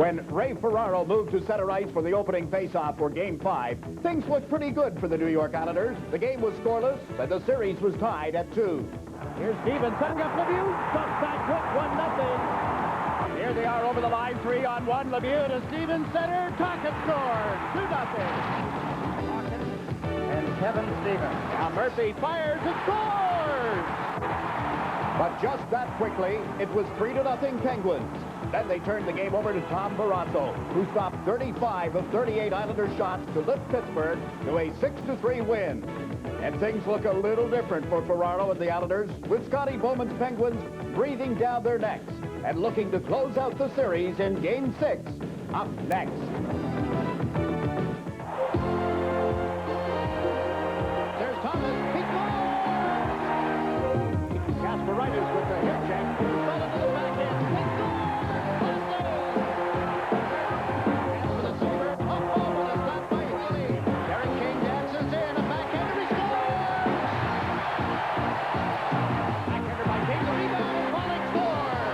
When Ray Ferraro moved to center ice for the opening faceoff for Game 5, things looked pretty good for the New York Islanders. The game was scoreless, and the series was tied at 2. Here's Stevens setting up Lemieux. Dumps back quick, 1-0. Here they are over the line, 3-on-1. Lemieux to Stevens, center. Tocchet scores, 2-0. And Kevin Stevens. Now Murphy fires and scores! But just that quickly, it was 3-0 Penguins. Then they turned the game over to Tom Barrasso, who stopped 35 of 38 Islanders shots to lift Pittsburgh to a 6-3 win. And things look a little different for Ferraro and the Islanders, with Scotty Bowman's Penguins breathing down their necks and looking to close out the series in Game 6. Up next. There's Thomas. He scores! Kasparaitis with the hip check. Fell into the backhand. He scores! For the Sabre. Up ball with a stop by Healy. Derek King dances in. A backhander. He scores! Backhander by King. The rebound. Pollock scores!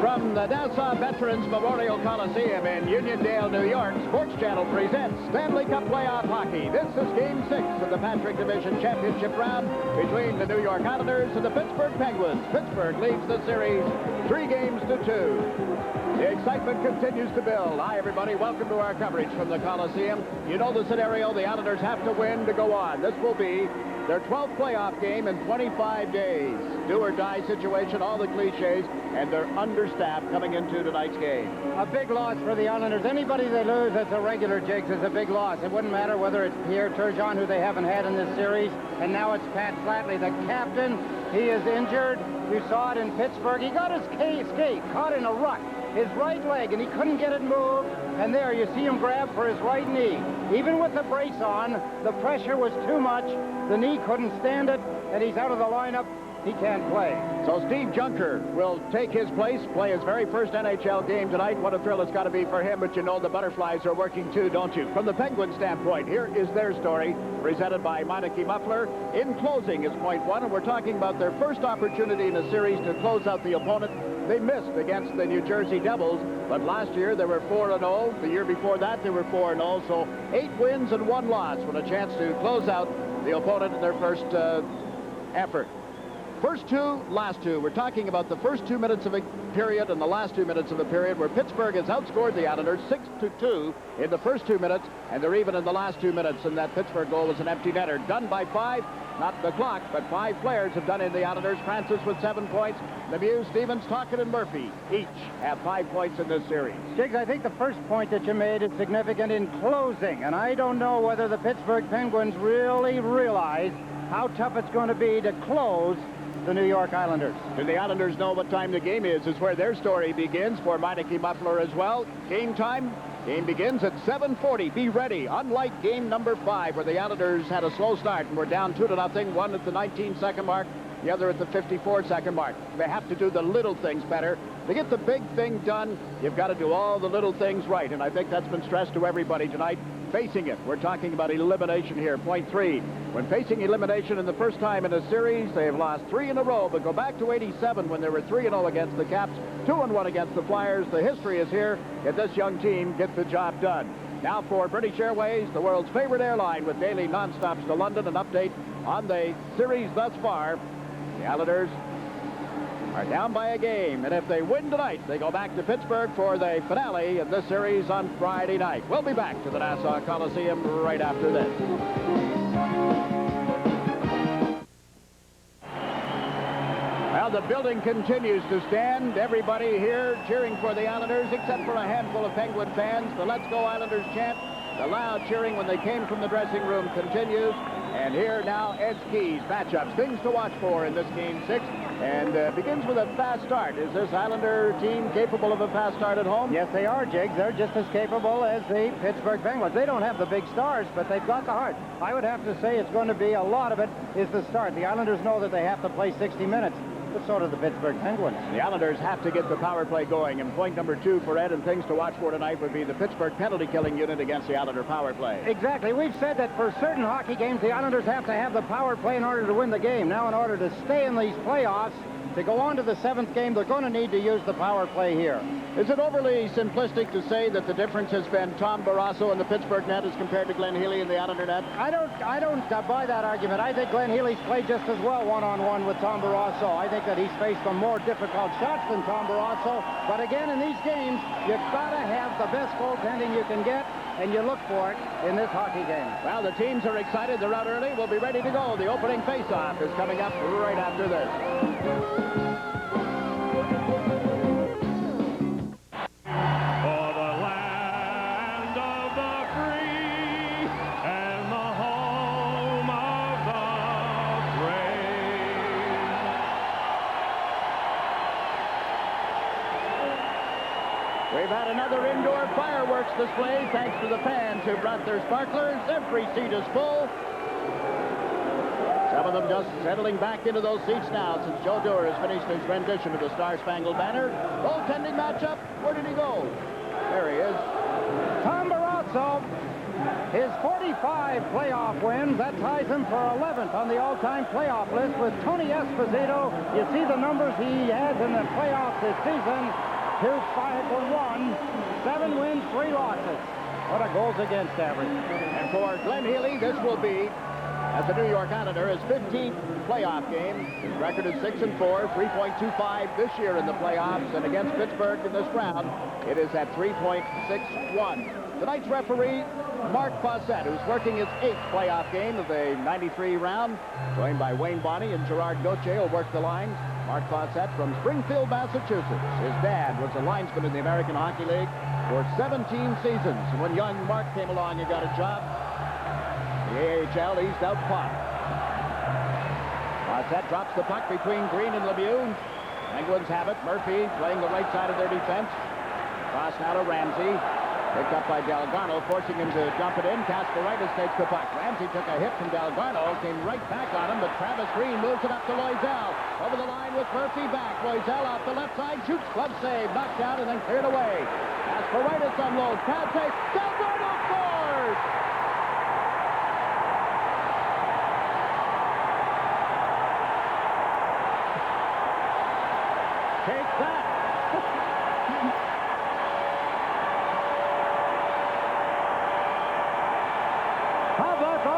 From the Nassau Veterans Memorial Coliseum in Uniondale, New York, SportsChannel presents Stanley Cup Playoff Hockey. This is Game 6 of the Patrick Division Championship round between the New York Islanders and the Pittsburgh Penguins. Pittsburgh leads the series 3-2. The excitement continues to build. Hi, everybody. Welcome to our coverage from the Coliseum. You know the scenario. The Islanders have to win to go on. This will be their 12th playoff game in 25 days. Do-or-die situation, all the cliches, and they're understaffed coming into tonight's game. A big loss for the Islanders. Anybody they lose that's a regular, Jigs, is a big loss. It wouldn't matter whether it's Pierre Turgeon, who they haven't had in this series, and now it's Pat Flatley, the captain. He is injured. You saw it in Pittsburgh. He got his skate caught in a rut, his right leg, and he couldn't get it moved. And there you see him grab for his right knee. Even with the brace on, the pressure was too much. The knee couldn't stand it, and he's out of the lineup. He can't play. So Steve Junker will take his place, play his very first NHL game tonight. What a thrill it's got to be for him, but you know the Butterflies are working too, don't you? From the Penguin standpoint, here is their story, presented by Meineke Muffler. In closing is point one, and we're talking about their first opportunity in a series to close out the opponent. They missed against the New Jersey Devils, but last year they were 4-0. The year before that they were 4-0, so 8 wins and 1 loss with a chance to close out the opponent in their first effort. First 2, last 2. We're talking about the first 2 minutes of a period and the last 2 minutes of a period where Pittsburgh has outscored the Islanders 6-2 in the first 2 minutes, and they're even in the last 2 minutes, and that Pittsburgh goal was an empty netter. Done by 5, not the clock, but 5 players have done in the Islanders. Francis with 7 points. Lemieux, Stevens, Tocchet, and Murphy each have 5 points in this series. Jigs, I think the first point that you made is significant in closing, and I don't know whether the Pittsburgh Penguins really realize how tough it's going to be to close the New York Islanders. Do the Islanders know what time the game is where their story begins for Meineke Muffler as well. Game time. Game begins at 7:40. Be ready. Unlike game number 5, where the Islanders had a slow start and were down 2-0, one at the 19-second mark, the other at the 54-second mark. They have to do the little things better. To get the big thing done, you've got to do all the little things right, and I think that's been stressed to everybody tonight. Facing it, we're talking about elimination here, point 3. When facing elimination in the first time in a series, they have lost 3 in a row, but go back to 87 when they were 3-0 against the Caps, 2-1 against the Flyers. The history is here. Can this young team get the job done? Now for British Airways, the world's favorite airline, with daily non-stops to London, an update on the series thus far. The Islanders are down by a game, and if they win tonight, they go back to Pittsburgh for the finale in this series on Friday night. We'll be back to the Nassau Coliseum right after this. Well, the building continues to stand. Everybody here cheering for the Islanders, except for a handful of Penguin fans. The Let's Go Islanders chant, the loud cheering when they came from the dressing room continues. And here now, Ed's Keys matchups, things to watch for in this Game 6. And begins with a fast start. Is this Islander team capable of a fast start at home? Yes, they are, Jigs. They're just as capable as the Pittsburgh Penguins. They don't have the big stars, but they've got the heart. I would have to say it's going to be, a lot of it is the start. The Islanders know that they have to play 60 minutes. but so do the Pittsburgh Penguins. The Islanders have to get the power play going, and point number 2 for Ed and things to watch for tonight would be the Pittsburgh penalty-killing unit against the Islander power play. Exactly. We've said that for certain hockey games, the Islanders have to have the power play in order to win the game. Now, in order to stay in these playoffs, to go on to the 7th game, they're going to need to use the power play here. Is it overly simplistic to say that the difference has been Tom Barrasso in the Pittsburgh net as compared to Glenn Healy in the Islander net? I don't buy that argument. I think Glenn Healy's played just as well one-on-one with Tom Barrasso. I think that he's faced some more difficult shots than Tom Barrasso. But again, in these games, you've got to have the best goaltending you can get, and you look for it in this hockey game. Well, the teams are excited. They're out early. We'll be ready to go. The opening face-off is coming up right after this. We've had another indoor fireworks display thanks to the fans who brought their sparklers. Every seat is full. Some of them just settling back into those seats now since Joe Dewar has finished his rendition of the Star-Spangled Banner. Goaltending matchup. Where did he go? There he is. Tom Barrasso, his 45 playoff wins, that ties him for 11th on the all-time playoff list with Tony Esposito. You see the numbers he has in the playoffs this season. 2-5-1, 7 wins, 3 losses. What a goals against average. And for Glenn Healy, this will be, as a New York Islander, his 15th playoff game. His record is 6-4, 3.25 this year in the playoffs, and against Pittsburgh in this round, it is at 3.61. Tonight's referee, Mark Fawcett, who's working his 8th playoff game of the 93 round, joined by Wayne Bonney and Gerard Gauthier will work the lines. Mark Fawcett from Springfield, Massachusetts. His dad was a linesman in the American Hockey League for 17 seasons. And when young Mark came along and got a job, the AHL eased out Pop. Fawcett drops the puck between Green and Lemieux. Penguins have it. Murphy playing the right side of their defense. Cross now to Ramsey. Picked up by Dalgarno, forcing him to dump it in. Kasparaitis takes the puck. Ramsey took a hit from Dalgarno, came right back on him, but Travis Green moves it up to Loiselle. Over the line with Murphy back. Loiselle off the left side, shoots, glove save, knocked down, and then cleared away. Kasparaitis unloads, pass save, Dalgarno scores! Take that!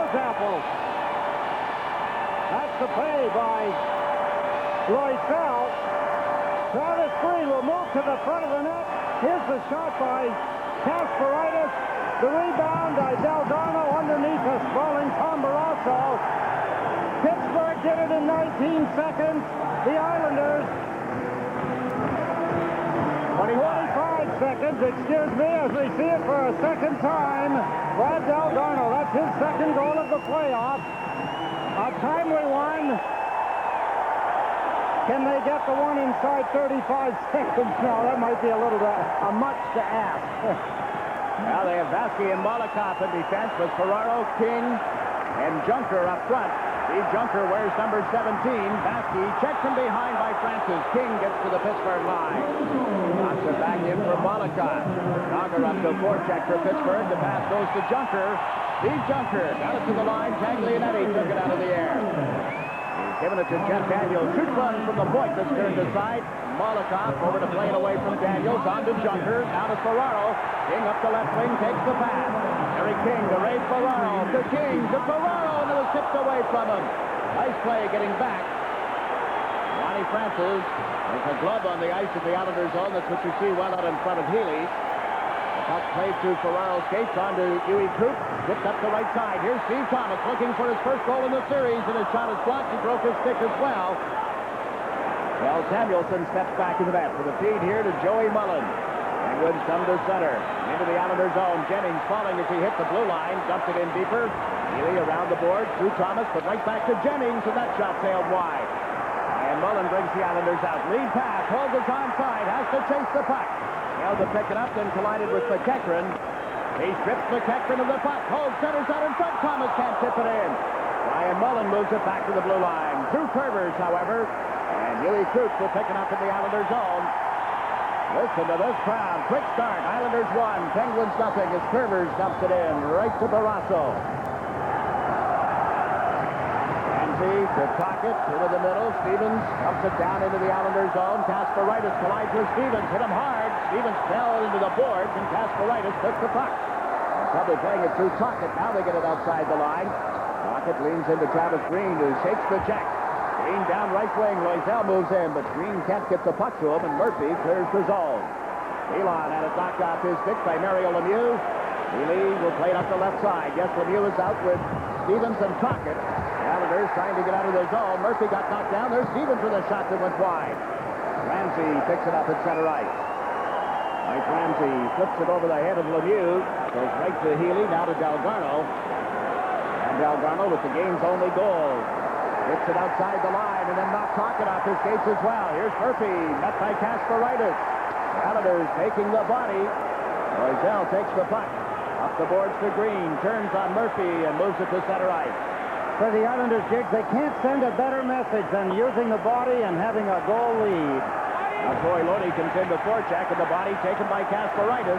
Apples. That's the play by Loiselle. Travis Green will move to the front of the net. Here's the shot by Kasparaitis. The rebound by Dalgarno underneath a sprawling Tom Barrasso. Pittsburgh did it in 19 seconds. The Islanders 25 seconds, excuse me, as we see it for a second time. Brad Dalgarno, that's his second goal of the playoffs. A timely one. Can they get the one inside 35 seconds? No, that might be a little much to ask. Now they have Vasky and Molotov in defense with Ferraro, King, and Junker up front. Steve Junker wears number 17. Vasky checked from behind by Francis. King gets to the Pittsburgh line. Knocks it back in for Molotov. Jagr up to forecheck for Pittsburgh. The pass goes to Junker. Steve Junker got it to the line. Taglianetti took it out of the air. He's given it to Jeff Daniels. Shoot run from the point that's turned aside. Molotov over to play it away from Daniels. On to Junker. Now to Ferraro. King up the left wing. Takes the pass. Harry King to Ray Ferraro. To King. To Ferraro. And it was tipped away from him. Nice play getting back. Ronnie Francis. There's a glove on the ice of the Islanders zone. That's what you see well out in front of Healy. The puck played to Ferraro's skates on to Huey Krupp. Tipped up the right side. Here's Steve Thomas looking for his first goal in the series, and his shot is blocked. He broke his stick as well. Well, Samuelson steps back in the net for the feed here to Joey Mullen. Penguins come to center. Into the Islanders zone. Jennings falling as he hit the blue line. Dumped it in deeper. Healy around the board through Thomas, but right back to Jennings, and that shot sailed wide. And Mullen brings the Islanders out. Lead pass. Holds is onside. Has to chase the puck. Failed to pick it up, then collided with McEachran. He strips McEachran of the puck. Holds centers out in front. Thomas can't tip it in. Ryan Mullen moves it back to the blue line. Through Curvers, however. And Huey Krupp will pick it up in the Islanders' zone. Listen to this crowd. Quick start. Islanders 1, Penguins nothing as Curvers dumps it in right to Barrasso. To Tockett, into the middle. Stevens dumps it down into the Islanders' zone. Kasparaitis collides with Stevens. Hit him hard. Stevens fell into the boards, and Kasparaitis took the puck. Probably playing it through Tockett. Now they get it outside the line. Tockett leans into Travis Green, who shakes the check. Green down right wing. Loiselle moves in, but Green can't get the puck to him, and Murphy clears the zone. Elon had it knocked off his stick by Mario Lemieux. Healy will play it up the left side. Yes, Lemieux is out with Stevens and Tockett. Islanders trying to get out of their zone. Murphy got knocked down. There's Stevens with a shot that went wide. Ramsey picks it up at center ice. Mike Ramsey flips it over the head of Lemieux. Goes right to Healy, now to Dalgarno. And Dalgarno with the game's only goal. Hits it outside the line and then knocks Tockett off his skates as well. Here's Murphy, met by Kasparaitis. Islanders taking the body. Loiselle takes the puck. Up the boards to Green. Turns on Murphy and moves it to center ice. For the Islanders, Jiggs, they can't send a better message than using the body and having a goal lead. Now Troy Loney comes in the forecheck, and the body taken by Kasparaitis.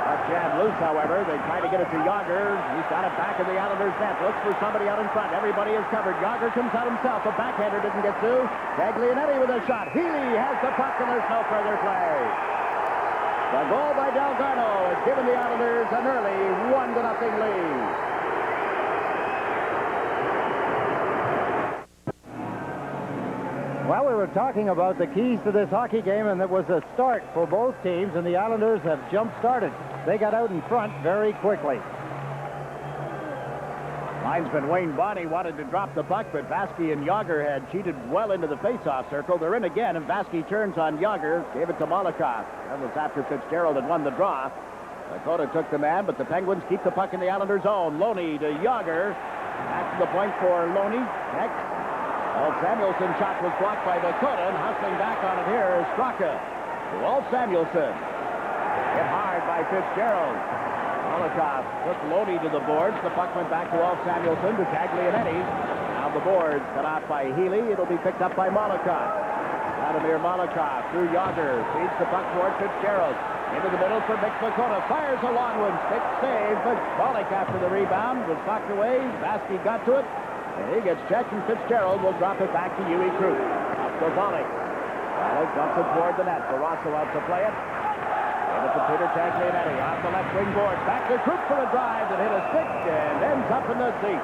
Puck jammed loose, however. They try to get it to Jagr. He's got it back in the Islanders' net. Looks for somebody out in front. Everybody is covered. Jagr comes out himself. A backhander didn't get through. Taglianetti with a shot. Healy has the puck, and there's no further play. The goal by Dalgarno has given the Islanders an early 1-0 lead. Well, we were talking about the keys to this hockey game, and it was a start for both teams, and the Islanders have jump-started. They got out in front very quickly. Linesman Wayne Bonney wanted to drop the puck, but Vasky and Jagr had cheated well into the face-off circle. They're in again, and Vasky turns on Jagr, gave it to Molotov. That was after Fitzgerald had won the draw. Dakota took the man, but the Penguins keep the puck in the Islanders' zone. Loney to Jagr. Back to the point for Loney. Next. Walt Samuelson's shot was blocked by Dakota, and hustling back on it here is Straka. Walt Samuelson. Hit hard by Fitzgerald. Molotov took Loney to the boards. The puck went back to Walt Samuelson to Taglianetti. Now the boards cut off by Healy. It'll be picked up by Molotov. Vladimir Molotov through Jagr. Feeds the puck toward Fitzgerald. Into the middle for Mick Dakota. Fires a long one. Stick save, but Bollick after the rebound was knocked away. Vasky got to it. And he gets checked, and Fitzgerald will drop it back to Huey Krupp. Up to Bollick. Bollick dumps it toward the net. Barrasso out to play it. Give it to Peter Taglianetti off the left wing board. Back to Krupp for a drive that hit a stick and ends up in the seat.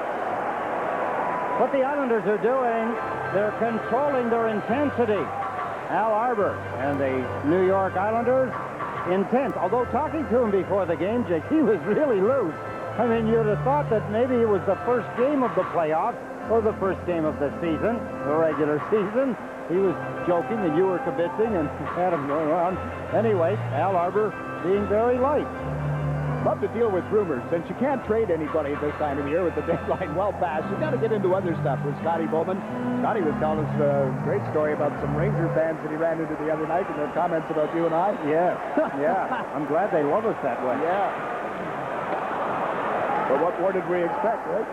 What the Islanders are doing, they're controlling their intensity. Al Arbour and the New York Islanders, intense. Although talking to him before the game, Jake, he was really loose. I mean, you'd have thought that maybe it was the first game of the playoffs or the first game of the season, the regular season. He was joking and you were kibitzing and had him going on. Anyway, Al Arbour being very light. Love to deal with rumors. Since you can't trade anybody this time of the year with the deadline well past, you've got to get into other stuff with Scotty Bowman. Scotty was telling us a great story about some Ranger fans that he ran into the other night and their comments about you and I. Yeah, yeah. I'm glad they love us that way. Yeah. But what more did we expect, right?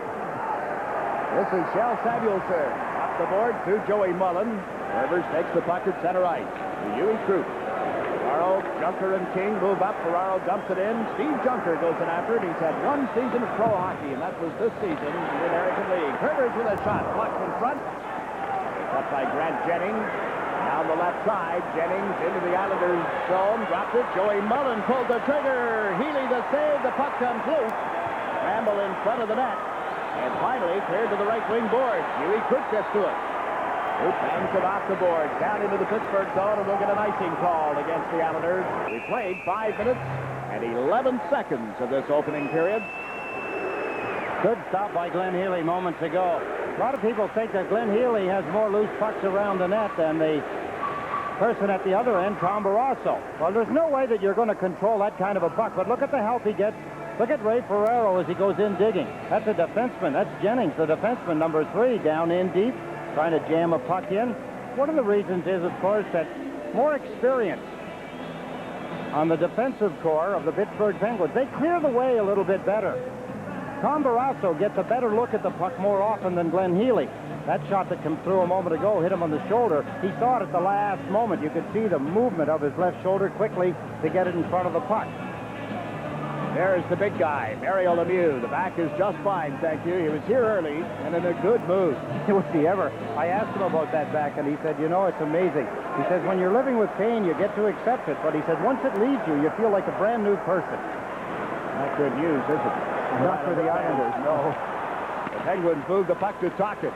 This is Shel Samuelson. Off the board to Joey Mullen. Rivers takes the puck at center ice. To Huey Krupp. Ferraro, Junker, and King move up. Ferraro dumps it in. Steve Junker goes in after it. He's had one season of pro hockey, and that was this season in the American League. Rivers with a shot. Blocked in front. Picked up by Grant Jennings. Down the left side. Jennings into the Islanders' zone. Dropped it. Joey Mullen pulled the trigger. Healy the save. The puck comes loose. Ramble in front of the net. And finally cleared to the right wing board. Huey Krupp gets to it. Krupp bangs it off the board. Down into the Pittsburgh zone, and we'll get an icing call against the Islanders. We played 5 minutes and 11 seconds of this opening period. Good stop by Glenn Healy moments ago. A lot of people think that Glenn Healy has more loose pucks around the net than the person at the other end, Tom Barrasso. Well, there's no way that you're going to control that kind of a puck, but look at the help he gets. Look at Ray Ferraro as he goes in digging. That's a defenseman. That's Jennings, the defenseman, number 3, down in deep, trying to jam a puck in. One of the reasons is, of course, that more experience on the defensive core of the Pittsburgh Penguins. They clear the way a little bit better. Tom Barrasso gets a better look at the puck more often than Glenn Healy. That shot that came through a moment ago hit him on the shoulder. He saw it at the last moment. You could see the movement of his left shoulder quickly to get it in front of the puck. There's the big guy, Mario Lemieux. The back is just fine, thank you. He was here early and in a good mood. Was he ever? I asked him about that back, and he said, you know, it's amazing. He says, when you're living with pain, you get to accept it. But he said, once it leaves you, you feel like a brand new person. Not good news, is it? Not for the Islanders, no. The Penguins move the puck to Tocchet.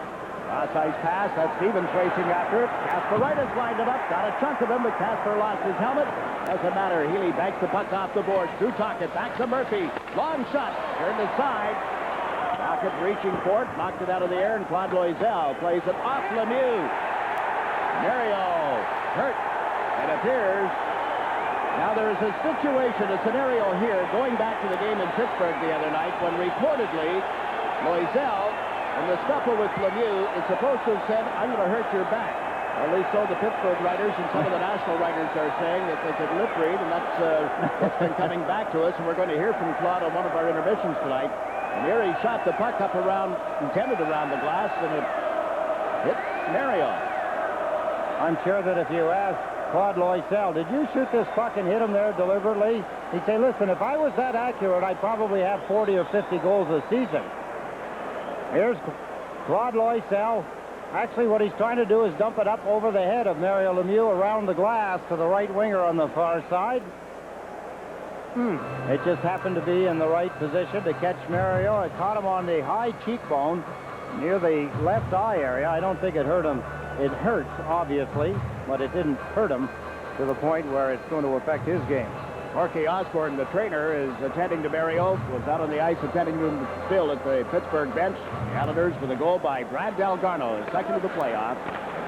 Cross-ice pass. That's Stevens racing after it. Kasparaitis lined it up. Got a chunk of him, but Kasper lost his helmet. Doesn't matter. Healy banks the puck off the boards through Tocchet. Back to Murphy. Long shot. Turned aside. Tocchet reaching for it. Knocked it out of the air, and Claude Loiselle plays it off Lemieux. Mario hurt. It appears. Now there is a situation, a scenario here, going back to the game in Pittsburgh the other night, when reportedly Loiselle, in the scuffle with Lemieux, is supposed to have said, I'm going to hurt your back. Or at least so the Pittsburgh writers and some of the national writers are saying, that they could lip read, and that's what's been coming back to us, and we're going to hear from Claude on one of our intermissions tonight. And here he shot the puck up around, intended around the glass, and it hit Mario. I'm sure that if you ask Claude Loiselle, did you shoot this puck and hit him there deliberately? He'd say, listen, if I was that accurate, I'd probably have 40 or 50 goals a season. Here's Claude Loiselle. Actually, what he's trying to do is dump it up over the head of Mario Lemieux around the glass to the right winger on the far side. It just happened to be in the right position to catch Mario. It caught him on the high cheekbone near the left eye area. I don't think it hurt him. It hurts, obviously, but it didn't hurt him to the point where it's going to affect his game. Corky Osborne, the trainer, is attending to Mario. Was out on the ice attending to him still at the Pittsburgh bench. The Islanders with a goal by Brad Dalgarno, second of the playoffs.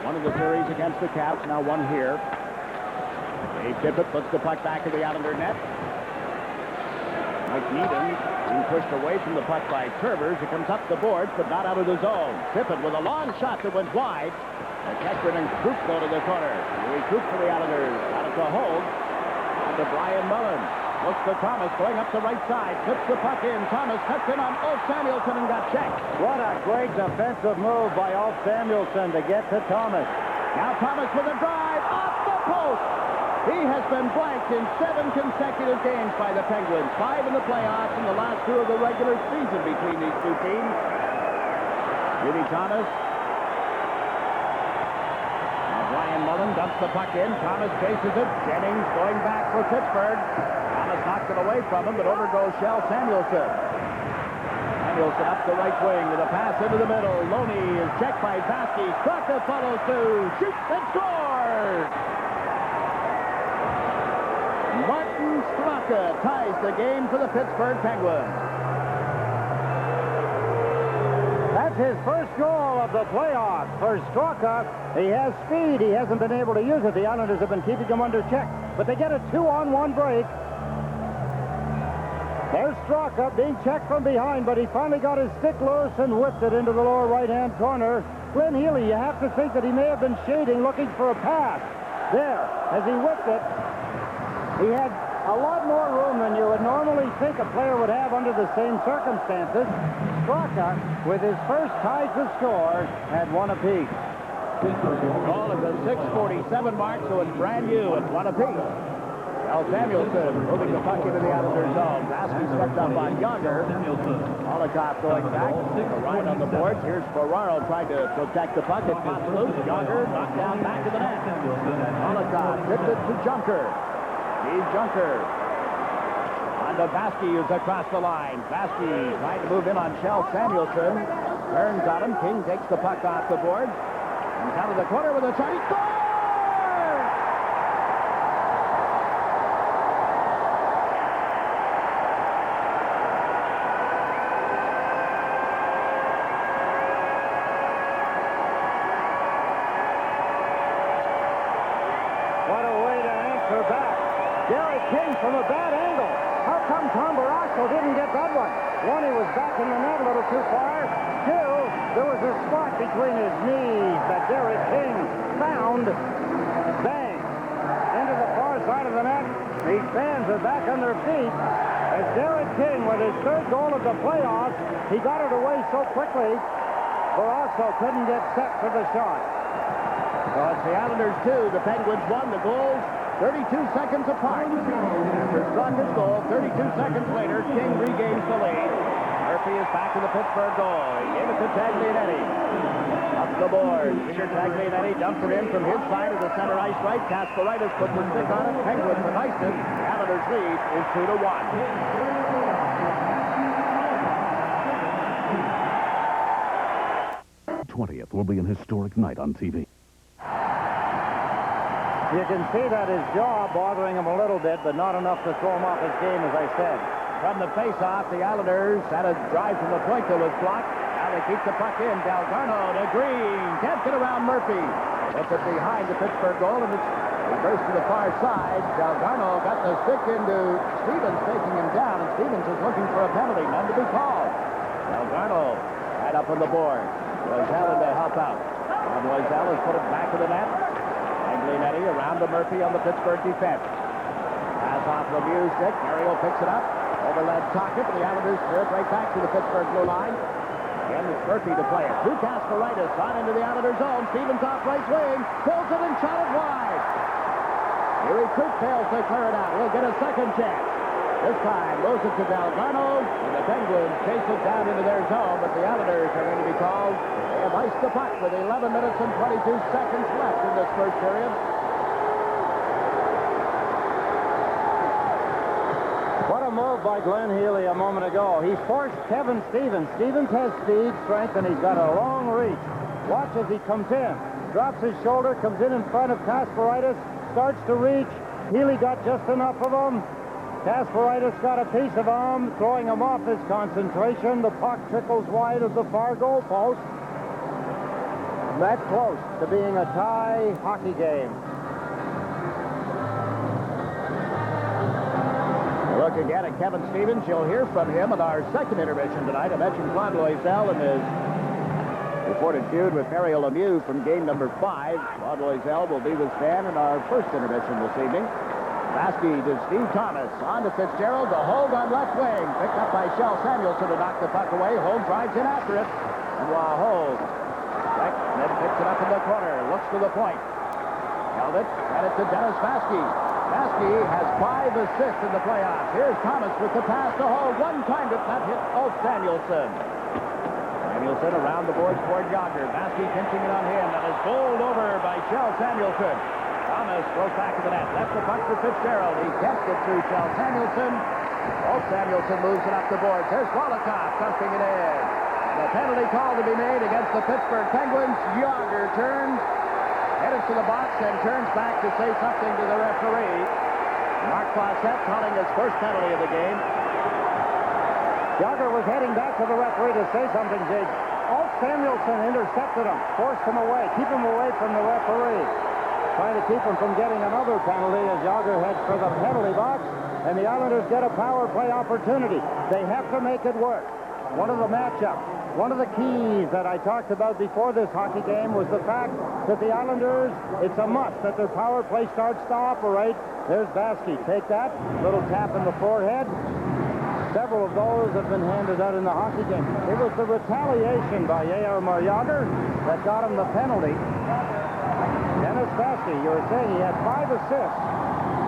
One of the series against the Caps, now one here. Dave Tippett puts the puck back in the Islander net. Mike Needham being pushed away from the puck by Turbers. It comes up the boards, but not out of the zone. Tippett with a long shot that went wide. Ketchman and Krupp go to the corner. Louis Krupp for the Islanders. Got it to hold. To Brian Mullen. Looks to Thomas going up the right side. Puts the puck in. Thomas cuts in on Ulf Samuelsson and got checked. What a great defensive move by Ulf Samuelsson to get to Thomas. Now Thomas with a drive off the post. He has been blanked in 7 consecutive games by the Penguins. 5 in the playoffs and the last 2 of the regular season between these two teams. Jimmy Thomas. Mullen dumps the puck in. Thomas chases it. Jennings going back for Pittsburgh. Thomas knocks it away from him, but over goes Shell Samuelsson. Samuelsson up the right wing with a pass into the middle. Loney is checked by Vasky. Straka follows through. Shoots and scores! Martin Straka ties the game for the Pittsburgh Penguins. That's his first goal of the playoffs. For Straka, he has speed. He hasn't been able to use it. The Islanders have been keeping him under check. But they get a 2-on-1 break. There's Straka being checked from behind, but he finally got his stick loose and whipped it into the lower right-hand corner. Glenn Healy, you have to think that he may have been shading, looking for a pass. There, as he whipped it, he had a lot more room than you would normally think a player would have under the same circumstances. Straka, with his first ties to score, had 1 apiece. Goal at the 6:47 mark, so it's brand new at 1 apiece. Al Samuelsson moving the puck into the Islanders' zone. Vasky stepped up on Jagr. Holocaust going back. A ride on the boards. Here's Ferraro trying to protect the puck. It pops loose. Jagr knocked down back to the net. Holocaust tipped it to Junker. Steve Junker. On to Vasky, who's across the line. Vasky trying to move in on Shell Samuelsson. Turns on him. King takes the puck off the board. And down to the corner with a shot. He scores! What a way to answer back. Derek King from a bad angle. How come Tom Barrasso didn't get that one? 1, he was back in the net a little too far. 2, there was a spot between his knees that Derek King found. Bang! Into the far side of the net. These fans are back on their feet. As Derek King, with his third goal of the playoffs, he got it away so quickly, Barrasso couldn't get set for the shot. So it's the Islanders 2, the Penguins 1. The goals 32 seconds apart. After Straka's goal, 32 seconds later, King regains the lead. Murphy is back to the Pittsburgh goal. He gave it to Taglianetti. Up the board. Peter Taglianetti dumped it in from his side of the center ice right. Kasparaitis put the stick on it. Penguins have iced it. The Islanders lead is 2-1. 20th will be an historic night on TV. You can see that his jaw bothering him a little bit, but not enough to throw him off his game, as I said. From the face-off, the Islanders had a drive from the point that was blocked. Now they keep the puck in. Dalgarno to Green. Can't get around Murphy. Puts it behind the Pittsburgh goal, and it's reversed to the far side. Dalgarno got the stick into Stevens, taking him down, and Stevens is looking for a penalty. None to be called. Dalgarno right up on the board. Loiselle to help out. And Loiselle has put it back to the net. Taglianetti around to Murphy on the Pittsburgh defense. Pass off Lemieux's stick. Mario picks it up. Overled Tocchet, but the Islanders clear it right back to the Pittsburgh blue line. Again, it's Murphy to play it. To Kasparaitis, on into the Islanders' zone. Stevens off right wing. Pulls it and shot it wide. Here Krupp fails to clear it out. He'll get a second chance. This time, moves it to Dalgarno, and the Penguins chase it down into their zone, but the Islanders are going to be called. They have iced the puck with 11 minutes and 22 seconds left in this first period. What a move by Glenn Healy a moment ago. He's forced Kevin Stevens. Stevens has speed, strength, and he's got a long reach. Watch as he comes in. Drops his shoulder, comes in front of Kasparaitis, starts to reach. Healy got just enough of him. Kasparaitis got a piece of him, throwing him off his concentration. The puck trickles wide of the far goal post. That close to being a tie hockey game. Look again at Kevin Stevens. You'll hear from him in our second intermission tonight. I mentioned Claude Loiselle and his reported feud with Mario Lemieux from game number 5. Claude Loiselle will be with Stan in our first intermission this evening. Baskey to Steve Thomas. On to Fitzgerald. The hold on left wing. Picked up by Shell Samuelson to knock the puck away. Holt drives in after it. And Holt then picks it up in the corner. Looks to the point. Held it. Got it to Dennis Baskey. Baskey has 5 assists in the playoffs. Here's Thomas with the pass to Holt. One time to that hit Samuelson. Samuelson around the boards toward Jagr. Baskey pinching it on him. That is bowled over by Shell Samuelson. Thomas goes back to the net. Left the puck for Fitzgerald. He can't get through Shell Samuelson. Samuelson moves it up the boards. There's Wallakoff dumping it in. And a penalty call to be made against the Pittsburgh Penguins. Jagr turns, headed to the box, and turns back to say something to the referee. Mark Fawcett calling his first penalty of the game. Jagr was heading back to the referee to say something, Jake. Samuelson intercepted him, forced him away, keep him away from the referee. Trying to keep him from getting another penalty as Jagr heads for the penalty box, and the Islanders get a power play opportunity. They have to make it work. One of the matchups, one of the keys that I talked about before this hockey game was the fact that the Islanders, it's a must that their power play starts to operate. There's Baskey. Take that. Little tap in the forehead. Several of those have been handed out in the hockey game. It was the retaliation by Jaromir Jagr that got him the penalty. Dennis Baskey, you were saying he had 5 assists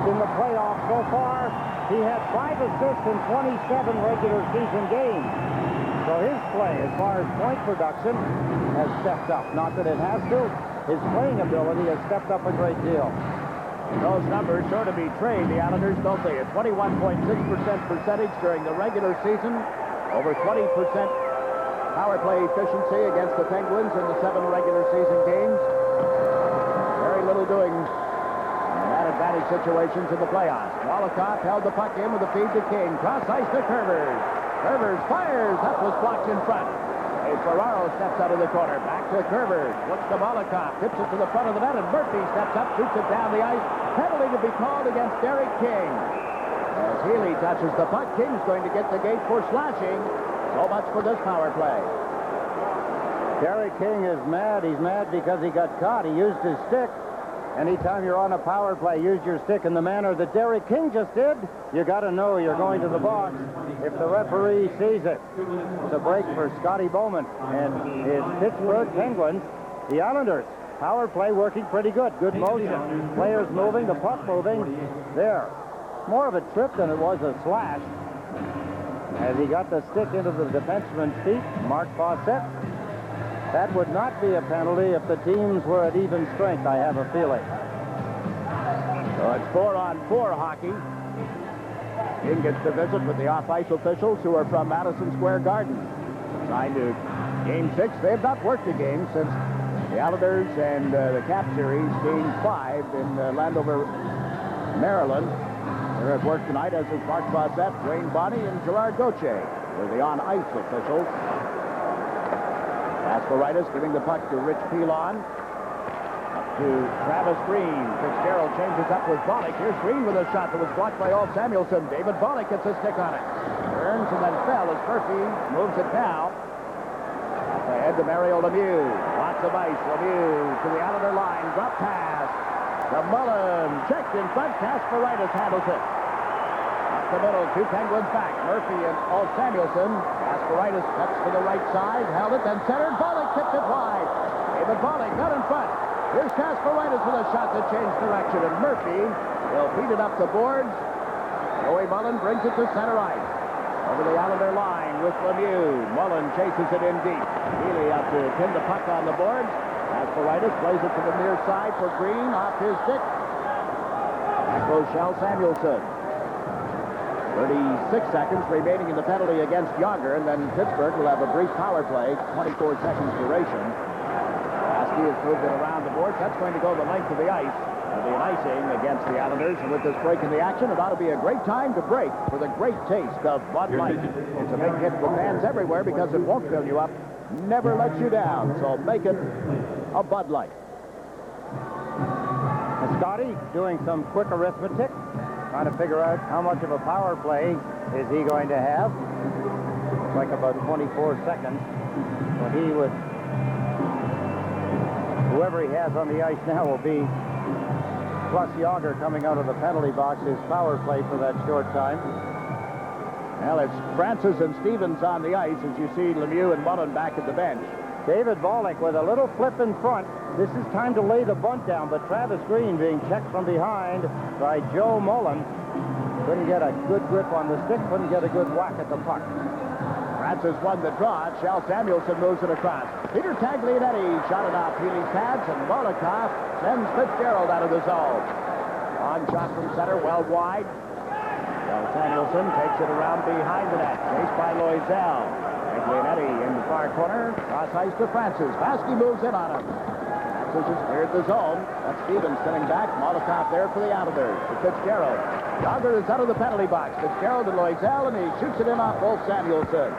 in the playoffs so far. He had 5 assists in 27 regular season games. So his play, as far as point production, has stepped up. Not that it has to. His playing ability has stepped up a great deal. Those numbers sort of betrayed the Islanders, don't they? A 21.6% percentage during the regular season, over 20% power play efficiency against the Penguins in the 7 regular season games. Very little doing in that advantage situations in the playoffs. Wallakoff held the puck in with a feed to King. Cross ice to Curvers. Curvers fires. That was blocked in front. Ferraro steps out of the corner. Back to Curvers. Looks to Wallakoff. Tips it to the front of the net, and Murphy steps up, shoots it down the ice. Penalty to be called against Derek King. As Healy touches the puck, King's going to get the gate for slashing. So much for this power play. Derek King is mad. He's mad because he got caught. He used his stick Anytime you're on a power play, use your stick in the manner that Derek King just did. You got to know you're going to the box if the referee sees it. It's a break for Scotty Bowman and his Pittsburgh Penguins. The Islanders, power play working pretty good. Good motion. Players moving, the puck moving. There. More of a trip than it was a slash. As he got the stick into the defenseman's feet, Mark Fawcett. That would not be a penalty if the teams were at even strength, I have a feeling. So it's 4-on-4 hockey. King gets to visit with the off-ice officials who are from Madison Square Garden. Signed to Game 6. They have not worked a game since the Islanders and the Cap Series Game 5 in Landover, Maryland. They're at work tonight, as is Mark Fawcett, Wayne Bonney, and Gerard Gauthier. They're the on-ice officials. Kasparaitis giving the puck to Rich Pilon. Up to Travis Green. Fitzgerald changes up with Bollock. Here's Green with a shot that was blocked by Alt Samuelson. David Bollock gets a stick on it. Turns and then fell as Murphy moves it now. Up ahead to Mario Lemieux. Lots of ice. Lemieux to the Islander line. Drop pass. The Mullen checked in front. Kasparaitis handles it. Up the middle, two Penguins back. Murphy and Alt Samuelson. Kasparaitis cuts to the right side, held it, then centered. Bollock tipped it wide. David Bollock got in front. Here's Kasparaitis with a shot that changed direction, and Murphy will beat it up the boards. Joey Mullen brings it to center ice. Over the Islander line with Lemieux. Mullen chases it in deep. Healy out to pin the puck on the boards. Kasparaitis plays it to the near side for Green off his stick. Back goes Shel Samuelson. 36 seconds remaining in the penalty against Jagr, and then Pittsburgh will have a brief power play, 24 seconds duration. Lasky has moved it around the boards. That's going to go the length of the ice. There'll be an icing against the Islanders, and with this break in the action, it ought to be a great time to break for the great taste of Bud Light. It's a big hit for fans everywhere because it won't fill you up, never lets you down, so make it a Bud Light. Scotty doing some quick arithmetic, trying to figure out how much of a power play is he going to have. Looks like about 24 seconds. But he would, whoever he has on the ice now will be, plus Jagr coming out of the penalty box, his power play for that short time. Well, it's Francis and Stevens on the ice, as you see Lemieux and Mullen back at the bench. David Bollock with a little flip in front. This is time to lay the bunt down, but Travis Green being checked from behind by Joe Mullen. Couldn't get a good grip on the stick, couldn't get a good whack at the puck. Francis won the draw. Shel Samuelson moves it across. Peter Taglianetti shot it off Healy's pads, and Molotov sends Fitzgerald out of the zone. On shot from center, well wide. Shel Samuelson takes it around behind the net, chased by Loiselle. Taglianetti in the far corner, cross ice to Francis. Vasky moves in on him. Francis has cleared the zone. That's Stevens sitting back. Molotov there for the Islanders. To Fitzgerald. Jagr is out of the penalty box. Fitzgerald to Loiselle, and he shoots it in off Wolf Samuelson.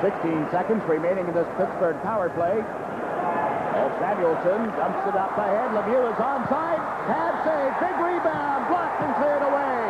16 seconds remaining in this Pittsburgh power play. Wolf Samuelson dumps it up ahead. Lemieux is onside. Pad save. Big rebound. Blocked and cleared away.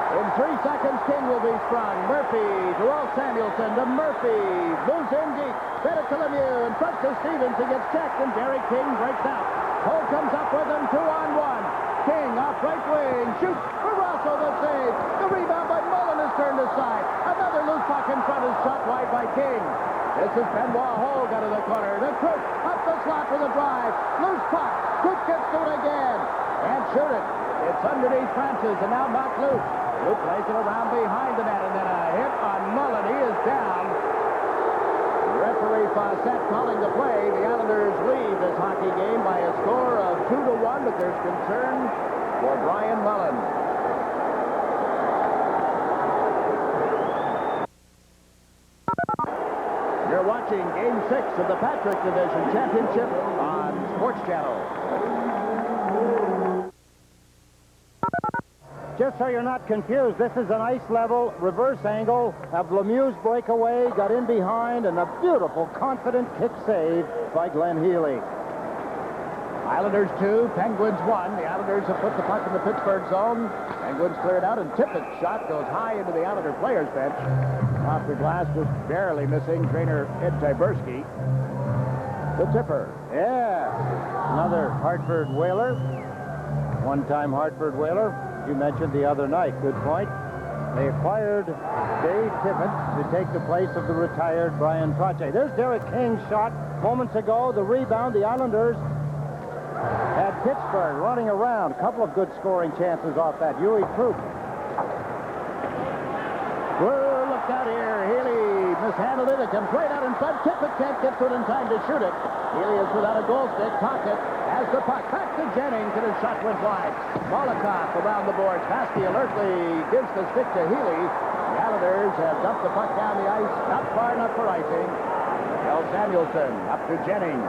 In 3 seconds, King will be sprung. Murphy to Wolf Samuelson to Murphy. Moves in deep. Fed it to Lemieux. In front to Stevens. He gets checked, and Derek King breaks out. Cole comes up with him. 2-on-1. King off right wing. Shoots for Russell. The save. The rebound by Mullen is turned aside. Another loose puck in front is shot wide by King. This is Benoit Hogue out of the corner. The Krupp up the slot with a drive. Loose puck. Krupp gets to it again. Can't shoot it. It's underneath Francis and now knocked loose. Krupp plays it around behind the net, and then a hit on Mullen. He is down. Referee Fawcett calling the play. The Islanders lead this hockey game by a score of 2-1, but there's concern for Brian Mullen. You're watching Game 6 of the Patrick Division Championship on SportsChannel. Just so you're not confused, this is an ice level reverse angle of Lemieux's breakaway, got in behind, and a beautiful, confident kick save by Glenn Healy. Islanders 2, Penguins 1. The Islanders have put the puck in the Pittsburgh zone. Penguins cleared out, and Tippett's shot goes high into the Islander players' bench. Off the glass, just barely missing trainer Ed Tyberski. The tipper. Yeah. Another Hartford Whaler. One-time Hartford Whaler. You mentioned the other night. Good point. They acquired Dave Tippett to take the place of the retired Brian Trache. There's Derek King's shot moments ago. The rebound. The Islanders had Pittsburgh running around. A couple of good scoring chances off that. Huey Krupp. Well, look out here. Healy mishandled it. It comes right out in front. Tippett can't get to it in time to shoot it. Healy is without a goal stick. Tockett has the puck. Back to Jennings, and his shot went wide. Molotov around the boards. Vasky alertly gives the stick to Healy. The Islanders have dumped the puck down the ice. Not far enough for icing. Del Samuelson up to Jennings.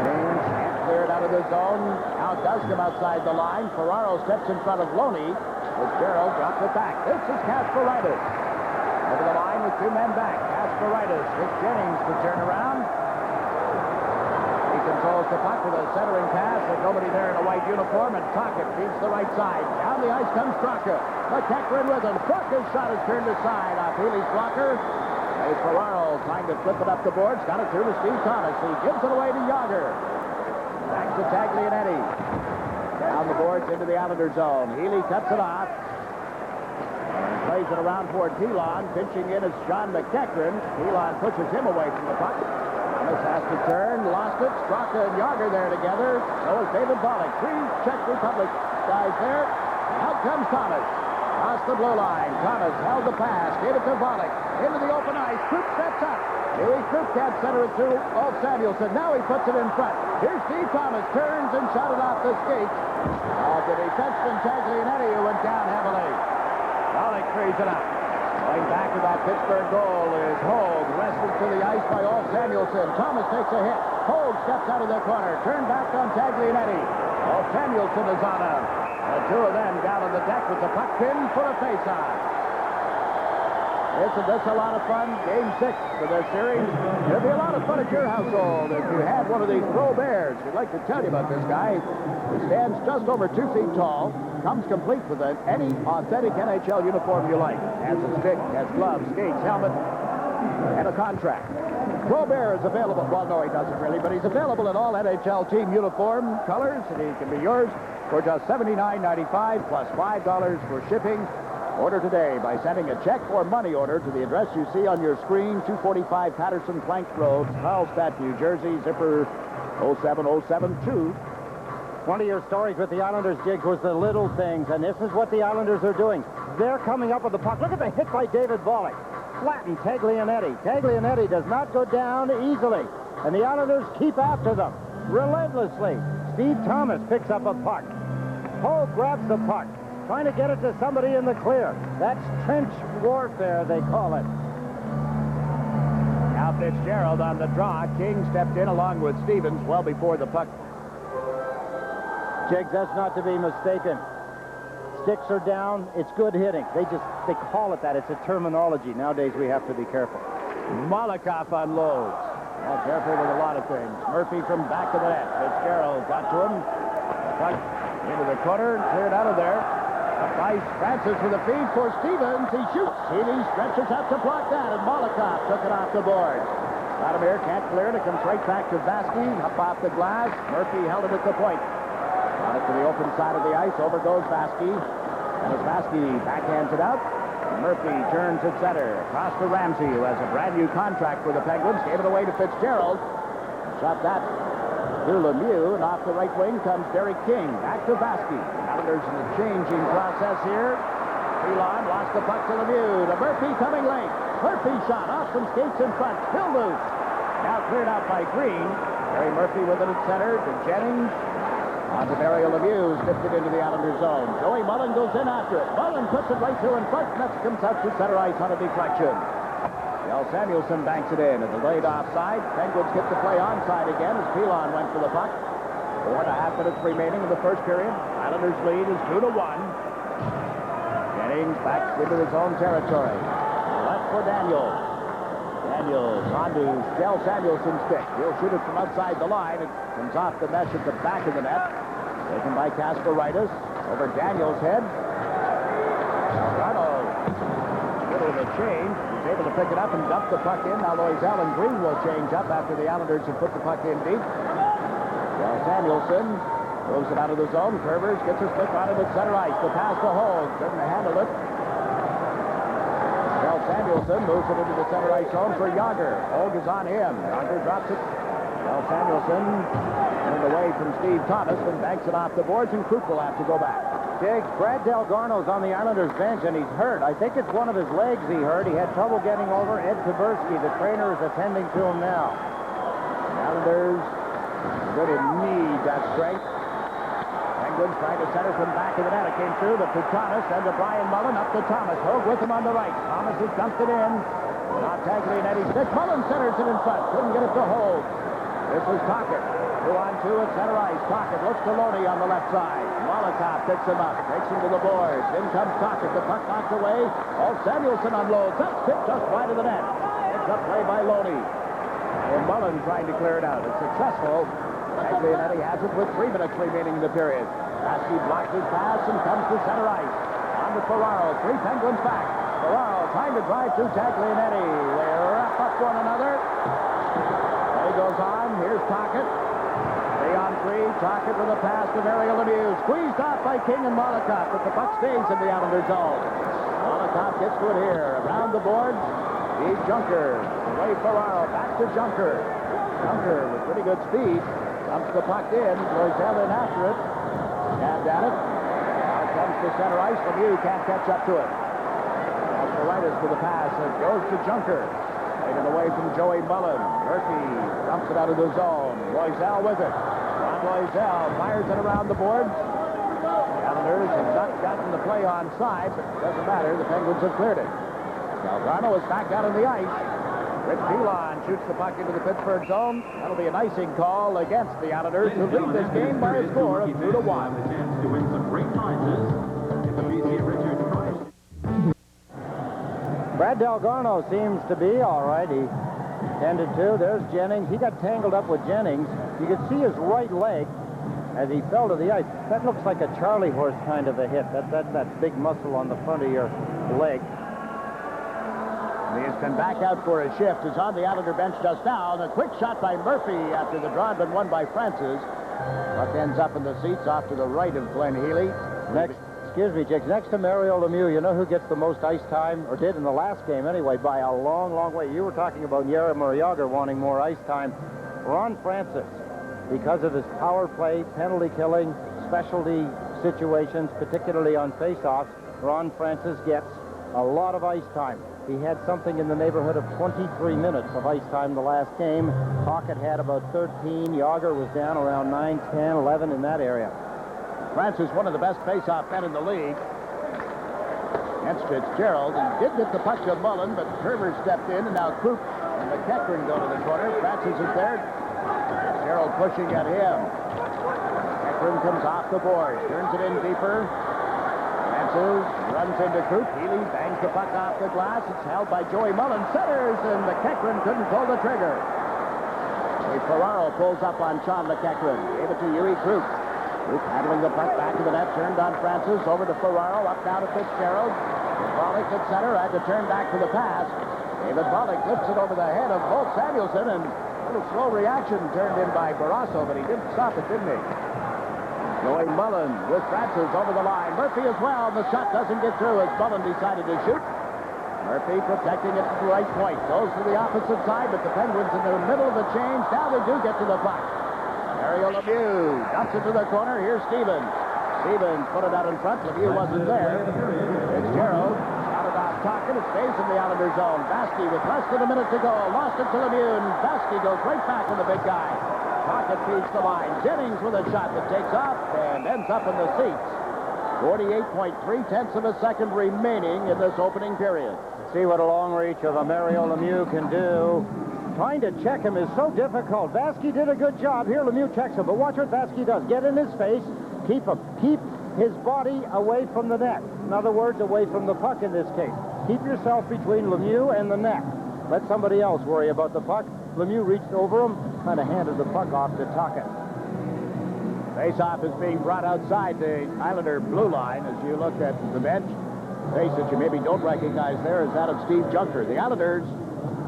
Jennings can't clear it out of the zone. Now it does come outside the line. Ferraro steps in front of Loney. Fitzgerald drops it back. This is Kasparaitis. Over the line with two men back. Kasparaitis with Jennings to turn around. He controls the puck with a centering pass. There's nobody there in a white uniform, and Tockett feeds the right side. Down the ice comes Straka. McEachran with him. Straka's shot is turned aside off Healy's blocker. There's Ferraro trying to flip it up the boards. Got it through to Steve Thomas. He gives it away to Jagr. Back to Taglianetti. Down the boards into the Islander zone. Healy cuts it off. And plays it around toward Pilon. Pitching in is Sean McEachran. Pilon pushes him away from the puck. Thomas has to turn. Lost it. Straka and Jagr there together. So is David Bollig. Three Czech Republic guys there. Out comes Thomas. Across the blue line. Thomas held the pass. Gave it to Bollig. Into the open ice. Krupp sets up. Huey Krupp can't center it through. Oh, Samuelson. Now he puts it in front. Here's Steve Thomas. Turns and shot it off the skates. The defenseman Taglianetti, who went down heavily. Bollig frees it up. Going back to that Pittsburgh goal is Hogue. Wrestled to the ice by All Samuelson. Thomas takes a hit. Hogue steps out of the corner. Turned back on Taglianetti. All Samuelson is on him. The two of them down on the deck with the puck pinned for a face-off. Isn't this a lot of fun? Game 6 for this series. It'll be a lot of fun at your household if you have one of these Pro Bears. We'd like to tell you about this guy. He stands just over 2 feet tall. Comes complete with any authentic NHL uniform you like. Has a stick, has gloves, skates, helmet, and a contract. Pro Bear is available. Well, no, he doesn't really, but he's available in all NHL team uniform colors, and he can be yours for just $79.95 plus $5 for shipping. Order today by sending a check or money order to the address you see on your screen, 245 Patterson Plank Road, Carlstadt, New Jersey, zipper 07072. One of your stories with the Islanders, Jiggs, was the little things, and this is what the Islanders are doing. They're coming up with the puck. Look at the hit by David Bollig. Flattened Taglianetti. Taglianetti does not go down easily, and the Islanders keep after them relentlessly. Steve Thomas picks up a puck. Hogue grabs the puck, trying to get it to somebody in the clear. That's trench warfare, they call it. Now Fitzgerald on the draw. King stepped in along with Stevens well before the puck. Jiggs, that's not to be mistaken. Sticks are down. It's good hitting. They call it that. It's a terminology. Nowadays, we have to be careful. Molotov unloads. Well, careful with a lot of things. Murphy from back of the net. Fitzgerald got to him. Puck into the corner, cleared out of there. Up ice, Francis with a feed for Stevens. He shoots. Healy stretches out to block that, and Molotov took it off the board. Vladimir can't clear it. It comes right back to Vasky. Up off the glass. Murphy held it at the point. On it to the open side of the ice. Over goes Vasky. And as Vasky backhands it out, Murphy turns at center. Across to Ramsey, who has a brand new contract with the Penguins. Gave it away to Fitzgerald. Shot that to Lemieux, and off the right wing comes Derek King. Back to Vasky. Now there's a changing process here. Pilon lost the puck to Lemieux. To Murphy coming late. Murphy shot off some skates in front. Still loose. Now cleared out by Green. Barry Murphy with it at center to Jennings. On to Mario Lemieux, slipped it into the Islander zone. Joey Mullen goes in after it. Mullen puts it right through in front. Mets comes out to center ice on a deflection. Del Samuelson banks it in. A delayed offside. Penguins get to play onside again as Pilon went for the puck. 4.5 minutes remaining in the first period. Islanders lead is 2-1. Jennings backs into his own territory. Left for Daniels. Daniels on to Del Samuelson's stick. He'll shoot it from outside the line. It comes off the mesh at the back of the net. Taken by Kasparaitis. Over Daniels' head. Dalgarno. Middle of the change. He's able to pick it up and dump the puck in. Now Loiselle and Green will change up after the Islanders have put the puck in deep. Well, Samuelson moves it out of the zone. Curvers gets a stick on it at center ice. The pass to Hogue. Couldn't handle it. Well, Samuelson moves it into the center ice zone for Jagr. Hogue is on him. Jagr drops it. Well, Samuelson turned away from Steve Thomas and banks it off the boards, and Krupp will have to go back. Jake, Brad Dalgarno's on the Islanders bench, and he's hurt. I think it's one of his legs he hurt. He had trouble getting over. Ed Taberski, the trainer, is attending to him now. The Islanders are going to need that strength. Penguins trying to center from back of the net. It came through, but to Thomas, and to Brian Mullen, up to Thomas. Hogue with him on the right. Thomas has dumped it in. Not Taglianetti stick. Mullen centers it in front. Couldn't get it to Hogue. This is Tocchet. 2-on-2 at center ice. Tocchet looks to Loney on the left side. Molotov picks him up, takes him to the boards. In comes Tocchet. The puck knocked away. All Samuelson unloads. That's tipped just wide of the net. Picked up play by Loney. And Mullen trying to clear it out. It's successful. Taglianetti has it with 3 minutes remaining in the period. Vasky blocks his pass and comes to center ice. On to Ferraro. 3 Penguins back. Ferraro trying to drive through Taglianetti. They wrap up one another. Play goes on. Here's Tocchet. 3-on-3. Tocchet with a pass to Mario Lemieux. Squeezed off by King and Molotov, but the puck stays in the Islander zone. Molotov gets to it here. Around the boards. He's Junker. Away Ferraro. Back to Junker. Junker with pretty good speed. Dumps the puck in. Loiselle in after it. Stabbed at it. Now comes to center ice. Lemieux can't catch up to it. Kasparaitis for the pass. It goes to Junker. Taken away from Joey Mullen. Murphy dumps it out of the zone. Loiselle with it. Ron Loiselle fires it around the boards. The Islanders have not gotten the play on side, but it doesn't matter. The Penguins have cleared it. Dalgarno is back out on the ice. Rich Pilon shoots the puck into the Pittsburgh zone. That'll be an icing call against the Islanders, who lead this game by a score of 2-1. Brad Dalgarno seems to be all right. He tended to. There's Jennings. He got tangled up with Jennings. You could see his right leg as he fell to the ice. That looks like a Charlie horse kind of a hit. That big muscle on the front of your leg. He has been back out for a shift. Is on the Islander bench just now. And a quick shot by Murphy after the draw had been won by Francis. Puck ends up in the seats off to the right of Glenn Healy. Excuse me, Jake. Next to Mario Lemieux, you know who gets the most ice time, or did in the last game anyway, by a long, long way. You were talking about Jaromir Jagr wanting more ice time. Ron Francis, because of his power play, penalty killing, specialty situations, particularly on faceoffs, Ron Francis gets a lot of ice time. He had something in the neighborhood of 23 minutes of ice time the last game. Tocchet had about 13. Jagr was down around 9, 10, 11 in that area. Francis, one of the best face-off men in the league. Against Fitzgerald. He did get the puck to Mullen, but Kerber stepped in, and now Krupp and McEachern go to the corner. Francis is there. Fitzgerald pushing at him. McEachern comes off the board. Turns it in deeper. Francis runs into Krupp. Healy bangs the puck off the glass. It's held by Joey Mullen. Centers, and McEachern couldn't pull the trigger. Ferraro pulls up on Sean McEachern. Gave it to Yuri Krupp. Krupp handling the puck back to the net. Turned on Francis. Over to Ferraro. Up now to Fitzgerald. Bollock at center. Had to turn back for the pass. David Bollock lifts it over the head of Bolt Samuelson, and a little slow reaction turned in by Barrasso, but he didn't stop it, didn't he? Joey Mullen with Francis over the line. Murphy as well. The shot doesn't get through as Mullen decided to shoot. Murphy protecting it to the right point. Goes to the opposite side, but the Penguins in the middle of the change. Now they do get to the puck. Mario Lemieux dumps it to the corner. Here's Stevens. Stevens put it out in front. Lemieux wasn't there. Fitzgerald shot it off Tocchet. It stays in the Islander zone. Vasky with less than a minute to go. Lost it to Lemieux, and Vasky goes right back on the big guy. Tocchet feeds the line. Jennings with a shot that takes off and ends up in the seats. 48.3 of a second remaining in this opening period. See what a long reach of a Mario Lemieux can do. Trying to check him is so difficult. Vasky did a good job. Here, Lemieux checks him, but watch what Vasky does. Get in his face. Keep him. Keep his body away from the net. In other words, away from the puck in this case. Keep yourself between Lemieux and the net. Let somebody else worry about the puck. Lemieux reached over him, kind of handed the puck off to Tocchet. Faceoff is being brought outside the Islander blue line as you look at the bench. face that you maybe don't recognize there is that of Steve Junker. The Islanders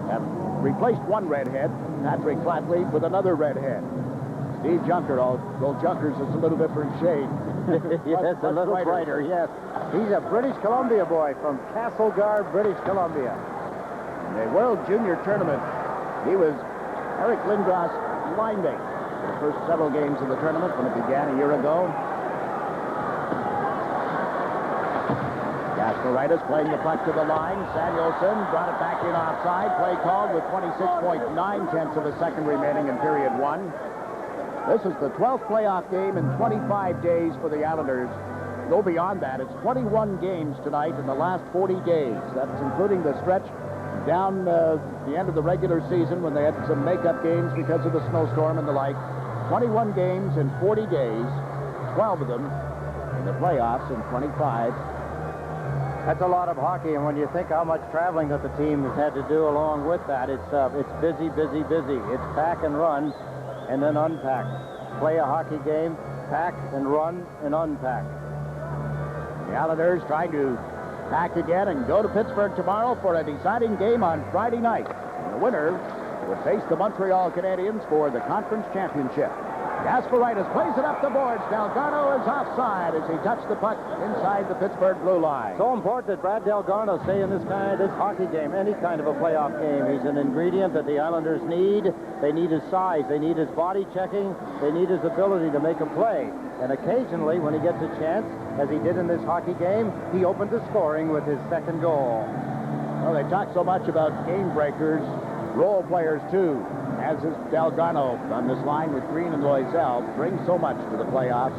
have replaced one redhead, Patrick Flatley, with another redhead. Steve Junker, although Junker's is a little different shade. Yes, a little brighter, yes. He's a British Columbia boy from Castlegar, British Columbia. In the World Junior Tournament, he was Eric Lindros' line mate for the first several games of the tournament when it began a year ago. Kasparaitis playing the puck to the line. Samuelson brought it back in offside. Play called with 26.9 tenths of a second remaining in period one. This is the 12th playoff game in 25 days for the Islanders. Go beyond that. It's 21 games tonight in the last 40 days. That's including the stretch down the end of the regular season when they had some makeup games because of the snowstorm and the like. 21 games in 40 days, 12 of them in the playoffs in 25. That's a lot of hockey, and when you think how much traveling that the team has had to do along with that, it's busy, busy, busy. It's pack and run, and then unpack. Play a hockey game, pack and run and unpack. The Islanders trying to pack again and go to Pittsburgh tomorrow for a deciding game on Friday night. And the winner would face the Montreal Canadiens for the conference championship. Kasparaitis plays it up the boards. Dalgarno is offside as he touched the puck inside the Pittsburgh blue line. So important that Brad Dalgarno stay in this hockey game, any kind of a playoff game. He's an ingredient that the Islanders need. They need his size. They need his body checking. They need his ability to make a play. And occasionally, when he gets a chance, as he did in this hockey game, he opened the scoring with his second goal. Well, they talk so much about game breakers, role players too. As is Dalgarno on this line with Green and Loiselle, brings so much to the playoffs.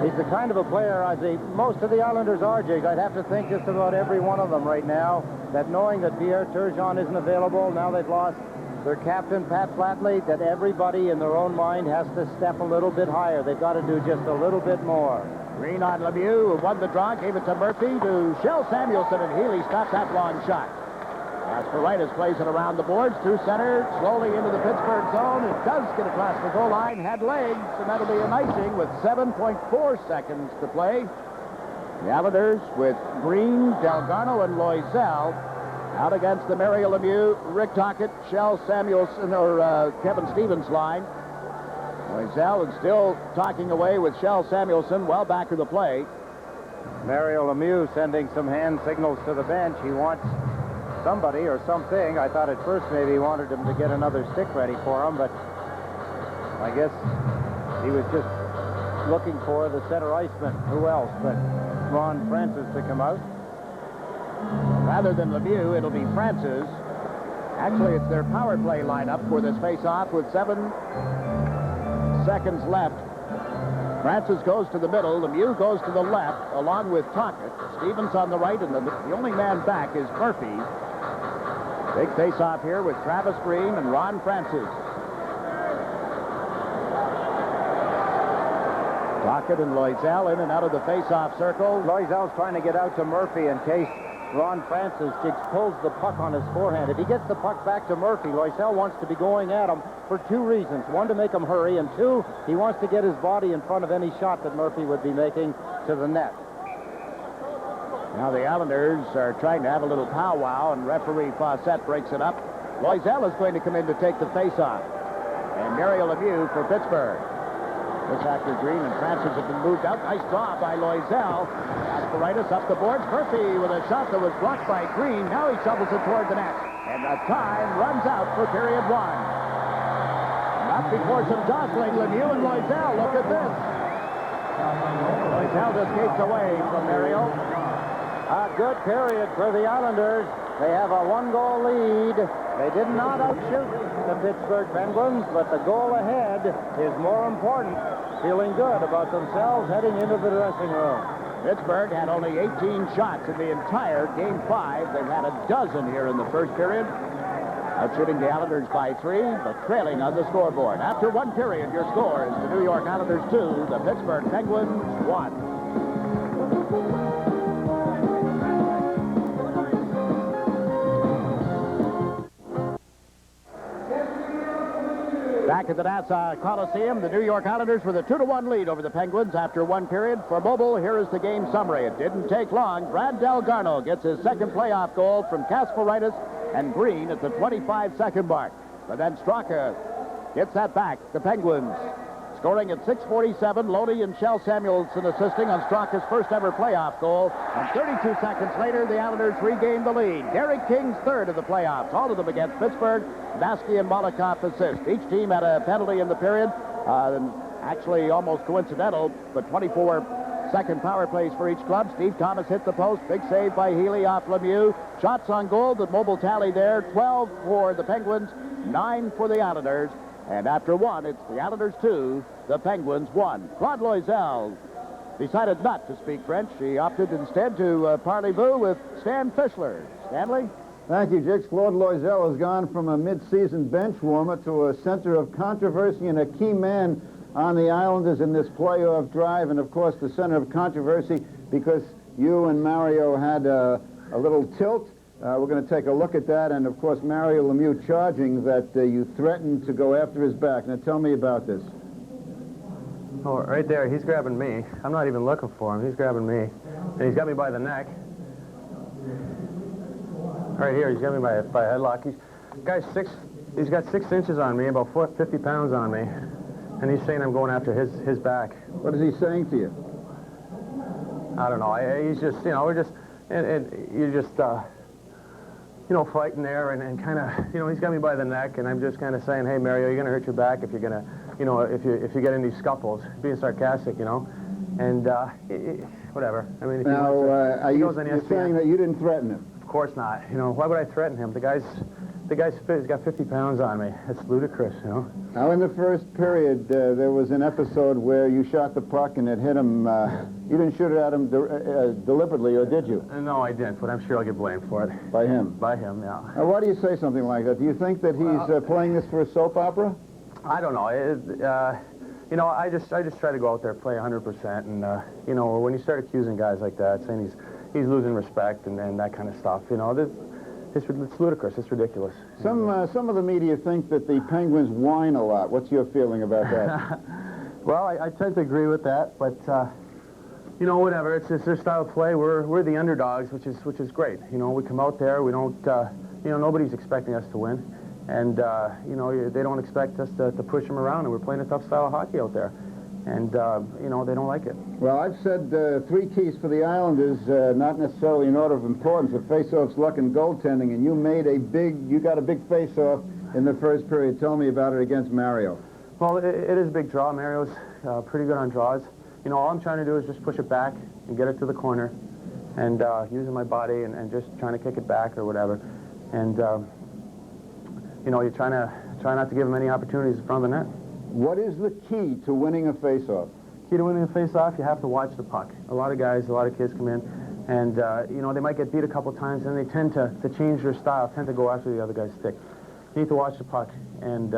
He's the kind of a player, as most of the Islanders are, Jake. I'd have to think just about every one of them right now, that knowing that Pierre Turgeon isn't available, now they've lost their captain, Pat Flatley, that everybody in their own mind has to step a little bit higher. They've got to do just a little bit more. Green on Lemieux, who won the draw, gave it to Murphy, to Shell Samuelson, and Healy stopped that long shot. Kasparaitis plays it around the boards, through center, slowly into the Pittsburgh zone. It does get across the goal line, had legs, and that'll be an icing with 7.4 seconds to play. The Islanders with Green, Dalgarno, and Loiselle out against the Mario Lemieux, Rick Tocchet, Shell Samuelson, or Kevin Stevens line. Loiselle is still talking away with Shell Samuelson well back of the play. Mario Lemieux sending some hand signals to the bench. He wants somebody or something. I thought at first maybe he wanted him to get another stick ready for him, but I guess he was just looking for the center iceman. Who else but Ron Francis to come out? Rather than Lemieux, it'll be Francis. Actually, it's their power play lineup for this face-off with 7 seconds left. Francis goes to the middle. Lemieux goes to the left, along with Tocchet. Stevens on the right, and the only man back is Murphy. Big face-off here with Travis Green and Ron Francis. Tocchet and Loiselle in and out of the face-off circle. Loiselle's trying to get out to Murphy in case Ron Francis pulls the puck on his forehand. If he gets the puck back to Murphy, Loiselle wants to be going at him for 2 reasons. 1, to make him hurry, and 2, he wants to get his body in front of any shot that Murphy would be making to the net. Now the Islanders are trying to have a little powwow, and referee Fawcett breaks it up. Loiselle is going to come in to take the face-off. And Mario Lemieux for Pittsburgh. This after Green and Francis have been moved out. Nice draw by Loiselle. Kasparaitis up the boards. Murphy with a shot that was blocked by Green. Now he shovels it toward the net. And the time runs out for period 1. Not before some jostling. Lemieux and Loiselle. Look at this. Loiselle escapes away from Mario. A good period for the Islanders. They have a 1-goal lead. They did not outshoot the Pittsburgh Penguins, but the goal ahead is more important. Feeling good about themselves heading into the dressing room. Pittsburgh had only 18 shots in the entire Game 5. They've had a dozen here in the first period. Outshooting the Islanders by 3, but trailing on the scoreboard. After 1 period, your score is the New York Islanders 2, the Pittsburgh Penguins 1. Back at the Nassau Coliseum, the New York Islanders with a 2-1 lead over the Penguins after one period. For Mobile, here is the game summary. It didn't take long. Brad Dalgarno gets his second playoff goal from Kasparaitis and Green at the 25-second mark. But then Straka gets that back. The Penguins scoring at 6:47. Lodi and Shell Samuelson assisting on Straka's first ever playoff goal. And 32 seconds later, the Islanders regain the lead. Gary King's third of the playoffs, all of them against Pittsburgh. Baskey and Molotov assist. Each team had a penalty in the period. Actually almost coincidental, but 24-second power plays for each club. Steve Thomas hit the post. Big save by Healy off Lemieux. Shots on goal, the Mobile tally there. 12 for the Penguins, 9 for the Islanders. And after one, it's the Islanders 2, the Penguins 1. Claude Loiselle decided not to speak French. He opted instead to parlez-vous with Stan Fischler. Stanley? Thank you, Jix. Claude Loiselle has gone from a mid-season bench warmer to a center of controversy and a key man on the Islanders in this playoff drive, and of course the center of controversy because you and Mario had a little tilt. We're going to take a look at that, and of course Mario Lemieux charging that you threatened to go after his back. Now tell me about this. Oh, right there, he's grabbing me. I'm not even looking for him. He's grabbing me, and he's got me by the neck. Right here, he's got me by a headlock. He's got 6 inches on me, about 50 pounds on me, and he's saying I'm going after his back. What is he saying to you? I don't know. He's just, we're just, and you're just, fighting there, and kind of, he's got me by the neck, and I'm just kind of saying, hey, Mario, you're going to hurt your back if you're going to, if you get in these scuffles, being sarcastic, and whatever. I mean, if now, are you saying that you didn't threaten him? Of course not. Why would I threaten him? The guy's fit. He's got 50 pounds on me. It's ludicrous, Now, in the first period, there was an episode where you shot the puck and it hit him. You didn't shoot it at him deliberately, or did you? No, I didn't, but I'm sure I'll get blamed for it. By him? By him, yeah. Now, why do you say something like that? Do you think that he's playing this for a soap opera? I don't know. I just try to go out there, play 100%, and when you start accusing guys like that, saying he's losing respect and that kind of stuff, it's ludicrous. It's ridiculous. Some of the media think that the Penguins whine a lot. What's your feeling about that? Well, I tend to agree with that, but whatever. It's just their style of play. We're the underdogs, which is great. We come out there. We don't. Nobody's expecting us to win, and they don't expect us to push them around. And we're playing a tough style of hockey out there, and they don't like it. Well, I've said 3 keys for the Islanders, not necessarily in order of importance: the faceoffs, luck, and goaltending. And you got a big faceoff in the first period. Tell me about it against Mario. Well, it is a big draw. Mario's pretty good on draws. All I'm trying to do is just push it back and get it to the corner, and using my body and just trying to kick it back or whatever. And you're try not to give them any opportunities in front of the net. What is the key to winning a faceoff? Key to winning a face-off, you have to watch the puck. A lot of kids come in, and they might get beat a couple times, and they tend to change their style, tend to go after the other guy's stick. You need to watch the puck and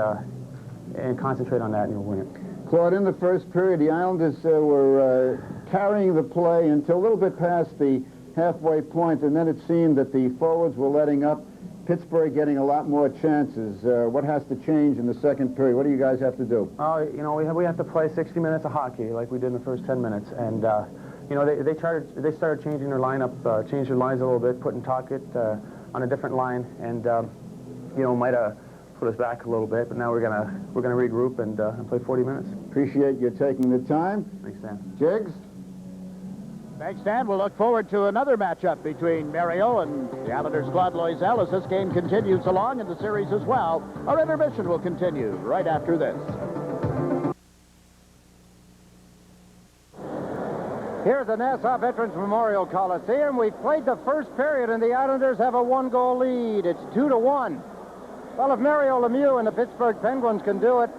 concentrate on that, and you'll win it. Claude, in the first period, the Islanders were carrying the play until a little bit past the halfway point, and then it seemed that the forwards were letting up. Pittsburgh getting a lot more chances. What has to change in the second period? What do you guys have to do? We have to play 60 minutes of hockey like we did in the first 10 minutes, and they started changing their lineup, changed their lines a little bit, putting Tocchet on a different line, and might have put us back a little bit, but now we're gonna regroup and play 40 minutes. Appreciate you taking the time. Thanks, Dan. Jiggs? Thanks, Dan. We'll look forward to another matchup between Mario and the Islanders' Claude Loiselle as this game continues along in the series as well. Our intermission will continue right after this. Here at the Nassau Veterans Memorial Coliseum, we've played the first period, and the Islanders have a 1-goal lead. It's 2-1. Well, if Mario Lemieux and the Pittsburgh Penguins can do it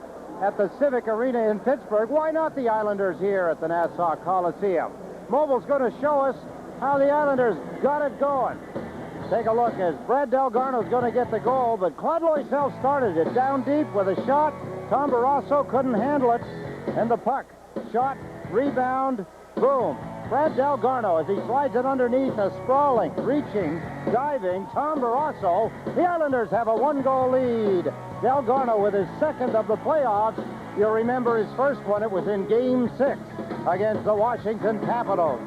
at the Civic Arena in Pittsburgh, why not the Islanders here at the Nassau Coliseum? Mobile's going to show us how the Islanders got it going. Take a look as Brad Dalgarno's going to get the goal, but Claude Loiselle started it down deep with a shot. Tom Barrasso couldn't handle it, and the puck. Shot, rebound, boom. Brad Dalgarno, as he slides it underneath, a sprawling, reaching, diving Tom Barrasso. The Islanders have a 1-goal lead. Dalgarno with his second of the playoffs. You'll remember his first one. It was in Game 6 against the Washington Capitals.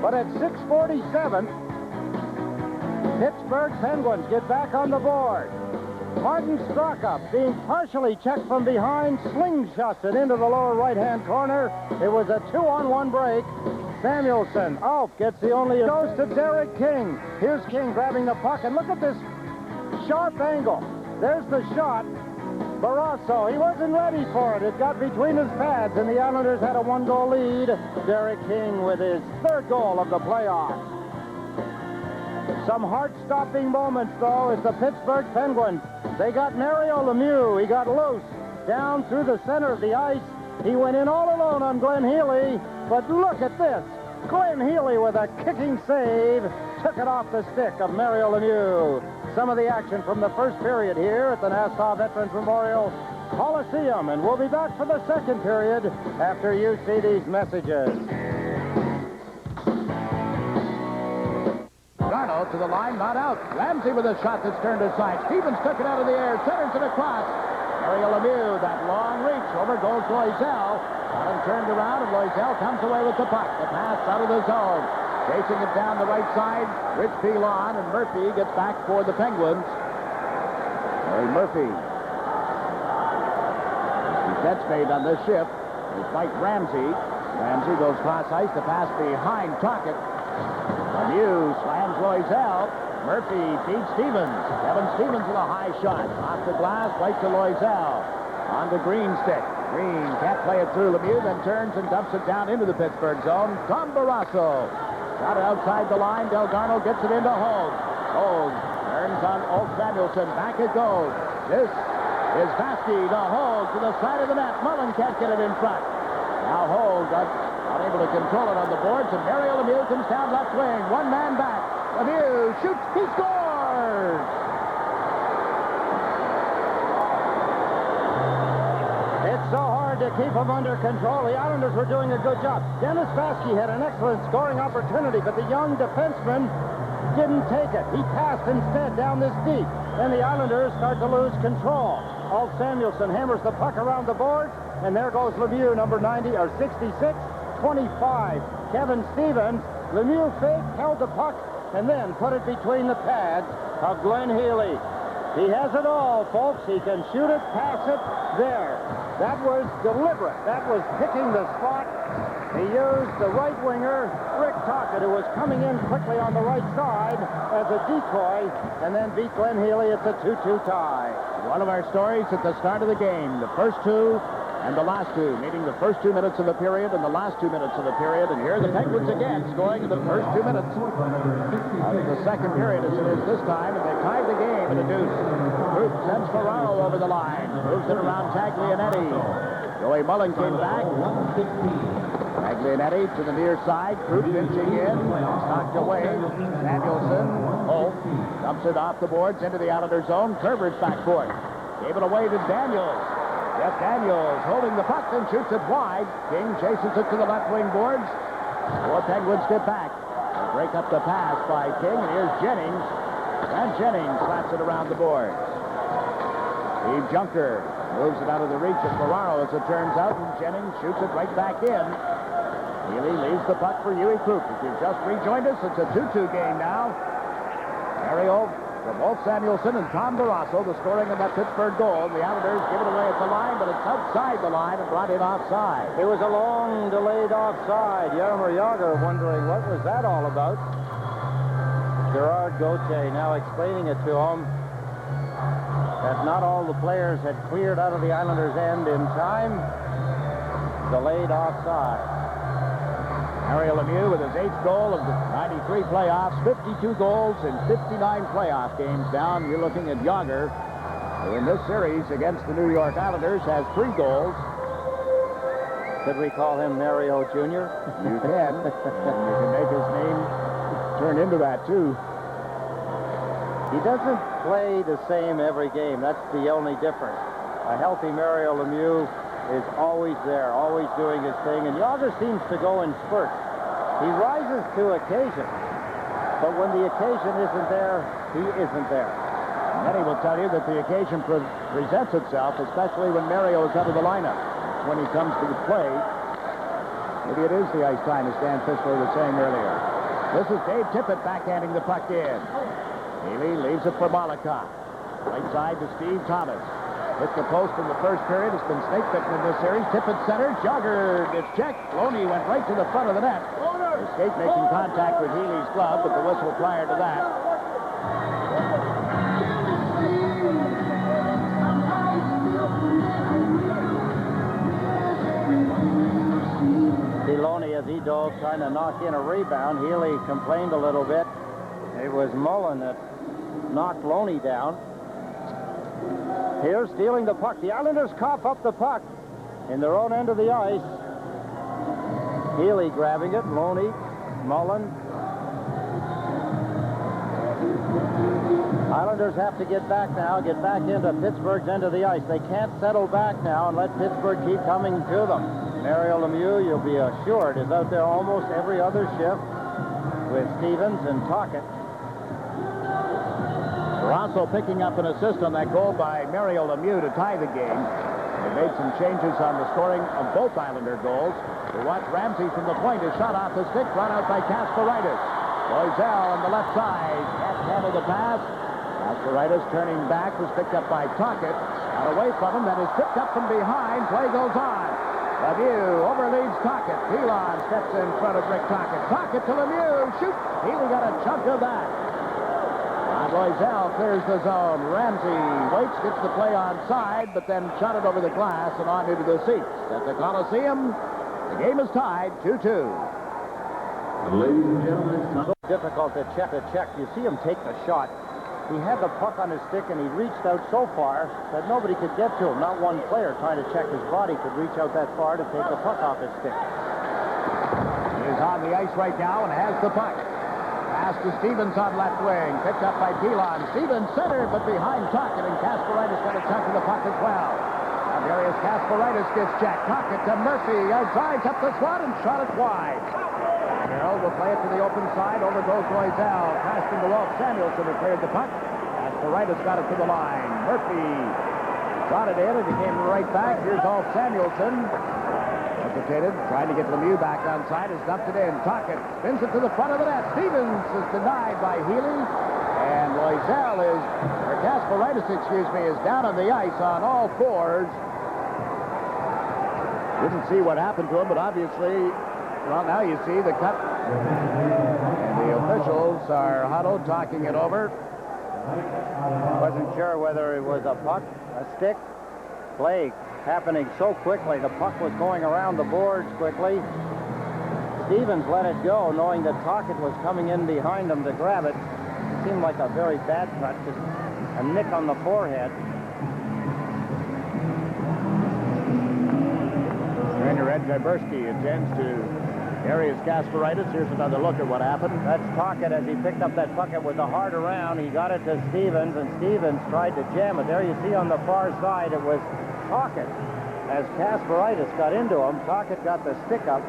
But at 6:47, Pittsburgh Penguins get back on the board. Martin Straka, being partially checked from behind, slingshots it into the lower right-hand corner. It was a 2-on-1 break. Samuelson, gets the only... Goes to Derek King. Here's King grabbing the puck, and look at this sharp angle. There's the shot. Barrasso, he wasn't ready for it. It got between his pads, and the Islanders had a 1-goal lead. Derek King with his third goal of the playoffs. Some heart-stopping moments, though, as the Pittsburgh Penguins. They got Mario Lemieux. He got loose down through the center of the ice. He went in all alone on Glenn Healy, but look at this. Glenn Healy with a kicking save took it off the stick of Mario Lemieux. Some of the action from the first period here at the Nassau Veterans Memorial Coliseum, and we'll be back for the second period after you see these messages. Darno to the line, not out. Ramsey with a shot that's turned aside. Stevens took it out of the air, centers it across. Mario Lemieux, that long reach, over goes Loiselle. And turned around, and Loiselle comes away with the puck. The pass out of the zone. Chasing it down the right side, Rich Pilon, and Murphy gets back for the Penguins. Harry Murphy. His net's made on this shift. It's Mike Ramsey. Ramsey goes cross ice, the pass behind Tocchet. Lemieux slams Loiselle. Murphy feeds Stevens. Kevin Stevens with a high shot. Off the glass, right to Loiselle. On the Green stick. Green can't play it through Lemieux, then turns and dumps it down into the Pittsburgh zone. Tom Barrasso. Got it outside the line. Dalgarno gets it into Hogue. Hogue turns on Old Samuelson. Back it goes. This is Vasky to Hogue to the side of the net. Mullen can't get it in front. Now Hogue unable to control it on the boards, and Mario Lemieux comes down left wing. One man back. Lemieux shoots. He scores! It's so hard to keep them under control. The Islanders were doing a good job. Dennis Vasky had an excellent scoring opportunity, but the young defenseman didn't take it. He passed instead down this deep. Then the Islanders start to lose control. Alt Samuelson hammers the puck around the boards, and there goes Lemieux, number 90, or 66, 25. Kevin Stevens. Lemieux fake, held the puck, and then put it between the pads of Glenn Healy. He has it all, folks. He can shoot it, pass it, there. That was deliberate. That was picking the spot. He used the right winger, Rick Tocchet, who was coming in quickly on the right side as a decoy, and then beat Glenn Healy. It's a 2-2 tie. One of our stories at the start of the game. The first two and the last two, meaning the first 2 minutes of the period and the last 2 minutes of the period. And here are the Penguins again, scoring in the first 2 minutes of the second period as it is this time, and they tied the game in a deuce. Krupp sends Ferraro over the line, moves it around Taglianetti. Joey Mullen came back. Taglianetti to the near side. Krupp inching in, knocked away. Samuelson, Holt, dumps it off the boards into the Islander zone. Kerber's back for it. Gave it away to Daniels. Jeff Daniels holding the puck and shoots it wide. King chases it to the left wing boards. Four Penguins get back. They break up the pass by King, and here's Jennings. And Jennings slaps it around the boards. Steve Junker moves it out of the reach of Ferraro as it turns out, and Jennings shoots it right back in. Healy leaves the puck for Huey Krupp. If you've just rejoined us, it's a 2-2 game now. Aerial for both Samuelson and Tom Barrasso, the scoring of that Pittsburgh goal. The Islanders give it away at the line, but it's outside the line and brought in offside. It was a long delayed offside. Jaromir Jagr wondering what was that all about. Gerard Gauthier now explaining it to him that not all the players had cleared out of the Islanders' end in time. Delayed offside. Mario Lemieux with his 8th goal of the 93 playoffs, 52 goals in 59 playoff games down. You're looking at Jagr, who in this series against the New York Islanders has 3 goals. Could we call him Mario Jr.? You can. And you can make his name turn into that, too. He doesn't play the same every game. That's the only difference. A healthy Mario Lemieux is always there, always doing his thing, and Jagr seems to go in spurts. He rises to occasion, but when the occasion isn't there, he isn't there. Eddie will tell you that the occasion presents itself, especially when Mario is out of the lineup. When he comes to the play, maybe it is the ice time, as Dan Fischler was saying earlier. This is Dave Tippett backhanding the puck in. Healy leaves it for Malika. Right side to Steve Thomas. Hit the post in the first period. It's been snake bitten in this series. Tippett center. Jagr gets checked. Loney went right to the front of the net. The skate making contact with Healy's glove, but the whistle prior to that. Loney, as he dove, trying to knock in a rebound. Healy complained a little bit. It was Mullen that knocked Loney down. Here, stealing the puck. The Islanders cough up the puck in their own end of the ice. Healy grabbing it. Loney, Mullen. Islanders have to get back now, get back into Pittsburgh's end of the ice. They can't settle back now and let Pittsburgh keep coming to them. Mario Lemieux, you'll be assured, is out there almost every other shift with Stevens and Tocchet. Ferraro picking up an assist on that goal by Mario Lemieux to tie the game. They made some changes on the scoring of both Islander goals. We watch Ramsey from the point. His shot off the stick, run out by Kasparaitis. Loiselle on the left side. Can't handle the pass. Kasparaitis turning back was picked up by Tocchet. Got away from him, then is tripped up from behind. Play goes on. Lemieux overleads Tocchet. Pilon steps in front of Rick Tocchet. Tocchet to Lemieux. Shoot! Healy got a chunk of that. Loiselle clears the zone. Ramsey waits, gets the play onside, but then shot it over the glass and on into the seats. At the Coliseum, the game is tied 2-2. Ladies and gentlemen, it's time. So difficult to check. You see him take the shot. He had the puck on his stick, and he reached out so far that nobody could get to him. Not one player trying to check his body could reach out that far to take the puck off his stick. He is on the ice right now and has the puck. Pass to Stevens on left wing. Picked up by Pilon. Stevens center, but behind Tocchet, and Kasparaitis got a chunk of the puck as well. Now Darius Kasparaitis gets checked. Tocchet to Murphy. Outside, up the slot and shot it wide. Harold will play it to the open side. Over goes Loiselle. Passed into Walt Samuelson, who cleared the puck. Kasparaitis got it to the line. Murphy shot it in, and he came right back. Here's Walt Samuelson. Hesitated, trying to get Lemieux back on side, has dumped it in. Tocchet spins it to the front of the net. Stevens is denied by Healy. And Loiselle or Kasparaitis, is down on the ice on all fours. Didn't see what happened to him, but obviously, well, now you see the cut. And the officials are huddled, talking it over. Wasn't sure whether it was a puck, a stick, play happening so quickly. The puck was going around the boards quickly. Stevens let it go, knowing that Tocchet was coming in behind him to grab it. It seemed like a very bad cut, just a nick on the forehead. Trainer Ed Wyberski attends to Darius Kasparaitis. Here's another look at what happened. That's Tocchet as he picked up that puck. It was a hard around. He got it to Stevens, and Stevens tried to jam it. There you see on the far side, it was Tocchet. As Kasparaitis got into him, Tocchet got the stick up.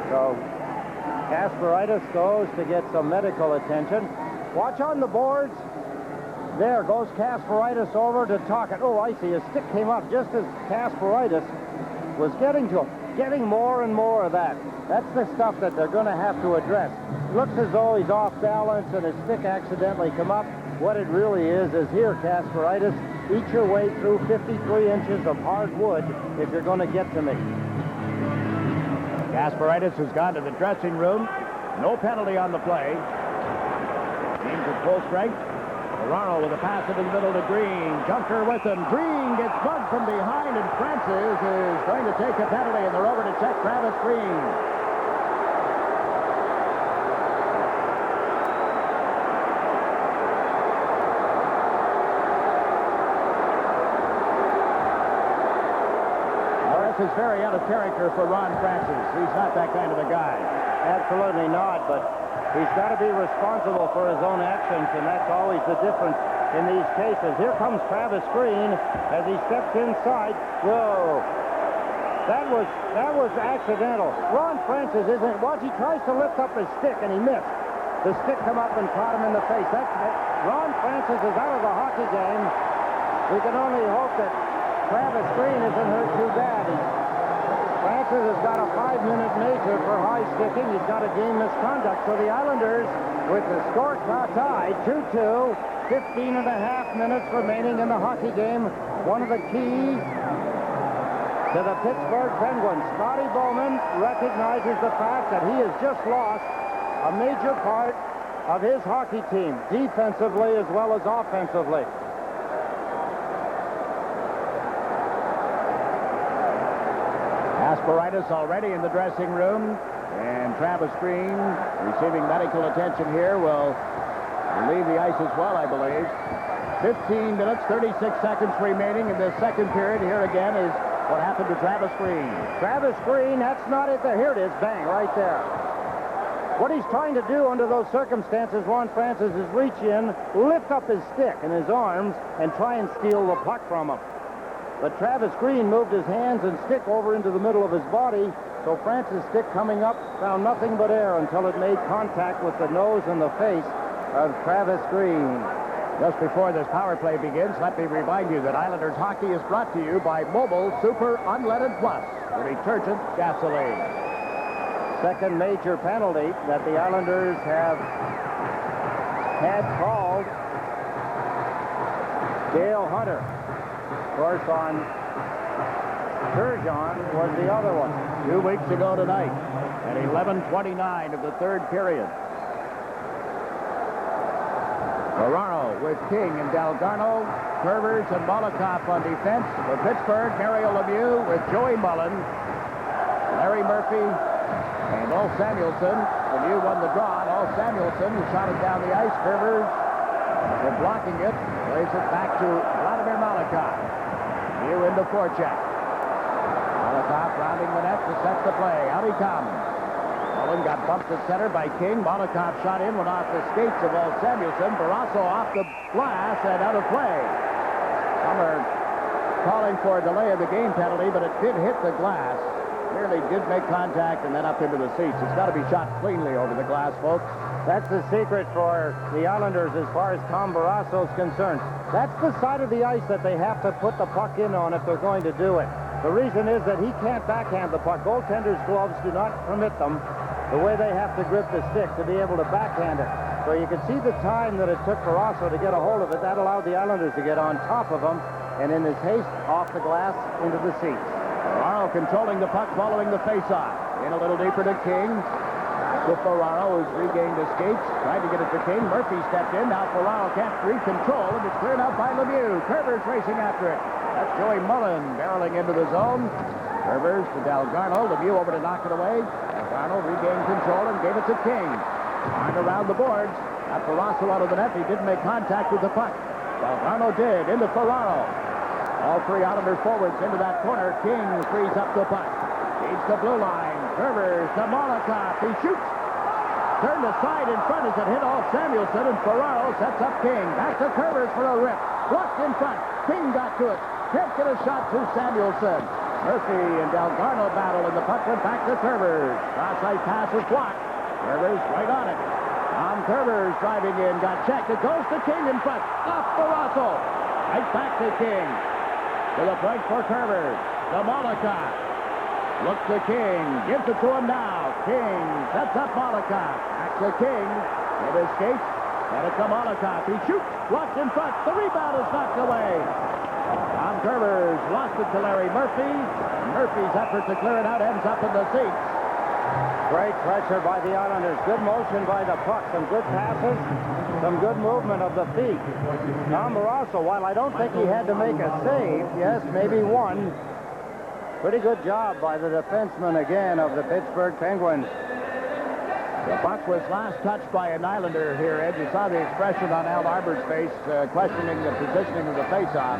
So Kasparaitis goes to get some medical attention. Watch on the boards. There goes Kasparaitis over to Tocchet. Oh, I see. His stick came up just as Kasparaitis was getting to him. Getting more and more of that. That's the stuff that they're going to have to address. It looks as though he's off balance and his stick accidentally come up. What it really is here, Kasparaitis, eat your way through 53 inches of hard wood if you're going to get to me. Kasparaitis has gone to the dressing room. No penalty on the play. Teams at full strength. Ferraro with a pass into the middle to Green. Junker with him. Green gets bugged from behind, and Francis is going to take a penalty, and they're over to check Travis Green. This is very out of character for Ron Francis. He's not that kind of a guy. Absolutely not, but he's got to be responsible for his own actions, and that's always the difference in these cases. Here comes Travis Green as he steps inside. Whoa. That was accidental. Ron Francis isn't. Watch, he tries to lift up his stick, and he missed. The stick come up and caught him in the face. That's it. Ron Francis is out of the hockey game. We can only hope that Travis Green isn't hurt too bad. Francis has got a 5-minute major for high sticking. He's got a game misconduct. So the Islanders, with the score tied 2-2, 15 and a half minutes remaining in the hockey game. One of the keys to the Pittsburgh Penguins. Scotty Bowman recognizes the fact that he has just lost a major part of his hockey team, defensively as well as offensively. Kasparaitis already in the dressing room, and Travis Green, receiving medical attention here, will leave the ice as well, I believe. 15 minutes, 36 seconds remaining in the second period. Here again is what happened to Travis Green. Travis Green, that's not it there. Here it is, bang, right there. What he's trying to do under those circumstances, Ron Francis, is reach in, lift up his stick and his arms, and try and steal the puck from him. But Travis Green moved his hands and stick over into the middle of his body, so Francis' stick coming up found nothing but air until it made contact with the nose and the face of Travis Green. Just before this power play begins, let me remind you that Islanders hockey is brought to you by Mobil Super Unleaded Plus, the detergent gasoline. Second major penalty that the Islanders have had called. Dale Hunter, of course, on Turgeon was the other one. 2 weeks ago tonight at 11:29 of the third period. Ferraro with King and Dalgarno, Curvers and Molotov on defense. For Pittsburgh, Mario Lemieux with Joey Mullen, Larry Murphy, and Al Samuelson. Lemieux won the draw, and Al Samuelson, who shot it down the ice. Curvers, after blocking it, plays it back to Vladimir Molotov. Lemieux into forecheck. Molotov rounding the net to set the play. Out he comes. Mullen got bumped at center by King. Molotov shot in, went off the skates of Al Samuelson. Barrasso off the glass and out of play. Hummer calling for a delay of the game penalty, but it did hit the glass. Clearly did make contact and then up into the seats. It's got to be shot cleanly over the glass, folks. That's the secret for the Islanders as far as Tom Barrasso is concerned. That's the side of the ice that they have to put the puck in on if they're going to do it. The reason is that he can't backhand the puck. Goaltenders' gloves do not permit them, the way they have to grip the stick, to be able to backhand it. So you can see the time that it took Barrasso to get a hold of it. That allowed the Islanders to get on top of him, and in his haste, off the glass into the seats. Ferraro controlling the puck following the faceoff. In a little deeper to King. To Ferraro, who's regained the skates. Tried to get it to King. Murphy stepped in. Now Ferraro can't recontrol, and it's cleared out by Lemieux. Curvers racing after it. That's Joey Mullen barreling into the zone. Curvers to Dalgarno. Lemieux over to knock it away. Dalgarno regained control and gave it to King. Turned around the boards. Got Barrasso out of the net. He didn't make contact with the puck. Dalgarno did. Into Ferraro. All three Islanders forwards into that corner. King frees up the puck. Feeds the blue line. Curvers to Molotov. He shoots. Turned aside in front as it hit off Samuelson, and Ferraro sets up King. Back to Curvers for a rip. Blocked in front. King got to it. Can't get a shot to Samuelson. Murphy and Dalgarno battle, and the puck went back to Curvers. Cross-ice pass is blocked. Curvers right on it. Tom Curvers driving in. Got checked. It goes to King in front. Off Barrasso. Right back to King. To the point for Curvers. To Molotov. Look to King. Gives it to him now. King sets up Molotov. Back to King. With his skates. And it's to Molotov. He shoots. Blocked in front. The rebound is knocked away. Tom Curvers lost it to Larry Murphy. Murphy's effort to clear it out ends up in the seats. Great pressure by the Islanders. Good motion by the puck. Some good passes. Some good movement of the feet. Tom Barrasso, while I don't think he had to make a save, yes, maybe one. Pretty good job by the defenseman again of the Pittsburgh Penguins. The puck was last touched by an Islander here, Ed. You saw the expression on Al Arbor's face, questioning the positioning of the faceoff.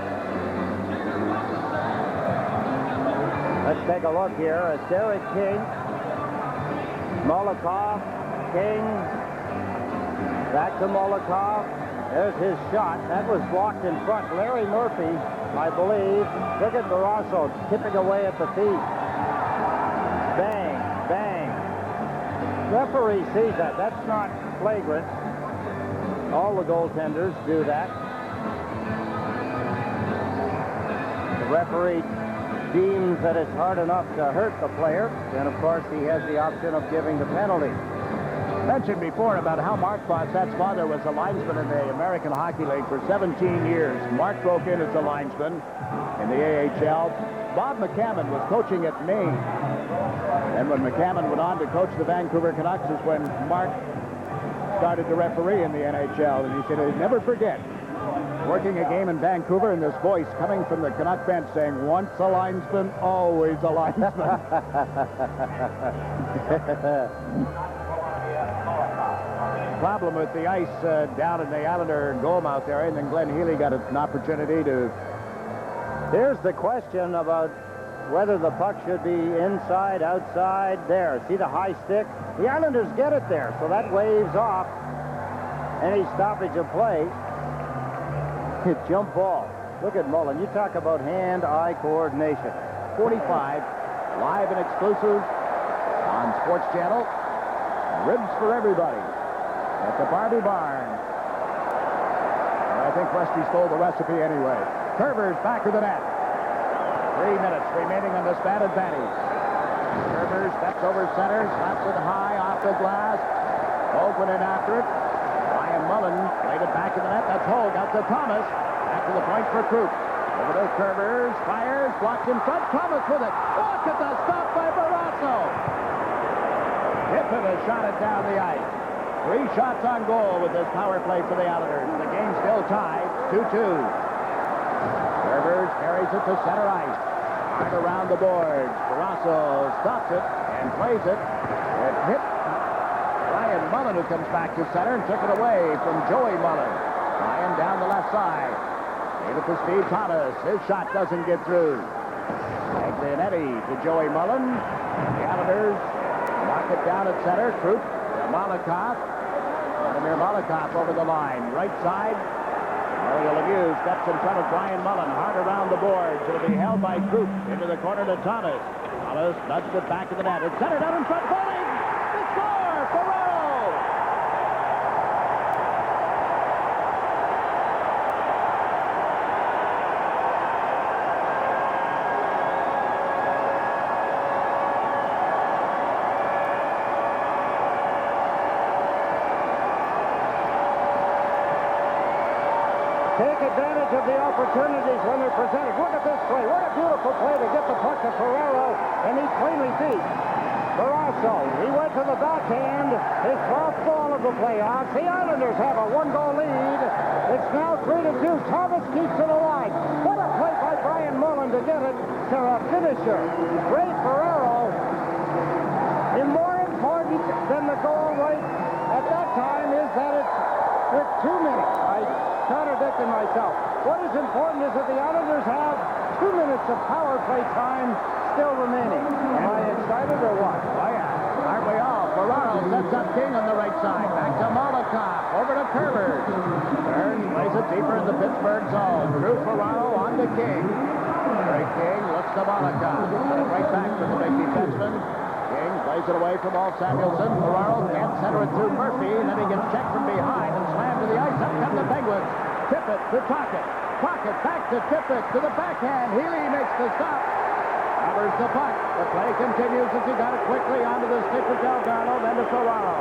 Let's take a look here at Derek King, Molotov, King, back to Molotov. There's his shot. That was blocked in front. Larry Murphy, I believe, look at Barrasso tipping away at the feet. Bang, bang. Referee sees that. That's not flagrant. All the goaltenders do that. The referee deems that it's hard enough to hurt the player, then of course he has the option of giving the penalty. Mentioned before about how Mark Fawcett's father was a linesman in the American Hockey League for 17 years. Mark broke in as a linesman in the AHL. Bob McCammon was coaching at Maine. And when McCammon went on to coach the Vancouver Canucks is when Mark started to referee in the NHL. And he said he'd never forget working a game in Vancouver and this voice coming from the Canuck bench saying, once a linesman, always a linesman. Problem with the ice down in the Islander goal mouth area, and then Glenn Healy got an opportunity to... Here's the question about whether the puck should be inside, outside, there. See the high stick? The Islanders get it there, so that waves off any stoppage of play. Jump ball. Look at Mullen. You talk about hand-eye coordination. 45, live and exclusive on SportsChannel. Ribs for everybody at the Barbie Barn. I think Westy stole the recipe anyway. Kerber's back of the net. 3 minutes remaining on the spat advantage. Kerber steps over center, slaps it high off the glass. Hogue went in after it. Ryan Mullen played it back in the net. That's Hogue out to Thomas. Back to the point for Krupp. Over to Kerber, fires, blocks in front. Thomas with it. Look at the stop by Barrasso. Tippett has shot it down the ice. 3 shots on goal with this power play for the Islanders. The game's still tied, 2-2. Kerber carries it to center ice. Right around the boards. Barrasso stops it and plays it. It hit Ryan Mullen, who comes back to center and took it away from Joey Mullen. Ryan down the left side. Gave it to Steve Thomas. His shot doesn't get through. Taglianetti to Joey Mullen. The Islanders knock it down at center. Krupp, Malakoff. Jaromir Malakoff over the line. Right side. Mario Lemieux steps in front of Brian Mullen. Hard around the boards. It'll be held by Krupp. Into the corner to Thomas. Thomas nudged it back to the net. It's centered out in front. Bowling! The score! Ferraro! Take advantage of the opportunities when they're presented. Look at this play. What a beautiful play to get the puck to Ferraro, and he cleanly beat Barrasso. He went to the backhand. His 12th goal of the playoffs. The Islanders have a 1-goal lead. It's now 3-2. Thomas keeps it alive. What a play by Brian Mullen to get it to a finisher. Great Ferraro. And more important than the goal right at that time is that it's with 2 minutes. I contradicted myself. What is important is that the Islanders have 2 minutes of power play time still remaining. Am I excited or what? Oh, yeah. Aren't we all? Ferraro sets up King on the right side. Back to Malakoff. Over to Kerber. Burns plays it deeper in the Pittsburgh zone. Through Ferraro on to King. Great King looks to Malakoff. Got it right back from the big defenseman. King plays it away from Walt Samuelson. Ferraro can't center it through Murphy. And then he gets checked from behind and slammed to the ice. Up come the Penguins. Tippett to Tocchet. Tocchet back to Tippett to the backhand. Healy makes the stop. Covers the puck. The play continues as he got it quickly onto the stick of Dalgarno, then to Ferraro.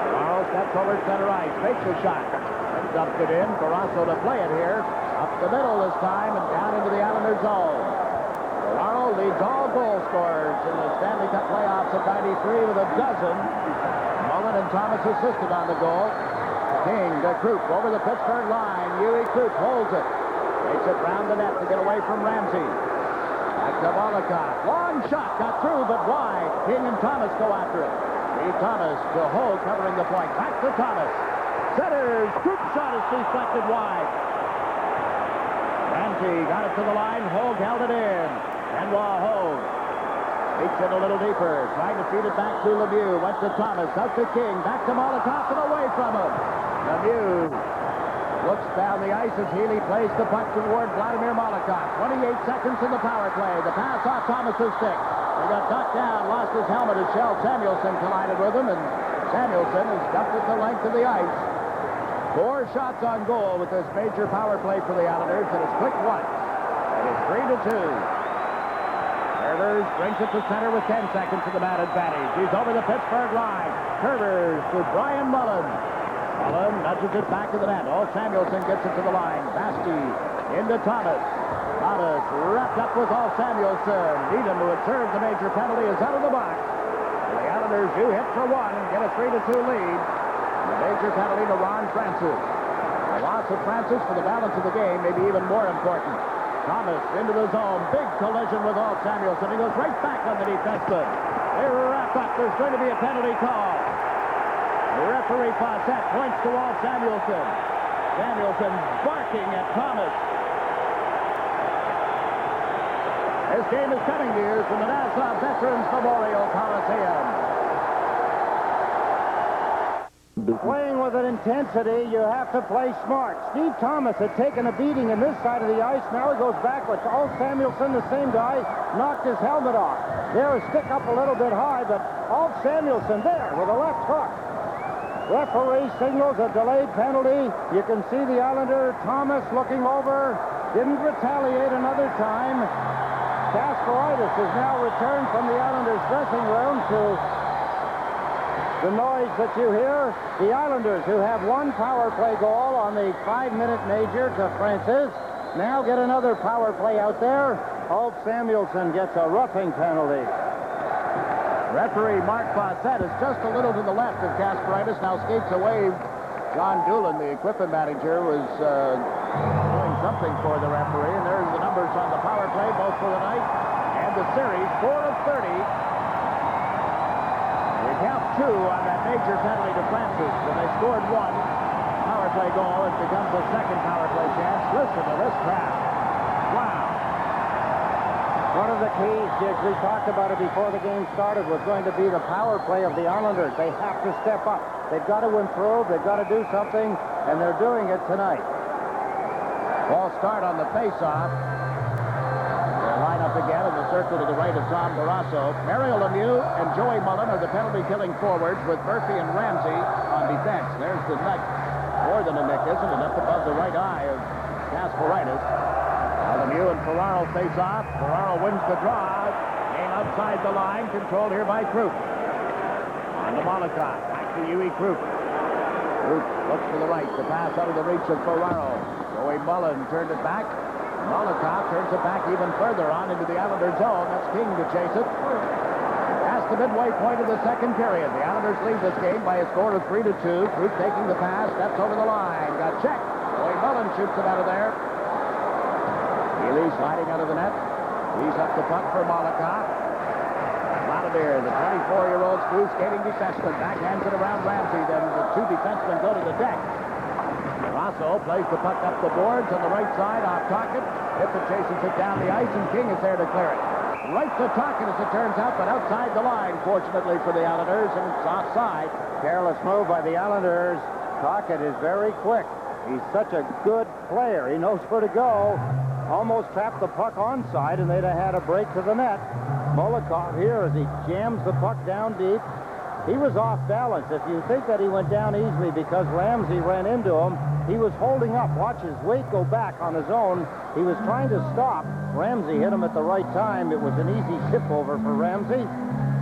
Ferraro steps over center ice. Makes a shot. And dumped it in. Barrasso to play it here. Up the middle this time and down into the Islander zone. Ferraro leads all goal scorers in the Stanley Cup playoffs at 93 with a dozen. Mullen and Thomas assisted on the goal. King to Krupp over the Pittsburgh line. Huey Krupp holds it. Takes it round the net to get away from Ramsey. Back to Malakoff. Long shot. Got through, but wide. King and Thomas go after it. Steve Thomas to Hogue covering the point. Back to Thomas. Centers. Krupp shot is deflected wide. Ramsey got it to the line. Hogue held it in. Benoit Hogue reached it a little deeper. Trying to feed it back to Lemieux. Went to Thomas. Out to King. Back to Malakoff and away from him. Lemieux looks down the ice as Healy plays the puck toward Vladimir Malakoff. 28 seconds in the power play. The pass off Thomas's stick. He got knocked down, lost his helmet as Shell Samuelson collided with him, and Samuelson has dumped it the length of the ice. 4 shots on goal with this major power play for the Islanders, and it's clicked once. It is 3-2. Curvers brings it to center with 10 seconds to the man advantage. He's over the Pittsburgh line. Curvers to Brian Mullen. Mullen nudges it back to the net. All Samuelson gets it to the line. Basti into Thomas. Thomas wrapped up with All Samuelson. Needham, who had served the major penalty, is out of the box. The Islanders do hit for 1 and get a 3-2 lead. The major penalty to Ron Francis. The loss of Francis for the balance of the game may be even more important. Thomas into the zone. Big collision with All Samuelson. He goes right back on the defenseman. They wrap up. There's going to be a penalty call. The referee Fawcett points to All Samuelson. Samuelson barking at Thomas. This game is coming to you from the Nassau Veterans Memorial Coliseum. Playing with an intensity, you have to play smart. Steve Thomas had taken a beating in this side of the ice. Now he goes backwards. All Samuelson, the same guy, knocked his helmet off. There, a stick up a little bit high, but All Samuelson there with a left hook. Referee signals a delayed penalty. You can see the Islander, Thomas, looking over. Didn't retaliate another time. Kasparaitis has now returned from the Islanders' dressing room to the noise that you hear. The Islanders, who have 1 power play goal on the 5-minute major to Francis, now get another power play out there. Ulf Samuelson gets a roughing penalty. Referee Mark Fawcett is just a little to the left of Kasparaitis. Now skates away. John Doolin, the equipment manager, was doing something for the referee. And there's the numbers on the power play, both for the night and the series. 4 of 30. They count 2 on that major penalty to Francis. When they scored 1 power play goal, it becomes a second power play chance. Listen to this crowd. Wow. One of the keys, Jiggs, we talked about it before the game started, was going to be the power play of the Islanders. They have to step up. They've got to improve. They've got to do something, and they're doing it tonight. Ball start on the faceoff. They'll line up again in the circle to the right of Tom Barrasso. Mario Lemieux and Joey Mullen are the penalty-killing forwards with Murphy and Ramsey on defense. There's the nick. More than a nick, isn't it? Up above the right eye of Kasparaitis. Lemieux and Ferraro face off. Ferraro wins the draw. Game outside the line, controlled here by Krupp. On to Molotov. Back to Huey Krupp. Krupp looks to the right. The pass out of the reach of Ferraro. Joey Mullen turned it back. Molotov turns it back even further on into the Islanders' zone. That's King to chase it. Past the midway point of the second period. The Islanders lead this game by a score of 3-2. Krupp taking the pass. Steps over the line. Got checked. Joey Mullen shoots it out of there. Healy sliding out of the net. He's up the puck for Molotov. Vladimir, the 24-year-old screw skating defenseman, backhands it around Ramsey. Then the 2 defensemen go to the deck. Rosso plays the puck up the boards on the right side off Tocchet. Tippett chases it down the ice, and King is there to clear it. Right to Tocchet, as it turns out, but outside the line, fortunately for the Islanders, and it's offside. Careless move by the Islanders. Tocchet is very quick. He's such a good player. He knows where to go. Almost trapped the puck onside, and they'd have had a break to the net. Molotov here as he jams the puck down deep. He was off balance. If you think that he went down easily because Ramsey ran into him, he was holding up. Watch his weight go back on his own. He was trying to stop. Ramsey hit him at the right time. It was an easy tip over for Ramsey,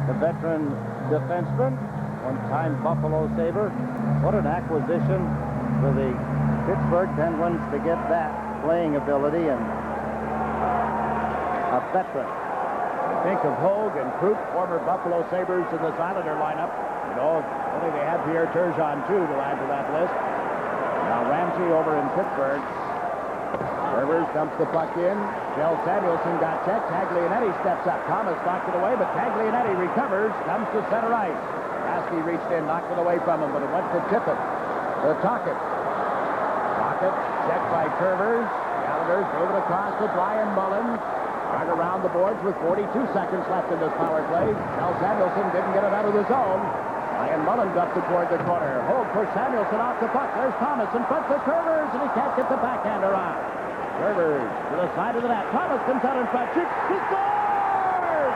the veteran defenseman, one-time Buffalo Sabre. What an acquisition for the Pittsburgh Penguins to get that playing ability and a veteran. Think of Hogue and Krupp, former Buffalo Sabres in this Islander lineup. You know, only they had Pierre Turgeon, too, to add to that list. Now Ramsey over in Pittsburgh. Herbers dumps the puck in. Jell Samuelson got checked. Taglianetti steps up. Thomas knocked it away, but Taglianetti recovers, comes to center ice. Lasky reached in, knocked it away from him, but it went to Tippett. To Tocchet. Tocchet checked by Curvers. The Islanders move it across to Brian Mullen. Right around the boards with 42 seconds left in this power play. Jell Samuelson didn't get it out of the zone. Brian Mullen dumped it toward the corner. Hogue for Samuelson off the puck. There's Thomas in front for Curvers, and he can't get the backhand around. Curvers to the side of the net. Thomas comes out in front. Shoots. He scores!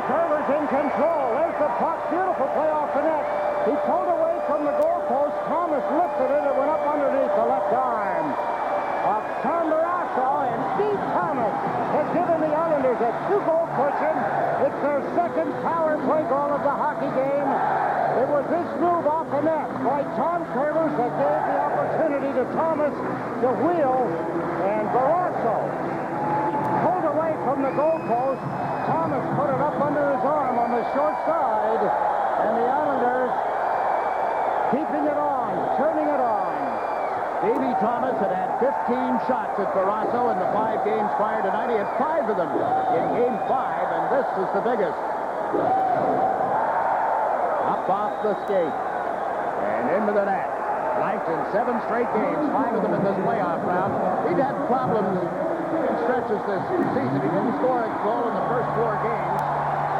Kerber's in control. There's the puck. Beautiful play off the net. He pulled away from the goalpost. Thomas lifted it. It went up underneath the left arm of Tom Barrasso, and Steve Thomas has given the Islanders a 2-goal cushion. It's their second power play goal of the hockey game. It was this move off the net by Tom Kerber that gave the opportunity to Thomas to wheel, and Barrasso pulled away from the goalpost. Thomas put it up under his arm on the short side, and the Islanders keeping it on, turning it on. Davey Thomas had 15 shots at Barrasso in the 5 games prior to tonight. He had 5 of them in Game 5, and this is the biggest. Up off the skate and into the net. Blanked in 7 straight games, 5 of them in this playoff round. He'd had problems in stretches this season. He didn't score a goal in the first 4 games.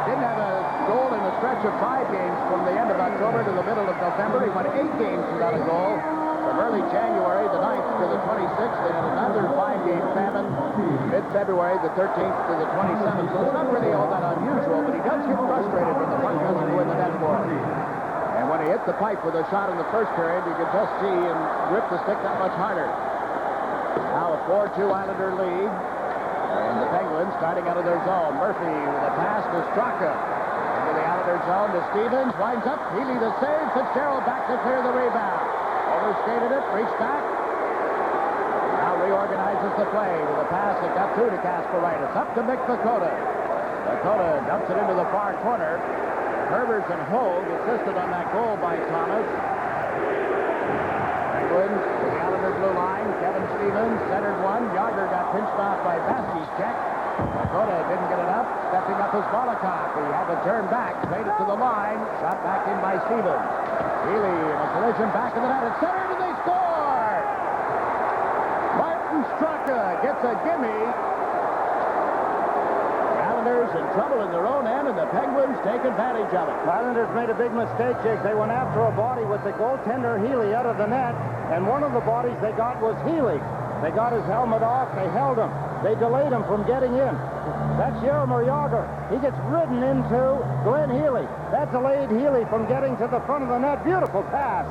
Didn't have a goal in a stretch of 5 games from the end of October to the middle of November. He won 8 games without a goal. From early January, the 9th to the 26th, and another 5-game famine. Mid-February, the 13th to the 27th. So it's not really all that unusual, but he does get frustrated when the puck doesn't go in the net for him. And when he hit the pipe with a shot in the first period, you could just see him grip the stick that much harder. Now a 4-2 Islander lead. And the Penguins starting out of their zone. Murphy with a pass to Straka. Into the Islander zone to Stevens. Winds up. Healy the save. Fitzgerald back to clear the rebound. Overskated it. Reached back. Now reorganizes the play with a pass that got through to Kasparaitis. Up to Mick Vakota. Vakota dumps it into the far corner. Herbers and Hogue assisted on that goal by Thomas. Penguins to the Islander blue line. Kevin Stevens centered one. Jagr got pinched off by Baski's check. Vakota didn't get it up. Stepping up is Volokov. He had to turn back. Played it to the line. Shot back in by Stevens. Healy in a collision back of the net. It's centered and they score! Martin Straka gets a gimme. The Islanders in trouble in their own end, and the Penguins take advantage of it. The Islanders made a big mistake, Jake. They went after a body with the goaltender Healy out of the net, and one of the bodies they got was Healy. They got his helmet off. They held him. They delayed him from getting in. That's Jaromir Jagr. He gets ridden into Glenn Healy. That delayed Healy from getting to the front of the net. Beautiful pass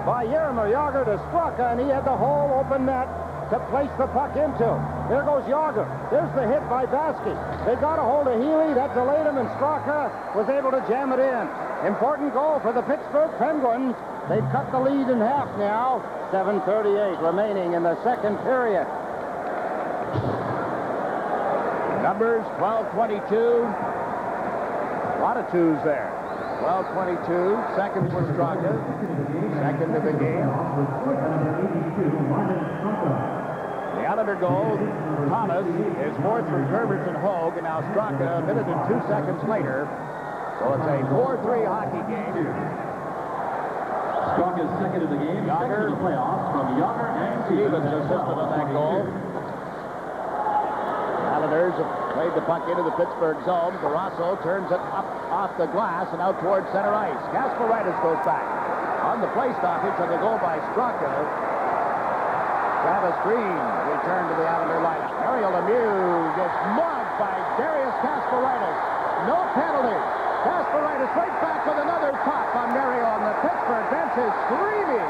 by Jaromir Jagr to Straka, and he had the whole open net to place the puck into. There goes Jagr. There's the hit by Baski. They got a hold of Healy. That delayed him, and Straka was able to jam it in. Important goal for the Pittsburgh Penguins. They've cut the lead in half now. 7:38 remaining in the second period. Numbers 12-22. A lot of twos there. 12-22. Second for Straka. Second of the game. The Islander goal, Thomas, is 4th from Herbers and Hogue, and now Straka a minute and 2 seconds later. So it's a 4-3 hockey game. Straka's second of the game. Jagr, second of the playoffs from Jagr and Stevens assisted on that goal. Islanders have played the puck into the Pittsburgh zone. Barrasso turns it up off the glass and out towards center ice. Kasparaitis goes back. On the play stoppage on the goal by Straka. Travis Green returned to the Islander lineup. Mario Lemieux gets mugged by Darius Kasparaitis. No penalty. Kasparaitis right back with another pop on Mario, and the Pittsburgh bench is screaming.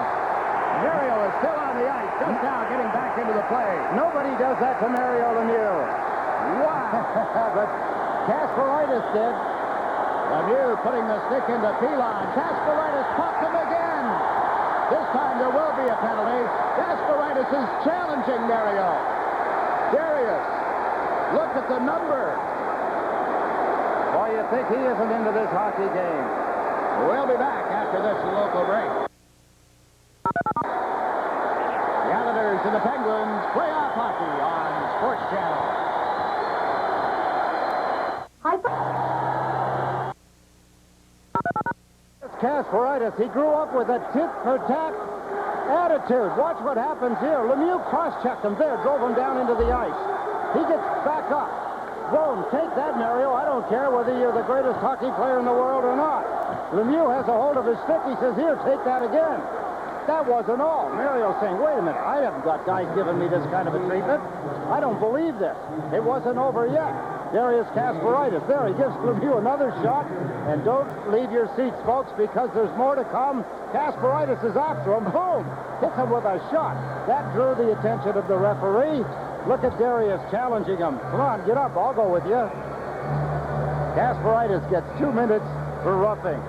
Mario is still on the ice, just now getting back into the play. Nobody does that to Mario Lemieux. Wow. But Kasparaitis did. Lemieux putting the stick into Pilon. Kasparaitis popped him again. This time there will be a penalty. Kasparaitis is challenging Mario. Darius, look at the number. Boy, you think he isn't into this hockey game. We'll be back after this local break. The Islanders and the Penguins playoff hockey on SportsChannel. Kasparaitis, he grew up with a tit-for-tat attitude. Watch what happens here. Lemieux cross-checked him there, drove him down into the ice. He gets back up. Zone, take that, Mario. I don't care whether you're the greatest hockey player in the world or not. Lemieux has a hold of his stick. He says, here, take that again. That wasn't all. Mario's saying, wait a minute, I haven't got guys giving me this kind of a treatment. I don't believe this. It wasn't over yet. Darius Kasparaitis. There, he gives Lemieux another shot. And don't leave your seats, folks, because there's more to come. Kasparaitis is after him. Boom! Hits him with a shot. That drew the attention of the referee. Look at Darius challenging him. Come on, get up. I'll go with you. Kasparaitis gets 2 minutes for roughing.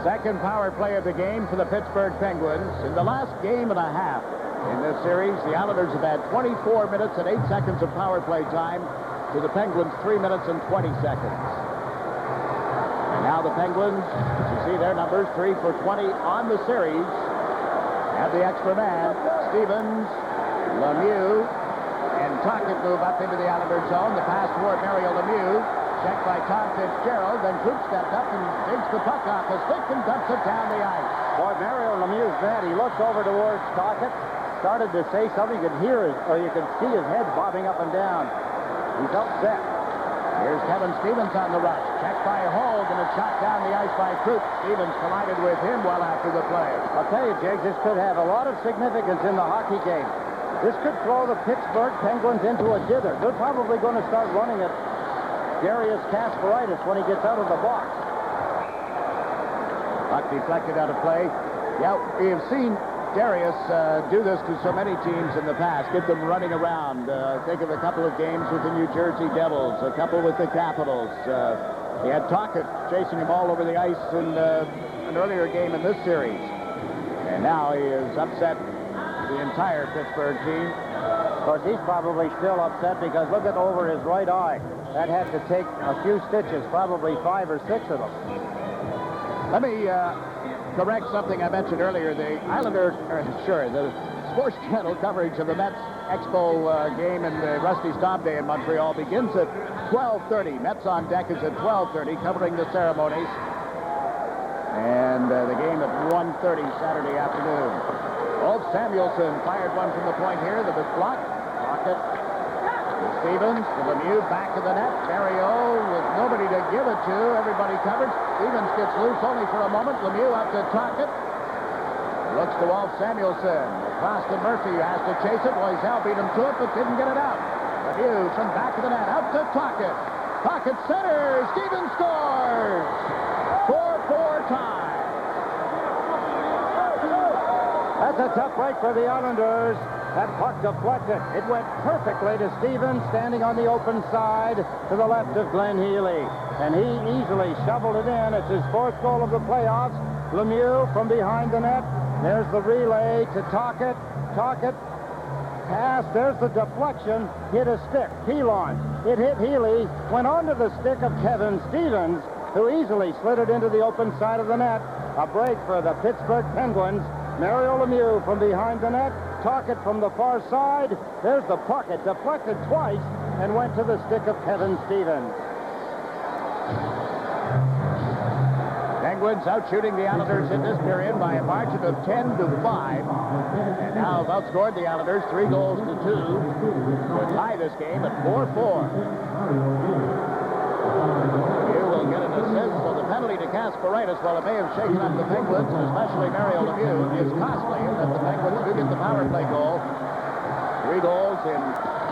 Second power play of the game for the Pittsburgh Penguins. In the last game and a half in this series, the Islanders have had 24 minutes and 8 seconds of power play time to the Penguins' 3 minutes and 20 seconds. And now the Penguins, as you see their numbers, 3 for 20 on the series. Have the extra man. Stevens, Lemieux, and Tocchet move up into the Islander zone. The pass toward Mario Lemieux. Checked by Tom Fitzgerald. Then Krupp stepped up and digs the puck off a stick and dumps it down the ice. Boy, Mario Lemieux's mad. He looks over towards Tocchet. Started to say something. You could hear his, or you could see his head bobbing up and down. He's upset. Here's Kevin Stevens on the rush. Checked by Hogue and a shot down the ice by Krupp. Stevens collided with him well after the play. I'll tell you, Jiggs, this could have a lot of significance in the hockey game. This could throw the Pittsburgh Penguins into a dither. They're probably going to start running at Darius Kasparaitis when he gets out of the box. Puck deflected out of play. Yeah, we have seen Darius do this to so many teams in the past, get them running around. Think of a couple of games with the New Jersey Devils, a couple with the Capitals. He had Tocchet chasing him all over the ice in an earlier game in this series. And now he has upset the entire Pittsburgh team. Of course, he's probably still upset because look at over his right eye. That had to take a few stitches, probably 5 or 6 of them. Let me correct something I mentioned earlier. The Islanders, the SportsChannel coverage of the Mets Expo game and the Rusty Stomp Day in Montreal begins at 12:30. Mets on deck is at 12:30, covering the ceremonies. And the game at 1:30 Saturday afternoon. Ulf Samuelsson fired one from the point here that was blocked. Rocket. Stevens, to Lemieux, back to the net. Mario with nobody to give it to. Everybody covered. Stevens gets loose only for a moment. Lemieux up to Tocchet. Looks to Ulf Samuelsson. Across to Murphy, who has to chase it. Loiselle beat him to it, but didn't get it out. Lemieux from back of the net. Out to Tocchet. Tocchet centers. Stevens scores. 4-4 tie. That's a tough break for the Islanders. That puck deflected. It went perfectly to Stevens, standing on the open side to the left of Glenn Healy. And he easily shoveled it in. It's his 4th goal of the playoffs. Lemieux from behind the net. There's the relay to Tocchet. Tocchet pass. There's the deflection. Hit a stick. Pilon. It hit Healy. Went onto the stick of Kevin Stevens, who easily slid it into the open side of the net. A break for the Pittsburgh Penguins. Mario Lemieux from behind the net. Tocchet from the far side. There's the puck. It deflected twice and went to the stick of Kevin Stevens. Penguins out shooting the Islanders in this period by a margin of 10-5. And now have outscored the Islanders 3 goals to 2 to tie this game at 4-4. Here will get an assist, so the penalty to Kasparaitis, while it may have shaken up the Penguins, and especially Mario Lemieux, is costly in that the Penguins do get the power play goal. 3 goals in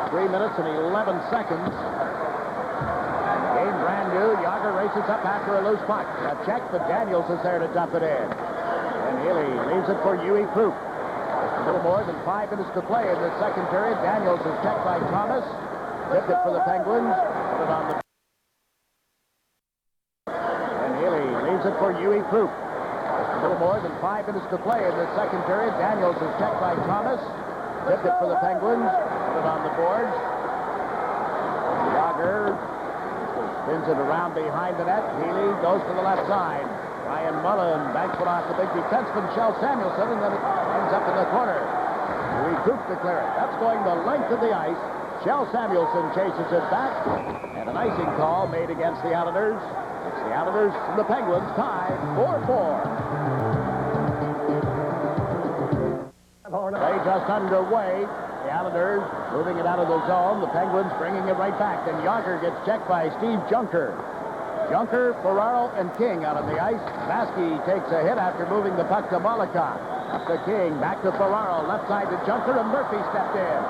3 minutes and 11 seconds. And the game brand new. Jagr races up after a loose puck. A check, but Daniels is there to dump it in. And Healy leaves it for Huey Krupp. Just a little more than 5 minutes to play in the second period. Daniels is checked by Thomas. Tipped it for the Penguins. Put it on the it for Huey Krupp. Just a little more than 5 minutes to play in the second period. Daniels is checked by Thomas. Tipped it for the Penguins. Put it on the boards. Jagr spins it around behind the net. Healy goes to the left side. Ryan Mullen banks one off the big defenseman, Shel Samuelsson, and then it ends up in the corner. Huey Krupp to clear it. That's going the length of the ice. Shel Samuelsson chases it back. And an icing call made against the Islanders. It's the Islanders and the Penguins tied 4-4. Play just underway. The Islanders moving it out of the zone. The Penguins bringing it right back. Then Jagr gets checked by Steve Junker. Junker, Ferraro, and King out on the ice. Vaski takes a hit after moving the puck to Mollica. Up to King, back to Ferraro. Left side to Junker, and Murphy stepped in.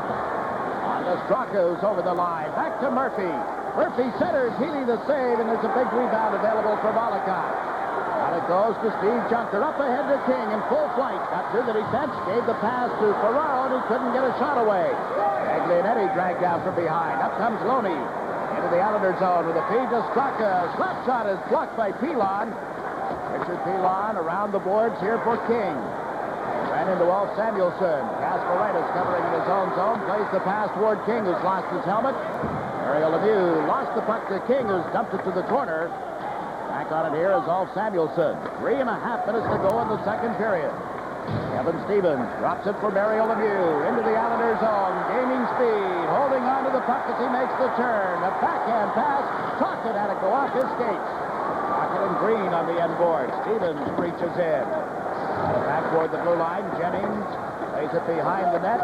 On to Straka, who's over the line. Back to Murphy. Murphy centers, Healy the save, and there's a big rebound available for Molotov. Out it goes to Steve Junker. Up ahead to King in full flight. Got through the defense, gave the pass to Ferraro, and he couldn't get a shot away. Aglianetti dragged down from behind. Up comes Loney into the Islander zone with a feed to Straka. Slap shot is blocked by Pilon. Richard Pilon around the boards here for King. Ran into Walt Samuelson. Kasparaitis covering in his own zone. Plays the pass toward King, who's lost his helmet. Mario Lemieux lost the puck to King, who's dumped it to the corner. Back on it here is Walt Samuelson. 3.5 minutes to go in the second period. Kevin Stevens drops it for Mario Lemieux into the Islanders zone. Gaining speed. Holding on to the puck as he makes the turn. A backhand pass. Tocchet had it go off his skates. Tocchet and Green on the end board. Stevens reaches in. Back toward the blue line. Jennings plays it behind the net.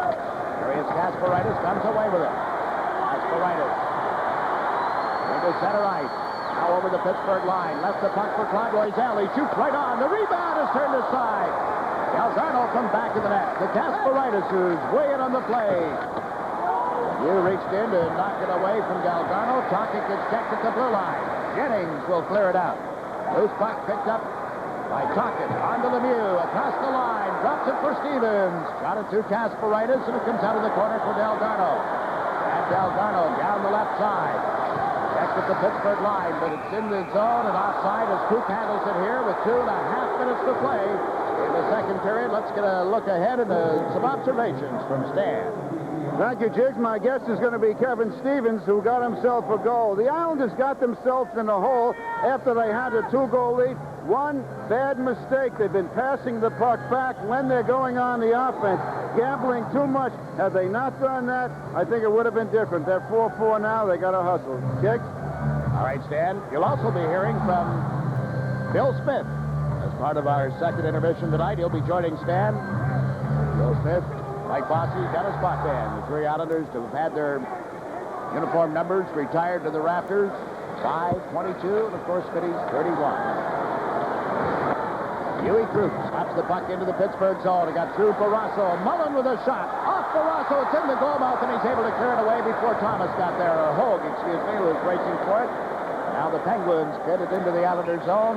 Darius Kasparaitis comes away with it. Kasparaitis into center ice. Now over the Pittsburgh line. Left the puck for Claude Loiselle. He shoots right on. The rebound is turned aside. Dalgarno from back of the net. To Kasparaitis, who's way in on the play. You reached in to knock it away from Dalgarno. Tocchet gets checked at the blue line. Jennings will clear it out. Loose puck picked up by Tocchet. On to Lemieux. Across the line. Drops it for Stevens. Got it to Kasparaitis, and it comes out of the corner for Dalgarno. And Dalgarno down the left side. Checked at the Pittsburgh line, but it's in the zone and offside as Krupp handles it here with 2.5 minutes to play in the second period. Let's get a look ahead and some observations from Stan. Thank you, Jiggs. My guess is going to be Kevin Stevens, who got himself a goal. The Islanders got themselves in a hole after they had a 2-goal lead. One bad mistake. They've been passing the puck back when they're going on the offense. Gambling too much. Had they not done that, I think it would have been different. They're 4-4 now. They got to hustle. Jiggs? All right, Stan. You'll also be hearing from Bill Smith. As part of our second intermission tonight, he'll be joining Stan. Bill Smith, Mike Bossy, Dennis Botman, the three Islanders to have had their uniform numbers retired to the rafters. 5, 22, and of course, Spitty's 31. Huey Krupp slaps the puck into the Pittsburgh zone. It got through Barrasso. Mullen with a shot. Off Barrasso. It's in the goal mouth, and he's able to clear it away before Thomas got there. Or Hogue, excuse me, who was racing for it. Now the Penguins get it into the Islanders zone.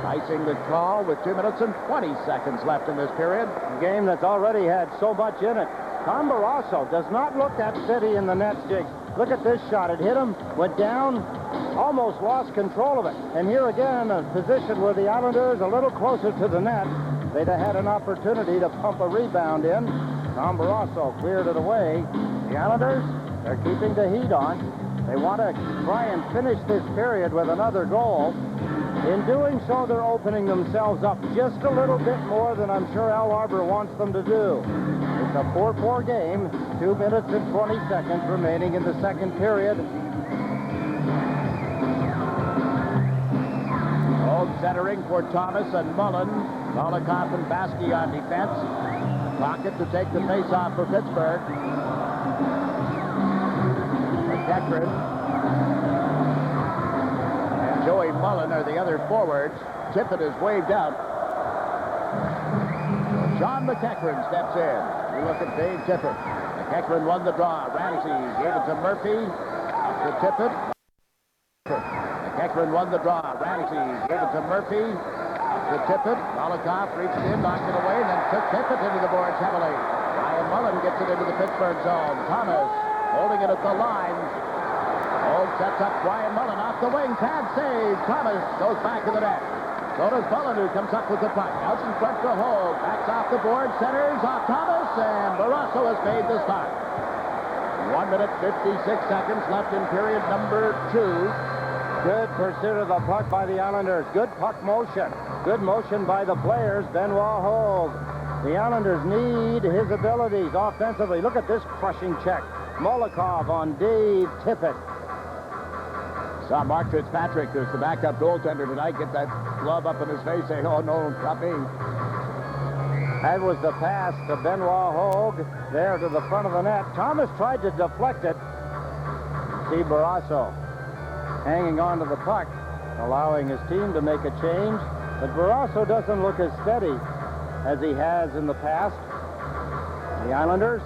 Icing the call with 2 minutes and 20 seconds left in this period. A game that's already had so much in it. Tom Barrasso does not look that steady in the net, Jiggs. Look at this shot. It hit him, went down, almost lost control of it. And here again, a position where the Islanders a little closer to the net. They'd have had an opportunity to pump a rebound in. Tom Barrasso cleared it away. The Islanders, they're keeping the heat on. They want to try and finish this period with another goal. In doing so, they're opening themselves up just a little bit more than I'm sure Al Arbor wants them to do. It's a 4-4 game, 2 minutes and 20 seconds remaining in the second period. Old centering for Thomas and Mullen. Molotov and Baskey on defense. Pocket to take the face-off for Pittsburgh. McEachran and Joey Mullen are the other forwards. Tippett is waved out. John McEachran steps in. We look at Dave Tippett. McEachran won the draw. Ramsey gave it to Murphy. Up to Tippett. McEachran won the draw. Ramsey gave it to Murphy. Up to Tippett. Molotov reached in, knocked it away, and then took Tippett into the boards heavily. Ryan Mullen gets it into the Pittsburgh zone. Thomas holding it at the line. Hogue sets up Ryan Mullen off the wing. Pad save. Thomas goes back to the net. So does Mullen, who comes up with the puck. Out in front to Hogue. Backs off the board. Centers off Thomas. And Barrasso has made the stop. 1 minute, 56 seconds left in period number 2. Good pursuit of the puck by the Islanders. Good puck motion. Good motion by the players. Benoit Hogue. The Islanders need his abilities offensively. Look at this crushing check. Molotov on Dave Tippett. Saw Mark Fitzpatrick, who's the backup goaltender tonight, get that glove up in his face saying, oh, no, not me. That was the pass to Benoit Hogue there to the front of the net. Thomas tried to deflect it. Steve Barrasso hanging on to the puck, allowing his team to make a change. But Barrasso doesn't look as steady as he has in the past. The Islanders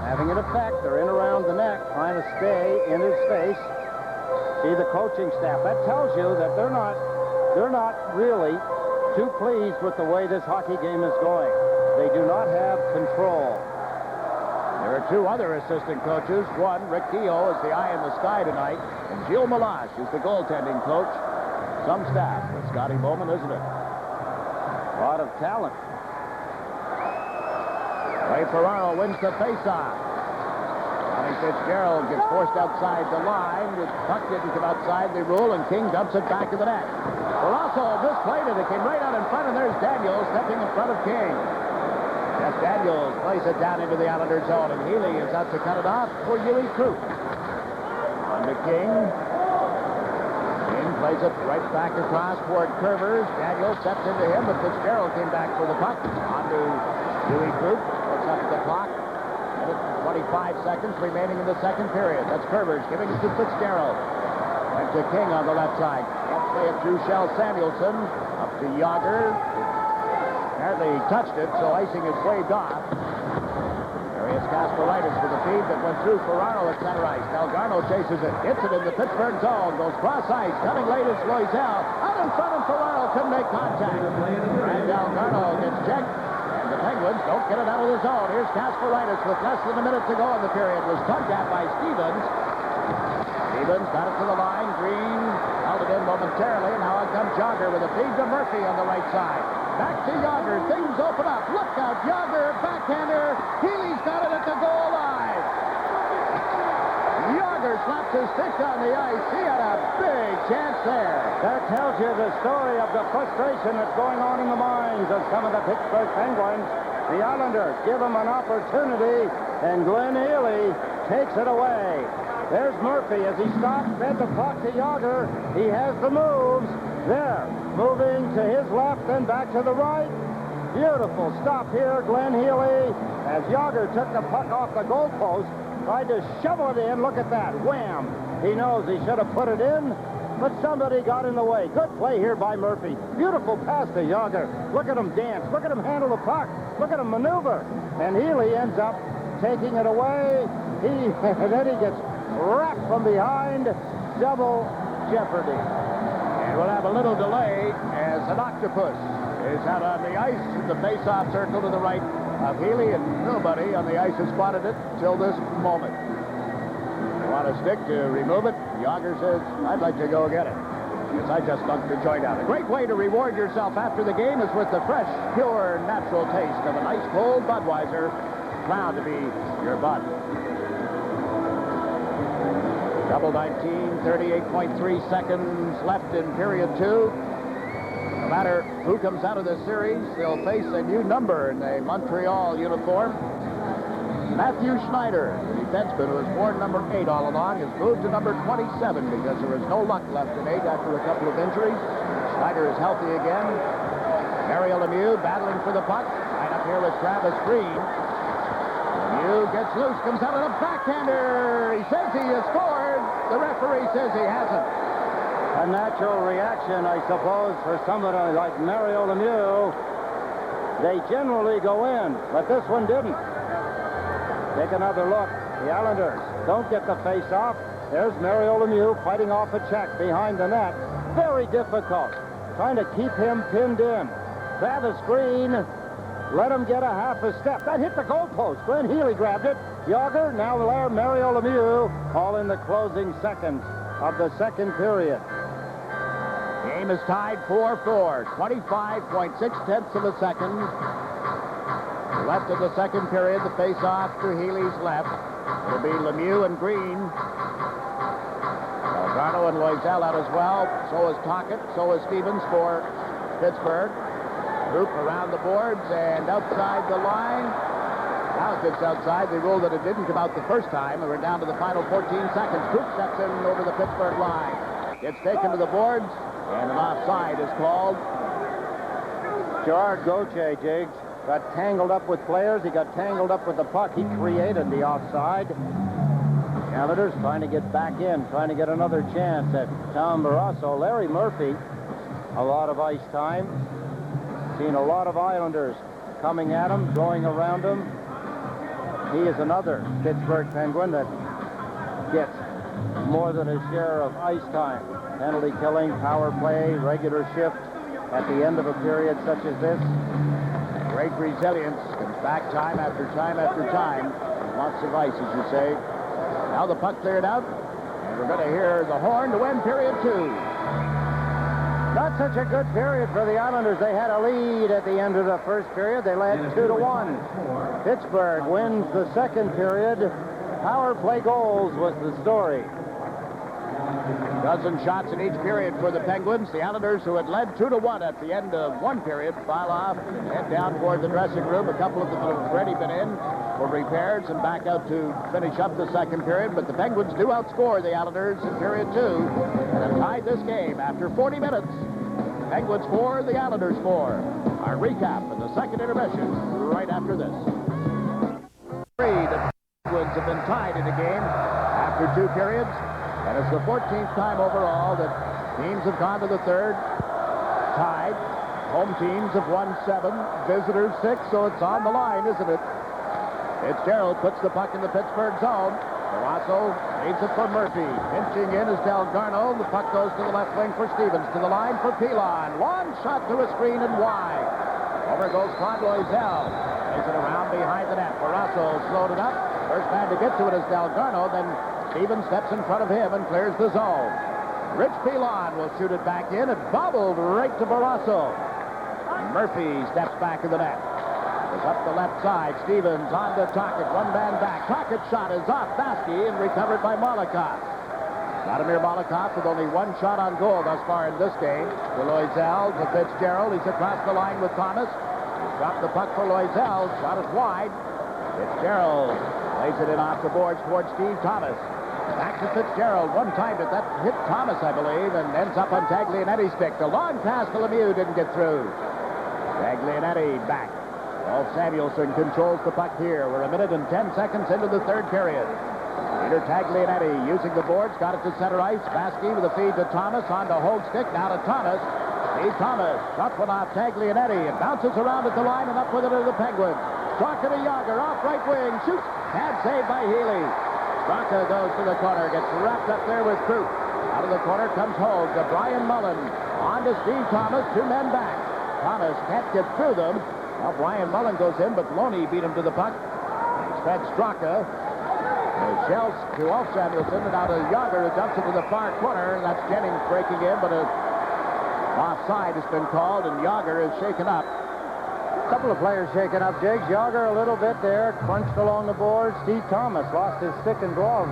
having an effect. They're in around the net, trying to stay in his face. See the coaching staff. That tells you that they're not really too pleased with the way this hockey game is going. They do not have control. There are two other assistant coaches. One, Rick Keogh, is the eye in the sky tonight, and Gilles Malache is the goaltending coach. Some staff with Scotty Bowman, isn't it? A lot of talent. Ray Ferraro wins the faceoff. Johnny Fitzgerald gets forced outside the line. The puck didn't come outside the rule, and King dumps it back to the net. Barrasso misplayed it. It came right out in front, and there's Daniels stepping in front of King. Jeff Daniels plays it down into the Islanders' zone, and Healy is out to cut it off for Huey Krupp. On to King. King plays it right back across toward Curvers. Daniels steps into him, but Fitzgerald came back for the puck. On to Huey Krupp. Puts up the clock. 25 seconds remaining in the second period. That's Curvers giving it to Fitzgerald. Went to King on the left side. Let's play it through Shell Samuelson. Up to Jagr. Apparently he touched it, so icing is waved off. Darius Kasparaitis with a feed that went through Ferraro at center ice. Dalgarno chases it. Hits it in the Pittsburgh zone. Goes cross ice. Coming late is Loiselle. Out in front, and Ferraro couldn't make contact. And Dalgarno gets checked. The Penguins don't get it out of the zone. Here's Kasparaitis with less than a minute to go in the period. Was tugged at by Stevens. Stevens got it to the line. Green held it in momentarily. And now out comes Jagr with a feed to Murphy on the right side. Back to Jagr. Things open up. Look out, Jagr. Backhander. Healy's got it at the goal line. Jagr slaps his stick on the ice. He had a big chance there. That tells you the story of the frustration that's going on in the minds of some of the Pittsburgh Penguins. The Islanders give them an opportunity, and Glenn Healy takes it away. There's Murphy as he stops, fed the puck to Jagr. He has the moves. There, moving to his left and back to the right. Beautiful stop here, Glenn Healy, as Jagr took the puck off the goalpost, tried to shovel it in. Look at that. Wham! He knows he should have put it in, but somebody got in the way. Good play here by Murphy. Beautiful pass to Jagr. Look at him dance. Look at him handle the puck. Look at him maneuver. And Healy ends up taking it away. And then he gets wrapped from behind. Double jeopardy. And we'll have a little delay as an octopus is out on the ice in the face-off circle to the right of Healy, and nobody on the ice has spotted it till this moment. They want a stick to remove it. Jagr says, I'd like to go get it, because I just dunked the joint out. A great way to reward yourself after the game is with the fresh, pure, natural taste of an ice cold Budweiser. Proud to be your bud. Double 19, 38.3 seconds left in period 2. No matter who comes out of this series, they'll face a new number in a Montreal uniform. Matthew Schneider, the defenseman who was worn number 8 all along, has moved to number 27 because there is no luck left in 8 after a couple of injuries. Schneider is healthy again. Mario Lemieux battling for the puck. Right up here with Travis Green. Lemieux gets loose, comes out of the backhander. He says he has scored. The referee says he hasn't. A natural reaction, I suppose, for somebody like Mario Lemieux. They generally go in, but this one didn't. Take another look. The Islanders don't get the face-off. There's Mario Lemieux fighting off a check behind the net. Very difficult. Trying to keep him pinned in. Travis Green let him get a half a step. That hit the goalpost. Glenn Healy grabbed it. Jagr, now Mario Lemieux, all in the closing seconds of the second period. Game is tied 4-4. 25.6 of a second. Left of the second period, the face-off to Healy's left. It'll be Lemieux and Green. Dalgarno and Loiselle out as well. So is Tocchet. So is Stevens for Pittsburgh. Krupp around the boards and outside the line. Now it gets outside. They ruled that it didn't come out the first time. We're down to the final 14 seconds. Krupp steps in over the Pittsburgh line. Gets taken to the boards, and an offside is called. Gerard Gauthier, Jiggs, got tangled up with players. He got tangled up with the puck. He created the offside. The Islanders trying to get back in, trying to get another chance at Tom Barrasso. Larry Murphy, a lot of ice time. Seen a lot of Islanders coming at him, going around him. He is another Pittsburgh Penguin that gets more than his share of ice time. Penalty killing, power play, regular shift at the end of a period such as this. Great resilience. Comes back time after time after time. Lots of ice, as you say. Now the puck cleared out. And we're going to hear the horn to win period 2. Not such a good period for the Islanders. They had a lead at the end of the first period. They led 2-1. Pittsburgh wins the second period. Power play goals was the story. Dozen shots in each period for the Penguins. The Islanders, who had led 2-1 at the end of one period, file off and head down toward the dressing room. A couple of them have already been in for repairs and back out to finish up the second period. But the Penguins do outscore the Islanders in period 2 and have tied this game after 40 minutes. Penguins 4, the Islanders 4. Our recap and the second intermission right after this. The Penguins have been tied in a game after 2 periods. And it's the 14th time overall that teams have gone to the third, tied. Home teams have won 7, visitors 6, so it's on the line, isn't it? Fitzgerald puts the puck in the Pittsburgh zone. Barrasso leads it for Murphy. Pinching in is Dalgarno. The puck goes to the left wing for Stevens. To the line for Pilon. Long shot to a screen and wide. Over goes Claude Loiselle. Plays it around behind the net. Barrasso slowed it up. First man to get to it is Dalgarno. Then Stevens steps in front of him and clears the zone. Rich Pilon will shoot it back in. It bobbled right to Barrasso. Murphy steps back in the net. It's up the left side. Stevens on to Tocchet. One man back. Tocchet's shot is off Baskey and recovered by Malakoff. Jaromir Malakoff with only 1 shot on goal thus far in this game. To Loiselle, to Fitzgerald. He's across the line with Thomas. He's dropped the puck for Loiselle. Shot it wide. Fitzgerald plays it in off the boards towards Steve Thomas. Back to Fitzgerald. One time that hit Thomas, I believe, and ends up on Taglianetti's stick. The long pass to Lemieux didn't get through. Taglianetti back. Rolf Samuelsson controls the puck here. We're 1 minute and 10 seconds into the third period. Peter Taglianetti using the boards. Got it to center ice. Baskey with a feed to Thomas. On to Hoagstick. Now to Thomas. Steve Thomas. Shot one off Taglianetti. It bounces around at the line and up with it to the Penguins. Straka to Jagr. Off right wing. Shoots. Bad save by Healy. Straka goes to the corner. Gets wrapped up there with Krupp. Out of the corner comes Hoag to Brian Mullen. On to Steve Thomas. 2 men back. Thomas can't get through them. Now Brian Mullen goes in, but Loney beat him to the puck. He's fed Straka. Shells to Wolf Samuelsson, and out of Jagr, who dumps it to the far corner. That's Jennings breaking in, but an offside has been called, and Jagr is shaken up. A couple of players shaken up, Jiggs. Jagr a little bit there, crunched along the board. Steve Thomas lost his stick and glove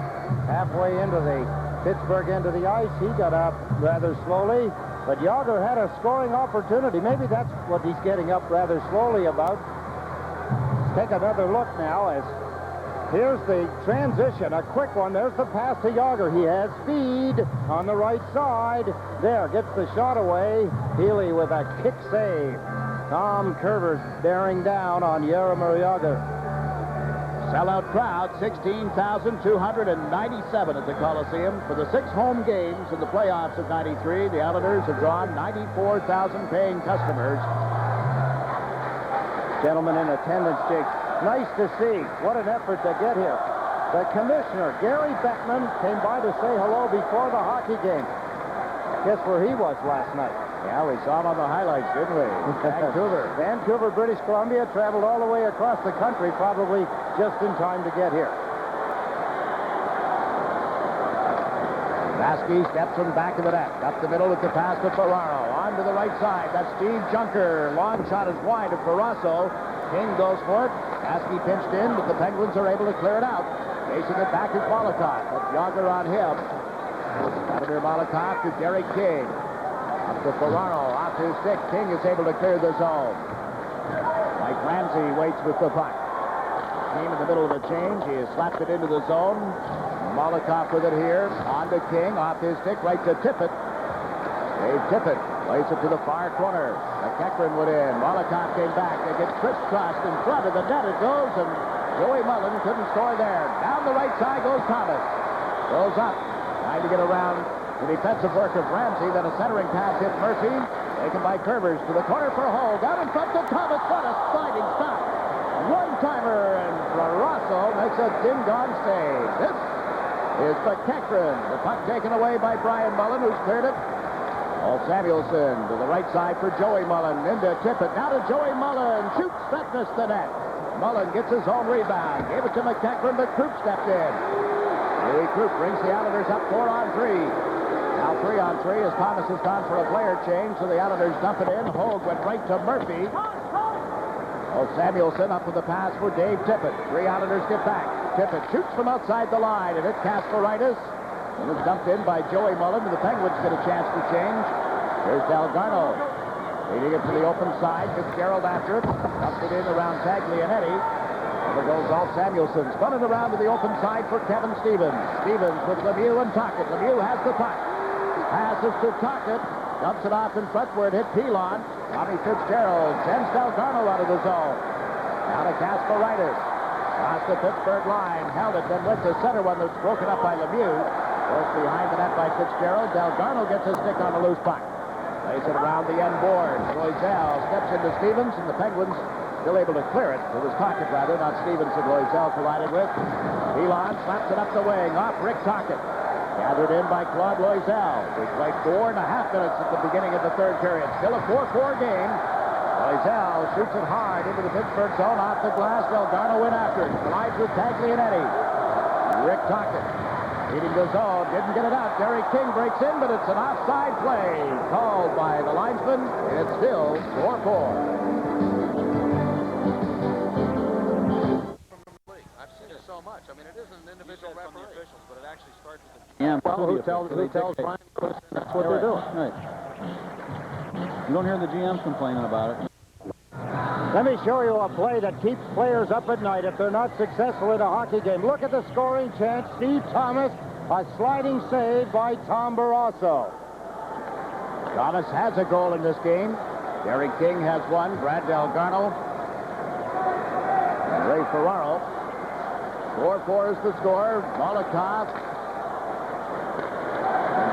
halfway into the Pittsburgh end of the ice. He got up rather slowly. But Jagr had a scoring opportunity. Maybe that's what he's getting up rather slowly about. Take another look now as here's the transition, a quick one. There's the pass to Jagr. He has speed on the right side. There, gets the shot away. Healy with a kick save. Tom Curvers bearing down on Jaromir Jagr. Sellout crowd, 16,297 at the Coliseum. For the 6 home games in the playoffs of '93, the Islanders have drawn 94,000 paying customers. Gentlemen in attendance, Jake. Nice to see. What an effort to get here. The commissioner, Gary Bettman, came by to say hello before the hockey game. Guess where he was last night? Yeah, we saw him on the highlights, didn't we? Vancouver. Vancouver, British Columbia, traveled all the way across the country, probably just in time to get here. Baskey steps him back in the net. Up the middle with the pass to Ferraro. On to the right side. That's Steve Junker. Long shot is wide of Barrasso. King goes for it. Baskey pinched in, but the Penguins are able to clear it out. Chasing it back is Malakoff. That's Jagr on him. Jaromir Malakoff to Derek King. Up to Ferraro, off his stick. King is able to clear the zone. Mike Ramsey waits with the puck. Came in the middle of the change. He has slapped it into the zone. Malakoff with it here. On to King, off his stick, right to Tippett. Dave Tippett plays it to the far corner. McEachran went in. Malakoff came back. They get crisscrossed in front of the net. It goes, and Joey Mullen couldn't score there. Down the right side goes Thomas. Goes up. Trying to get around the defensive work of Ramsey, then a centering pass hit Murphy. Taken by Curvers to the corner for Hoag. Out in front to Thomas. What a sliding stop. One-timer, and Barrasso makes a ding-dong save. This is spectacular. veteran. The puck taken away by Brian Mullen, who's cleared it. Paul Samuelson to the right side for Joey Mullen. Into Tippett. Now to Joey Mullen. Shoots that missed the net. Mullen gets his own rebound. Gave it to McEachran, but Krupp stepped in. Louis Krupp brings the Islanders up 4-on-3. Now 3-on-3 as Thomas has gone for a player change, so the Islanders dump it in. Hogue went right to Murphy. Samuelson up with the pass for Dave Tippett. 3 Islanders get back. Tippett shoots from outside the line, and it's Kasparaitis. And it's dumped in by Joey Mullen, and the Penguins get a chance to change. Here's Dalgarno. Leading it to the open side. Fitzgerald after it. Dumped it in around Taglianetti. Over goes Paul Samuelson. Spun it around to the open side for Kevin Stevens. Stevens with Lemieux and Tocchet. Lemieux has the puck. Passes to Tocchet. Dumps it off in front where it hit Pilon. Tommy Fitzgerald sends Dalgarno out of the zone. Now to Kasparaitis. Across the Pittsburgh line. Held it, then went to center one that's broken up by Lemieux. Goes behind the net by Fitzgerald. Dalgarno gets his stick on a loose puck. Plays it around the end board. Loiselle steps into Stevens, and the Penguins still able to clear it. It was Tocchet, rather, not Stevens that Loiselle collided with. Pilon slaps it up the wing, off Rick Tocchet. Gathered in by Claude Loiselle. We played 4.5 minutes at the beginning of the third period. Still a 4-4 game. Loiselle shoots it hard into the Pittsburgh zone, off the glass. Dalgarno in after it. Collides with Taglianetti. Rick Tocchet leading the zone. Didn't get it out. Derek King breaks in, but it's an offside play called by the linesman, and it's still 4-4. I've seen it so much. I mean, it isn't an individual referee. From the officials, but it actually starts with the... Yeah, well, who tells Brian? That's what they're doing. Right. You don't hear the GMs complaining about it. Let me show you a play that keeps players up at night if they're not successful in a hockey game. Look at the scoring chance. Steve Thomas, a sliding save by Tom Barrasso. Thomas has a goal in this game. Derek King has one. Brad Dalgarno and Ray Ferraro. 4-4 is the score. Molotov.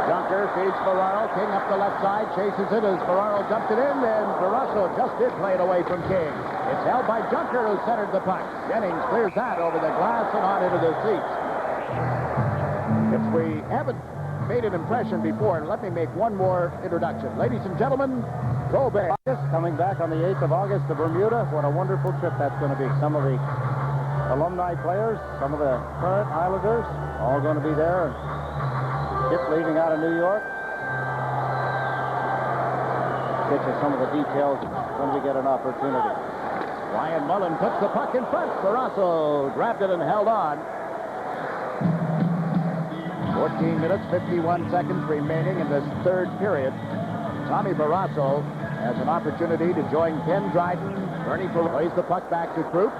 Junker feeds Ferraro. King up the left side. Chases it as Ferraro dumped it in. And Barrasso just did play it away from King. It's held by Junker, who centered the puck. Jennings clears that over the glass and on into the seats. If we haven't made an impression before, let me make one more introduction. Ladies and gentlemen, go back. Coming back on the 8th of August to Bermuda. What a wonderful trip that's going to be. Some of the alumni players, some of the current Islanders, all going to be there. Skip leaving out of New York. Get you some of the details when we get an opportunity. Ryan Mullen puts the puck in front. Barrasso grabbed it and held on. 14 minutes, 51 seconds remaining in this third period. Tommy Barrasso has an opportunity to join Ken Dryden. Bernie plays the puck back to Krupp.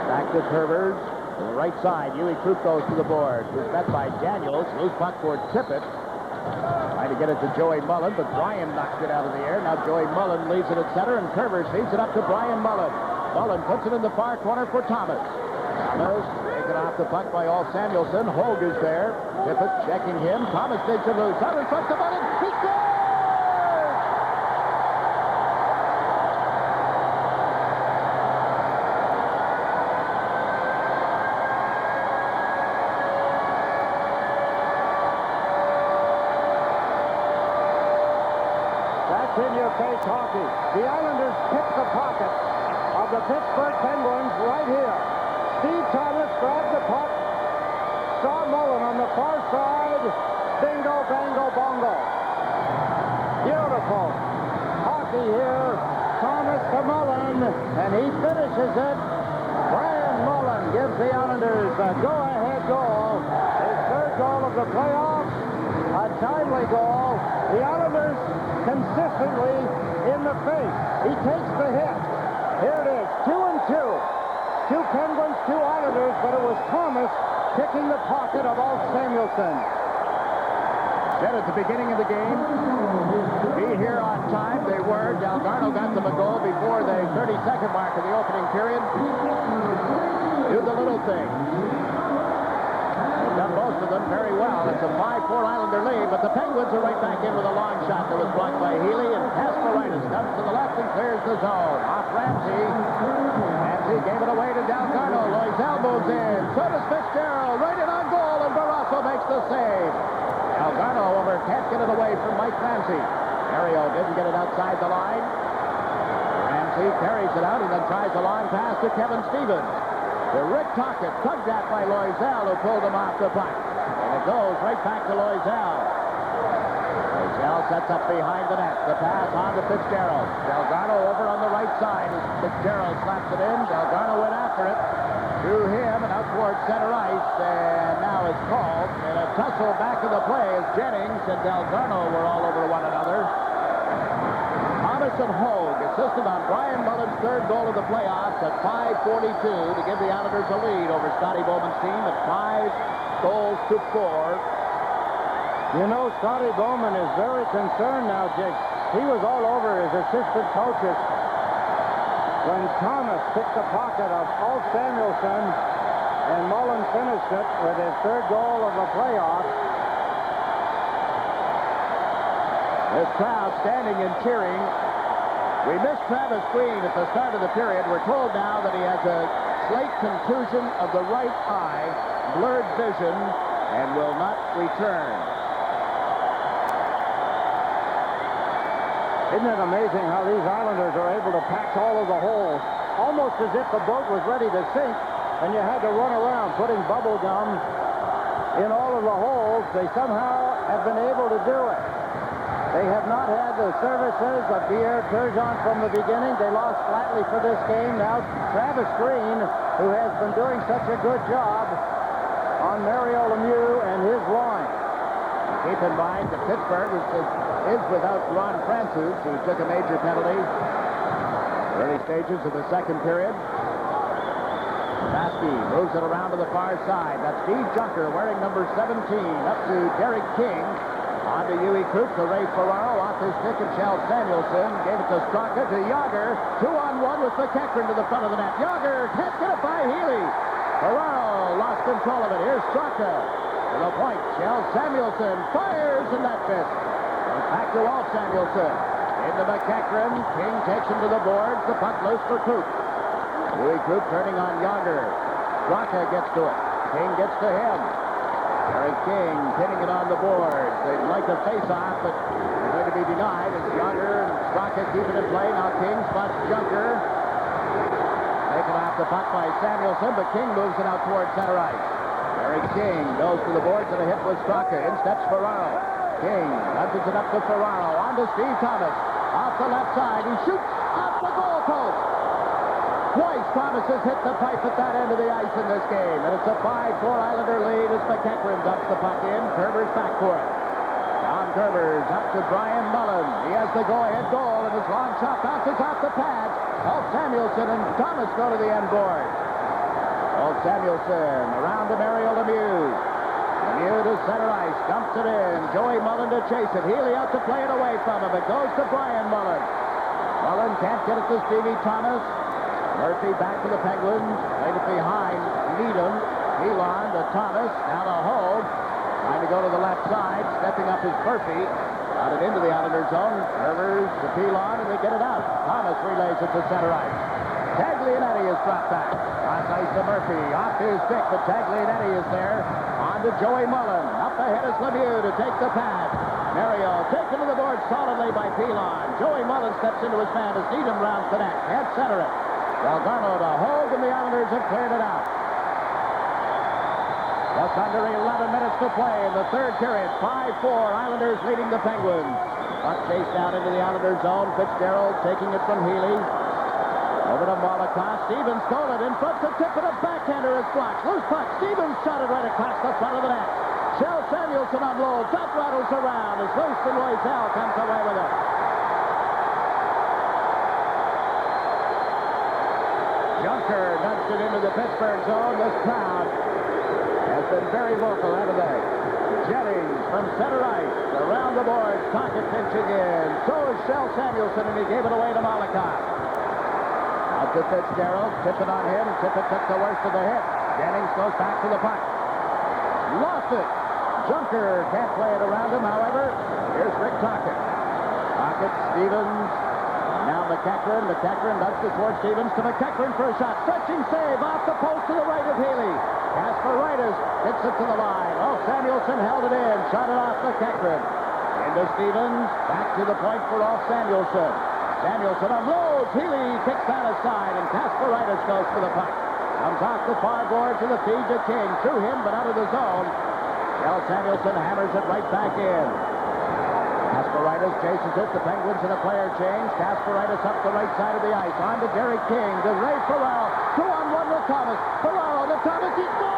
Back to Curvers. To the right side, Huey Krupp goes to the board. Was met by Daniels. Loose puck for Tippett. Trying to get it to Joey Mullen, but Brian knocked it out of the air. Now Joey Mullen leaves it at center, and Curvers feeds it up to Brian Mullen. Mullen puts it in the far corner for Thomas. Thomas taken off the puck by Paul Samuelson. Hogue is there. Tippett checking him. Thomas takes it loose. Out in front to Mullen. He scores! In-your-face hockey. The Islanders pick the pocket of the Pittsburgh Penguins right here. Steve Thomas grabbed the puck, saw Mullen on the far side. Bingo, bango, bongo. Beautiful hockey here. Thomas to Mullen, and he finishes it. Brian Mullen gives the Islanders a go-ahead goal. His third goal of the playoffs. A timely goal. The Islanders consistently in the face. He takes the hit. Here it is, 2-2. 2 Penguins, 2 Islanders, but it was Thomas picking the pocket of Alt Samuelson. Said at the beginning of the game, be here on time. They were. Dalgarno got them a goal before the 30-second mark of the opening period. Do the little thing. They've done both most of them very well. It's a 5-4 Islander lead, but the Penguins are right back in with a long shot that was blocked by Healy, and Kasparaitis comes to the left and clears the zone. Off Ramsey. Ramsey gave it away to Dalgarno. Loiselle moves in. So does Fitzgerald. Right in on goal, and Barrasso makes the save. Dalgarno over, can't get it away from Mike Ramsey. Mario didn't get it outside the line. Ramsey carries it out and then tries a long pass to Kevin Stevens. To Rick Tocchet, tugged at by Loiselle, who pulled him off the puck. And it goes right back to Loiselle. Loiselle sets up behind the net. The pass on to Fitzgerald. Dalgarno over on the right side as Fitzgerald slaps it in. Dalgarno went after it. To him and out towards center ice. And now it's called. And a tussle back in the play as Jennings and Dalgarno were all over one another. Thomas and Hogue assisted on Brian Mullen's third goal of the playoffs at 5:42 to give the Islanders a lead over Scotty Bowman's team at 5-4. You know, Scotty Bowman is very concerned now, Jake. He was all over his assistant coaches when Thomas picked the pocket of Ulf Samuelsson and Mullen finished it with his third goal of the playoffs. This crowd standing and cheering. We missed Travis Green at the start of the period. We're told now that he has a slight contusion of the right eye, blurred vision, and will not return. Isn't it amazing how these Islanders are able to patch all of the holes, almost as if the boat was ready to sink, and you had to run around putting bubble gum in all of the holes. They somehow have been able to do it. They have not had the services of Pierre Turgeon from the beginning. They lost flatly for this game. Now Travis Green, who has been doing such a good job on Mario Lemieux and his line. Keep in mind that Pittsburgh is without Ron Francis, who took a major penalty early stages of the second period. Baskey moves it around to the far side. That's Steve Junker wearing number 17 up to Derek King. On to Huey Krupp to Ray Ferraro. Off his stick of Shel Samuelsson. Gave it to Straka to Jagr. 2-on-1 with McEachran to the front of the net. Jagr can't get it by Healy. Ferraro lost control of it. Here's Straka to the point. Shel Samuelsson fires and that fits. Back to Ulf Samuelsson. Into McEachran. King takes him to the boards. The puck loose for Krupp. Huey Krupp turning on Jagr. Straka gets to it. King gets to him. Derek King pinning it on the board. They'd like a face-off, but they're going to be denied as Jagr and Straka keep it in play. Now King spots Junker. Taken off the puck by Samuelsson, but King moves it out towards center ice. Derek King goes to the boards and a hit with Straka. In steps Ferraro. King nudges it up to Ferraro. On to Steve Thomas. Off the left side. He shoots off the goal post. Twice Thomas has hit the pipe at that end of the ice in this game. And it's a 5-4 Islander lead as McEachran dumps the puck in. Kerber's back for it. Don Kerber's up to Brian Mullen. He has the go-ahead goal, and his long shot bounces off the pads. Ulf Samuelsson and Thomas go to the end board. Ulf Samuelsson around to Mario Lemieux. Lemieux to center ice. Dumps it in. Joey Mullen to chase it. Healy out to play it away from him. It goes to Brian Mullen. Mullen can't get it to Stevie Thomas. Murphy back to the Penguins. Played it behind Needham. Elon to Thomas. Now to Hogue. Trying to go to the left side. Stepping up is Murphy. Out and into the Islander zone. Rivers to Pelon, and they get it out. Thomas relays it to center ice. Taglianetti is dropped back. Cross ice to Murphy. Off his stick, but Taglianetti is there. On to Joey Mullen. Up ahead is Lemieux to take the pass. Mario taken to the board solidly by Pelon. Joey Mullen steps into his man as Needham rounds the net. Can't center it. Dalgarno to Hogue, and the Islanders have cleared it out. Just under 11 minutes to play in the third period. 5-4, Islanders leading the Penguins. Puck chased down into the Islanders zone. Fitzgerald taking it from Healy. Over to Molotov. Stevens stole it in front to tip it. A backhander is blocked. Loose puck. Stevens shot it right across the front of the net. Shel Samuelsson unloads. That rattles around as loose and Loiselle comes away with it. Junker nudged it into the Pittsburgh zone. This crowd has been very vocal, haven't they? Jennings from center ice. Around the boards. Tocchet pinching in. So is Shel Samuelsson, and he gave it away to Molotov. Out to Fitzgerald. Tippett on him. Tippett took the worst of the hit. Jennings goes back to the puck. Lost it. Junker can't play it around him, however. Here's Rick Tocchet. Tocchet, Stevens. Now McEachran. McEachran nudges towards Stevens to McEachran for a shot. Stretching save off the post to the right of Healy. Kasparaitis hits it to the line. Oh, Samuelson held it in. Shot it off McEachran. Into Stevens. Back to the point for off Samuelson. Samuelson unloads. Healy kicks that aside, and Kasparaitis goes for the puck. Comes off the far board to the feed to King. Through him, but out of the zone. Well, Samuelson hammers it right back in. Kasparaitis chases it. The Penguins in a player change. Kasparaitis up the right side of the ice. On to Derek King. To Ray Ferraro. 2-on-1 with Thomas. Ferraro to Thomas. He scores!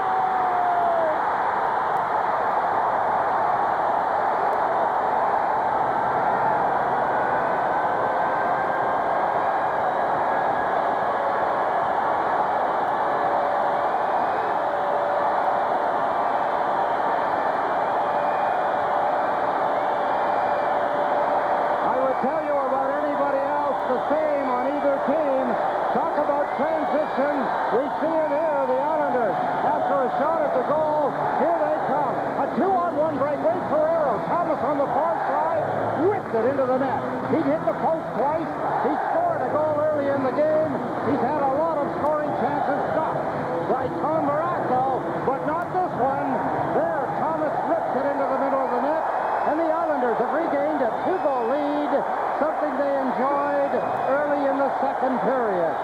We see it here, the Islanders. After a shot at the goal, here they come. A 2-on-1 break. Ray Ferraro, Thomas on the far side, whipped it into the net. He hit the post twice. He scored a goal early in the game. He's had a lot of scoring chances stopped by Tom Baracco, but not this one. There, Thomas ripped it into the middle of the net, and the Islanders have regained a 2-goal lead, something they enjoyed early in the second period.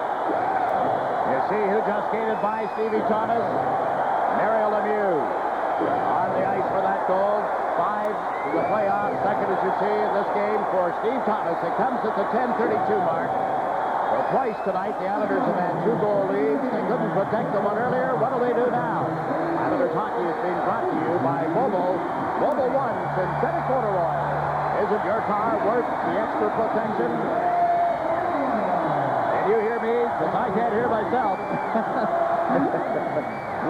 You see who just skated by Stevie Thomas? Mario Lemieux on the ice for that goal. 5 to the playoff. Second, as you see in this game, for Steve Thomas. It comes at the 10:32 mark. So twice tonight, the Islanders have had 2-goal leads. They couldn't protect the one earlier. What do they do now? Islanders hockey is being brought to you by Mobil. Mobil 1 synthetic motor oil. Isn't your car worth the extra protection? You hear me? Because I can't hear myself.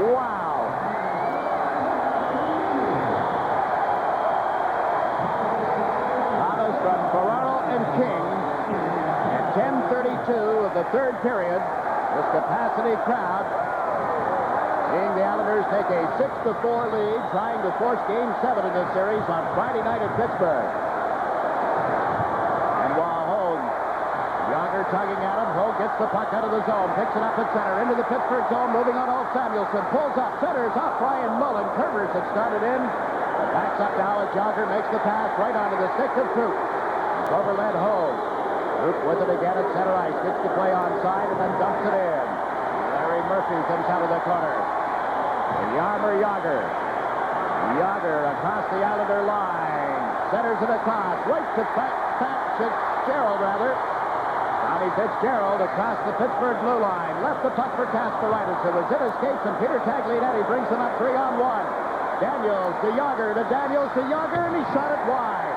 Wow. Thomas from Ferraro and King. At 10:32 of the third period, this capacity crowd seeing the Islanders take a 6-4 lead, trying to force Game 7 in this series on Friday night at Pittsburgh. Jagr tugging at him. Hogue gets the puck out of the zone. Picks it up at center. Into the Pittsburgh zone. Moving on off Samuelson. Pulls up. Centers off Brian Mullen. Curvers it started in. Backs up now as Jagr makes the pass right onto the stick of Krupp. It's overled Hogue. Krupp with it again at center ice. Gets the play onside and then dumps it in. Larry Murphy comes out of the corner. And Jaromir Jagr. Jagr across the Islander line. Centers it across. Right to Fitzgerald, rather. Tommy Fitzgerald across the Pittsburgh blue line. Left the puck for Kasparaitis. It was in escapes, and Peter Taglianetti brings him up 3-on-1. Daniels to Jagr, to Daniels to Jagr, and he shot it wide.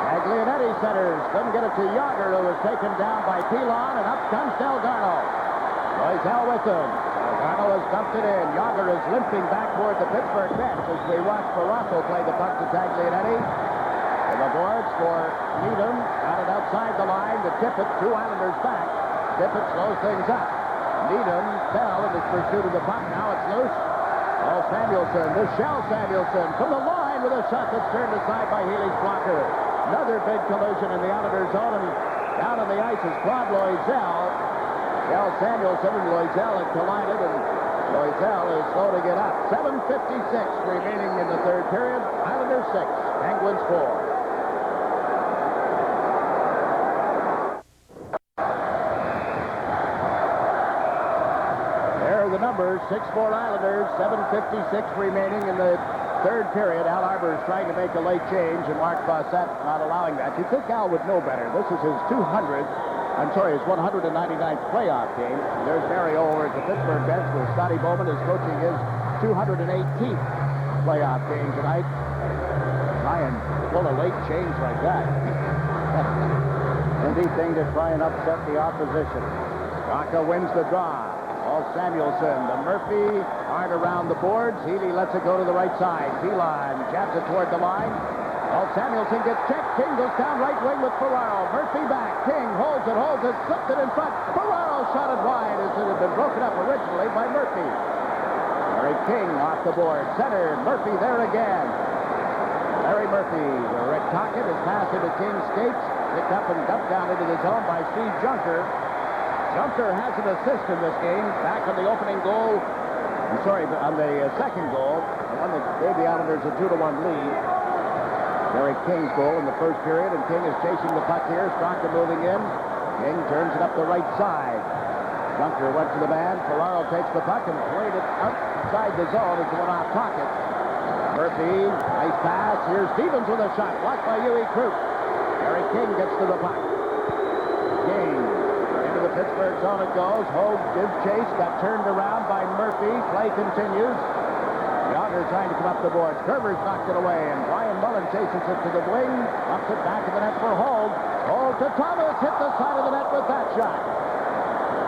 Taglianetti centers. Couldn't get it to Jagr, who was taken down by Pilon, and up comes Dalgarno. Loiselle with him. Dalgarno has dumped it in. Jagr is limping back toward the Pittsburgh bench as we watch Baracco play the puck to Taglianetti. The boards for Needham. Got it outside the line to Tippett. 2 Islanders back. Tippett slows things up. Needham fell in his pursuit of the puck. Now it's loose. Oh, Samuelson. To Shell Samuelson from the line with a shot that's turned aside by Healy's blocker. Another big collision in the Islanders zone. And down on the ice is Claude Loiselle. Shell Samuelson and Loiselle had collided, and Loiselle is slow to get up. 7:56 remaining in the third period. Islanders 6. Penguins 4. The numbers, 6-4 Islanders, 7:56 remaining in the third period. Al Arbour is trying to make a late change, and Mark Fawcett not allowing that. You'd think Al would know better. This is his 199th playoff game. There's Mario over at the Pittsburgh bench where Scotty Bowman is coaching his 218th playoff game tonight. Try and pull a late change like that. Easy thing to try and upset the opposition. Straka wins the draw. All Samuelson to Murphy. Hard around the boards. Healy lets it go to the right side. Pilon jabs it toward the line. All Samuelson gets checked. King goes down right wing with Ferraro. Murphy back. King holds it, slipped it in front. Ferraro shot it wide as it had been broken up originally by Murphy. Larry King off the board. Center, Murphy there again. Larry Murphy, the red pocket, is passed into King's skates. Picked up and dumped down into the zone by Steve Junker. Junker has an assist in this game. Back on the opening goal. I'm sorry, on the second goal. The one that gave the Islanders a 2-1 lead. Larry King's goal in the first period, and King is chasing the puck here. Straka moving in. King turns it up the right side. Junker went to the man. Ferraro takes the puck and played it outside the zone into an off pocket. Murphy, nice pass. Here's Stevens with a shot. Blocked by Krupp. Larry King gets to the puck. King into the Pittsburgh zone it goes. Hogue gives chase. Got turned around by Murphy. Play continues. Jagr trying to come up the boards. Kerber's knocked it away, and Brian Mullen chases it to the wing. Bumps it back to the net for Hogue. Hogue to Thomas. Hit the side of the net with that shot.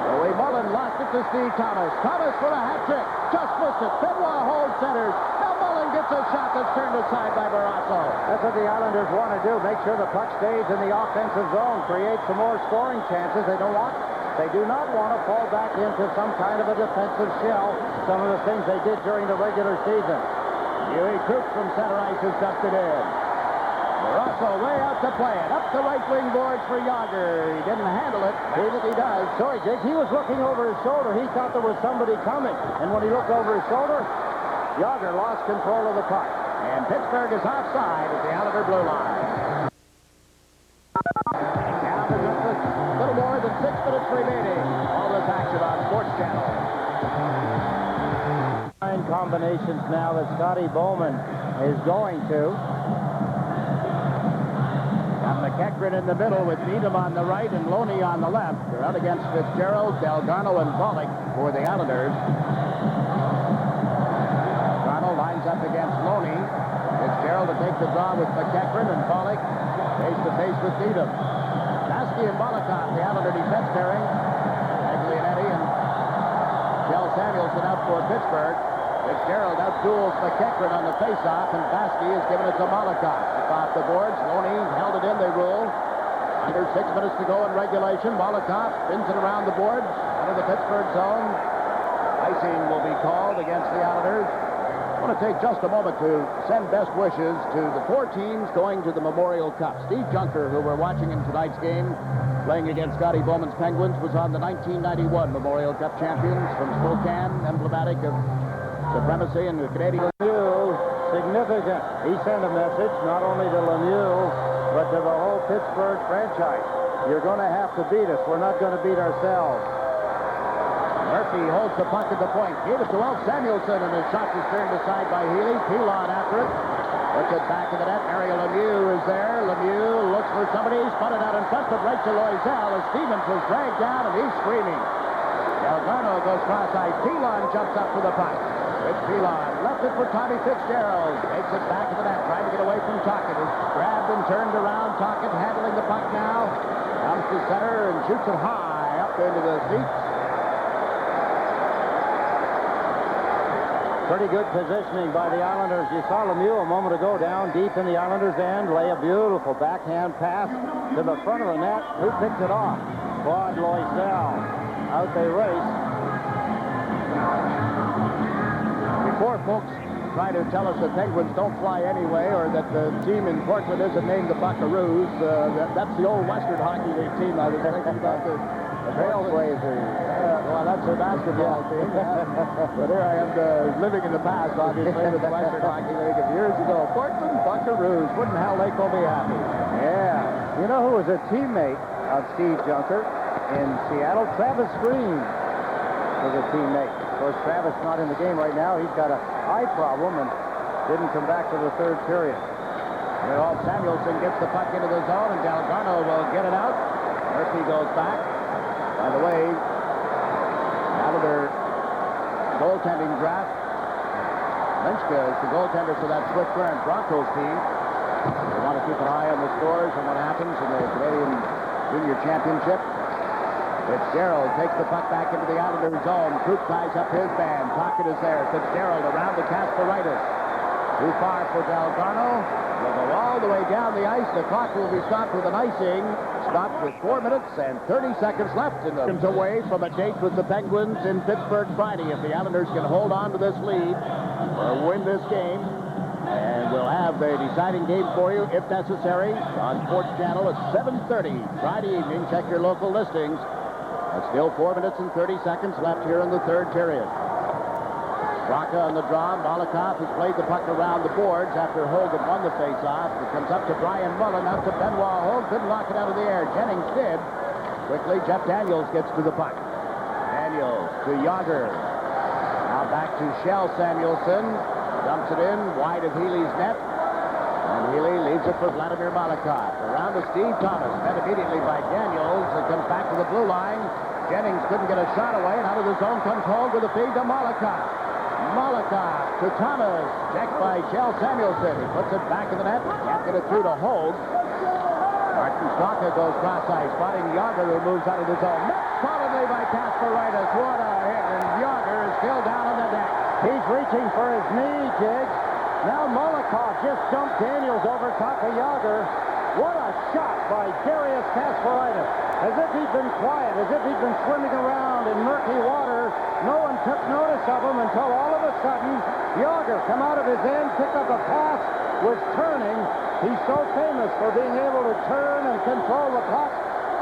Louis Mullen lost it to Steve Thomas. Thomas for a hat trick. Just missed it. Benoit Hogue centers. Now Mullen gets a shot that's turned aside by Barrasso. That's what the Islanders want to do. Make sure the puck stays in the offensive zone. Create some more scoring chances. They do not want to fall back into some kind of a defensive shell. Some of the things they did during the regular season. Krupp from center ice has dumped it in. Barrasso way out to play it. Up the right wing boards for Jagr. He didn't handle it. See that he does. Sorry, Jake. He was looking over his shoulder. He thought there was somebody coming. And when he looked over his shoulder, Jagr lost control of the puck. And Pittsburgh is offside at the Islander blue line. Now there's just a little more than 6 minutes remaining. All this action on SportsChannel. Nine combinations now that Scotty Bowman is going to. McEachran in the middle with Needham on the right and Loney on the left. They're out against Fitzgerald, Dalgarno, and Pollock for the Islanders. Dalgarno lines up against Loney. Fitzgerald to take the draw with McEachran, and Pollock face-to-face with Needham. Lasky and Molotov, the Islander defense pairing. Aglianetti and Kjell Samuelson out for Pittsburgh. Fitzgerald outduels McEachran on the face-off, and Lasky has given it to Molotov. Off the boards, Loney held it in, they rule. Under 6 minutes to go in regulation. Molotov spins it around the boards under the Pittsburgh zone. Icing will be called against the Islanders. I want to take just a moment to send best wishes to the 4 teams going to the Memorial Cup. Steve Junker, who we're watching in tonight's game, playing against Scotty Bowman's Penguins, was on the 1991 Memorial Cup champions from Spokane, emblematic of supremacy in the Canadian. Significant. He sent a message not only to Lemieux, but to the whole Pittsburgh franchise. You're going to have to beat us. We're not going to beat ourselves. Murphy holds the puck at the point. Gave it to Samuelson, and his shot is turned aside by Healy. Pilon after it. Puts it back in the net. Mario Lemieux is there. Lemieux looks for somebody. Spun it out in front, but right to Loiselle as Stevens was dragged down, and he's screaming. Dalgarno goes cross-eyed. Pilon jumps up for the puck. It's Pilon. Left it for Tommy Fitzgerald. Takes it back to the net. Trying to get away from Tocchet. Is grabbed and turned around. Tocchet handling the puck now. Comes to center and shoots it high up into the seats. Pretty good positioning by the Islanders. You saw Lemieux a moment ago down deep in the Islanders' end. Lay a beautiful backhand pass to the front of the net. Who picked it off? Claude Loiselle. Out they race. Before folks try to tell us the Penguins don't fly anyway, or that the team in Portland isn't named the Buckaroos, that's the old Western Hockey League team. I was thinking about the Trailblazers. Well, that's their basketball team. But here I am living in the past, obviously, with the Western Hockey League of years ago. Portland Buckaroos. Wouldn't Hal Lake be happy? Yeah. You know who was a teammate of Steve Junker in Seattle? Travis Green was a teammate. Of course, Travis not in the game right now. He's got a eye problem and didn't come back to the third period. Here, Samuelson gets the puck into the zone, and Dalgarno will get it out. Murphy goes back. By the way, out of their goaltending draft, Linchka is the goaltender for that Swift Current Broncos team. They want to keep an eye on the scores and what happens in the Canadian Junior Championship. Fitzgerald takes the puck back into the Islanders zone. Krupp ties up his man. Tocchet is there. Fitzgerald around to Kasparaitis. Too far for Dalgarno. Will go all the way down the ice. The clock will be stopped with an icing. Stopped with 4 minutes and 30 seconds left in the away from a date with the Penguins in Pittsburgh Friday. If the Islanders can hold on to this lead or win this game, and we'll have the deciding game for you, if necessary, on SportsChannel at 7:30 Friday evening. Check your local listings. Still 4 minutes and 30 seconds left here in the third period. Straka on the draw. Malakoff has played the puck around the boards after Hogan won the faceoff. It comes up to Brian Mullen, up to Benoit Hogue. Couldn't knock it out of the air. Jennings did. Quickly, Jeff Daniels gets to the puck. Daniels to Jagr. Now back to Shell Samuelson. Dumps it in wide of Healy's net. And Healy leaves it for Vladimir Malakoff. Around to Steve Thomas. Met immediately by Daniels. It comes back to the blue line. Jennings couldn't get a shot away, and out of the zone comes Hogue with a feed to Malakoff. Malakoff to Thomas. Checked by Shell Samuelson. He puts it back in the net. Can't get it through to Hogue. Martin Straka goes cross-ice, spotting Jagr, who moves out of the zone. Met solidly by Kasparaitis. What a hit, and Jagr is still down on the deck. He's reaching for his knee, Jiggs. Now Malakoff just jumped Daniels over top of Jagr. What a shot by Darius Kasparaitis. As if he'd been quiet, as if he'd been swimming around in murky water. No one took notice of him until all of a sudden, Jagr come out of his end, picked up a pass, was turning. He's so famous for being able to turn and control the puck,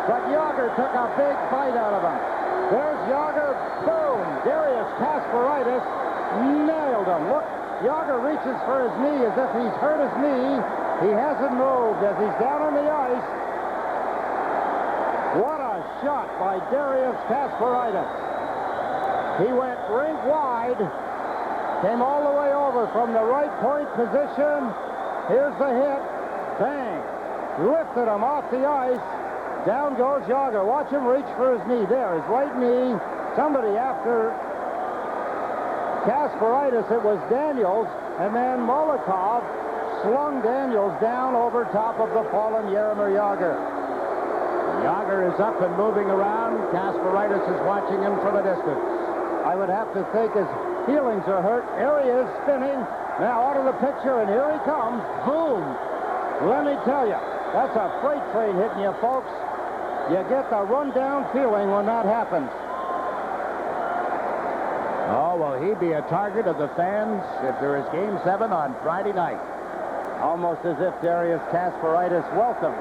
but Jagr took a big fight out of him. There's Jagr, boom! Darius Kasparaitis nailed him. Look, Jagr reaches for his knee as if he's hurt his knee. He hasn't moved as he's down on the ice. What a shot by Darius Kasparaitis. He went rink wide, came all the way over from the right point position. Here's the hit. Bang. Lifted him off the ice. Down goes Jagr. Watch him reach for his knee. There, his right knee. Somebody after Kasparaitis, it was Daniels, and then Malakoff slung Daniels down over top of the fallen Jaromir Jagr. Jagr is up and moving around. Kasparaitis is watching him from a distance. I would have to think his feelings are hurt. Here he is spinning. Now out of the picture, and here he comes. Boom! Let me tell you, that's a freight train hitting you, folks. You get the rundown feeling when that happens. Oh, will he be a target of the fans if there is Game 7 on Friday night? Almost as if Darius Kasparaitis welcomes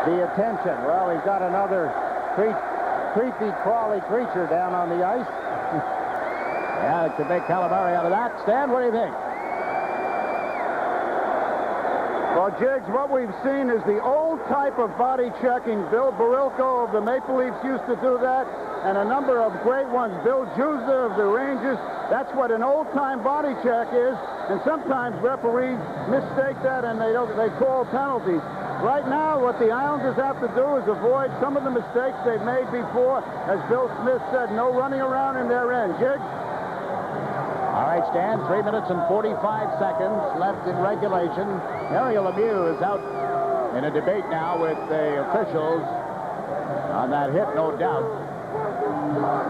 the attention. Well, he's got another creepy, crawly creature down on the ice. Yeah, it could make calamari out of that. Stan, what do you think? Well, Jiggs, what we've seen is the old type of body checking. Bill Barilko of the Maple Leafs used to do that, and a number of great ones. Bill Juza of the Rangers. That's what an old-time body check is, and sometimes referees mistake that and they call penalties. Right now, what the Islanders have to do is avoid some of the mistakes they've made before. As Bill Smith said, no running around in their end. Jiggs? All right, Stan, 3 minutes and 45 seconds left in regulation. Mario Lemieux is out in a debate now with the officials on that hit, no doubt.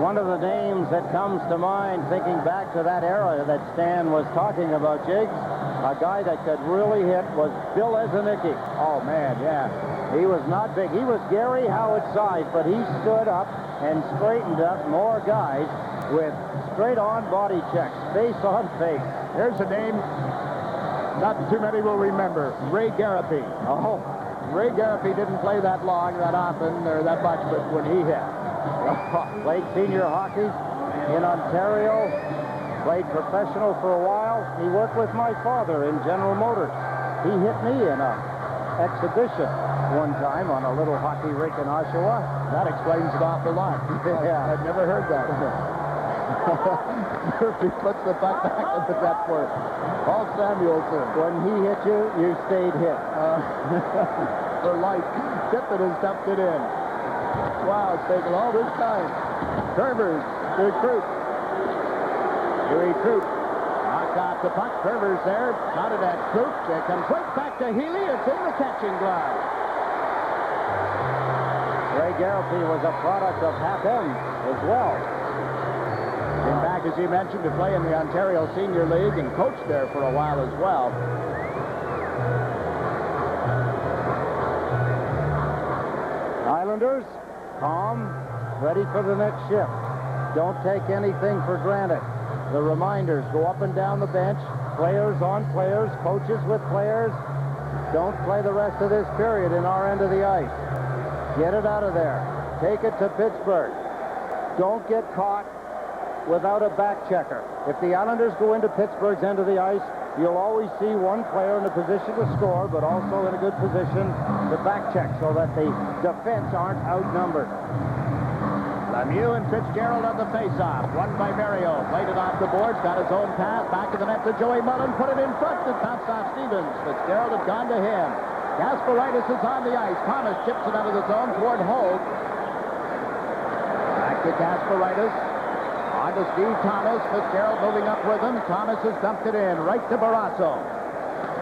One of the names that comes to mind, thinking back to that era that Stan was talking about, Jiggs, a guy that could really hit was Bill Ezenicki. Oh, man, yeah. He was not big. He was Gary Howard size, but he stood up and straightened up more guys with straight-on body checks, face-on face. Here's a name not too many will remember, Ray Garapy. Oh. Ray Garapy didn't play that long, that often, or that much, but when he hit. Played senior hockey in Ontario, played professional for a while. He worked with my father in General Motors. He hit me in an exhibition one time on a little hockey rink in Oshawa. That explains an awful lot. Yeah. I've never heard that. Murphy puts the puck back in the net for Paul Samuelson. When he hit you, you stayed hit. For life. Tippett has dumped it in. Wow, it's taken all this time. Curvers to Krupp. Huey Krupp knocked off the puck. Curvers there. Shot it at Krupp. It comes right back to Healy. It's in the catching glove. Ray Garapy was a product of Half M as well. Came back as he mentioned, to play in the Ontario Senior League and coached there for a while as well. Islanders, calm, ready for the next shift. Don't take anything for granted. The reminders go up and down the bench, players on players, coaches with players. Don't play the rest of this period in our end of the ice. Get it out of there. Take it to Pittsburgh. Don't get caught without a back checker. If the Islanders go into Pittsburgh's end of the ice, you'll always see one player in a position to score, but also in a good position to back check so that the defense aren't outnumbered. Lemieux and Fitzgerald on the face-off. Won by Mario. Played it off the boards. Got his own pass. Back of the net to Joey Mullen. Put it in front. It bounced off Stevens. Fitzgerald had gone to him. Kasparaitis is on the ice. Thomas chips it out of the zone toward Hogue. Back to Kasparaitis. On to Steve Thomas. Fitzgerald moving up with him. Thomas has dumped it in. Right to Barrasso.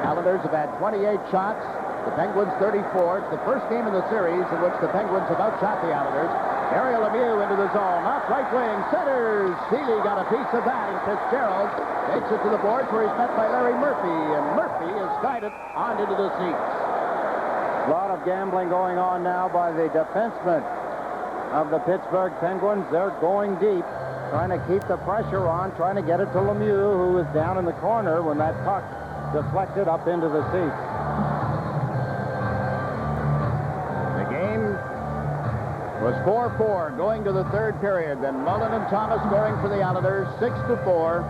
Islanders have had 28 shots. The Penguins 34. It's the first game in the series in which the Penguins have outshot the Islanders. Mario Lemieux into the zone. Off right wing. Centers. Seeley got a piece of that. And Fitzgerald takes it to the boards where he's met by Larry Murphy. And Murphy is guided on into the seats. A lot of gambling going on now by the defensemen of the Pittsburgh Penguins. They're going deep, trying to keep the pressure on, trying to get it to Lemieux, who was down in the corner when that puck deflected up into the seats. The game was 4-4 going to the third period. Then Mullen and Thomas scoring for the Islanders, 6-4.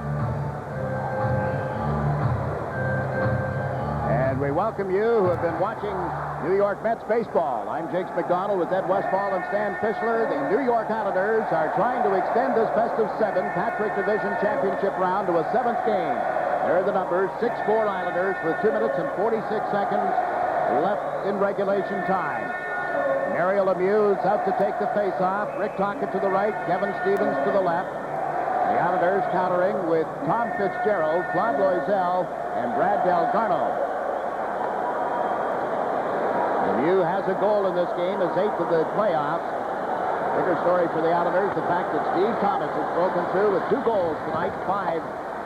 And we welcome you who have been watching New York Mets baseball. I'm Jakes McDonald with Ed Westfall and Stan Fischler. The New York Islanders are trying to extend this best-of-7 Patrick Division Championship round to a 7th game. There are the numbers, 6-4 Islanders with 2 minutes and 46 seconds left in regulation time. Mario Lemieux is out to take the face-off. Rick Tocchet to the right, Kevin Stevens to the left. The Islanders countering with Tom Fitzgerald, Claude Loiselle, and Brad Dalgarno. Lemieux has a goal in this game, his 8th of the playoffs. Bigger story for the Islanders, the fact that Steve Thomas has broken through with 2 goals tonight, 5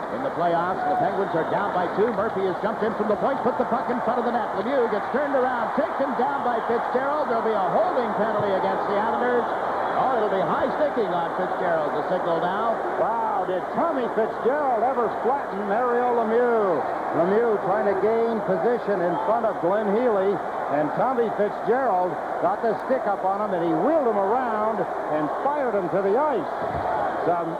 in the playoffs. The Penguins are down by 2. Murphy has jumped in from the point, put the puck in front of the net. Lemieux gets turned around, taken down by Fitzgerald. There'll be a holding penalty against the Islanders. Oh, it'll be high sticking on Fitzgerald. The signal now. Wow, did Tommy Fitzgerald ever flatten Mario Lemieux? Lemieux trying to gain position in front of Glenn Healy, and Tommy Fitzgerald got the stick up on him, and he wheeled him around and fired him to the ice. Some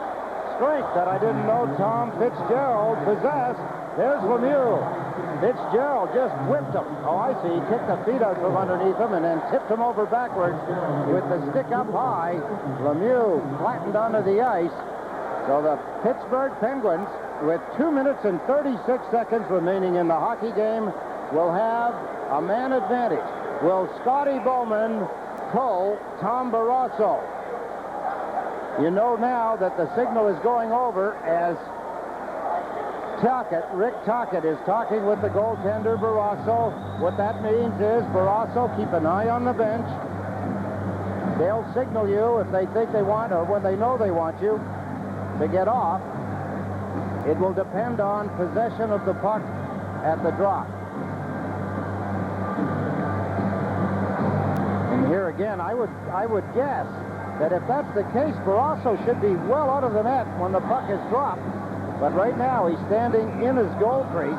strength that I didn't know Tom Fitzgerald possessed. There's Lemieux. Fitzgerald just whipped him. Oh, I see. He kicked the feet out from underneath him and then tipped him over backwards with the stick up high. Lemieux flattened onto the ice. So the Pittsburgh Penguins, with 2 minutes and 36 seconds remaining in the hockey game, will have a man advantage. Will Scotty Bowman tow Tom Barrasso? You know now that the signal is going over as Rick Tocchet is talking with the goaltender Barrasso. What that means is, Barrasso, keep an eye on the bench. They'll signal you if they think they want, or when they know they want you, to get off. It will depend on possession of the puck at the drop. And here again, I would guess that if that's the case, Barrasso should be well out of the net when the puck is dropped. But right now, he's standing in his goal crease.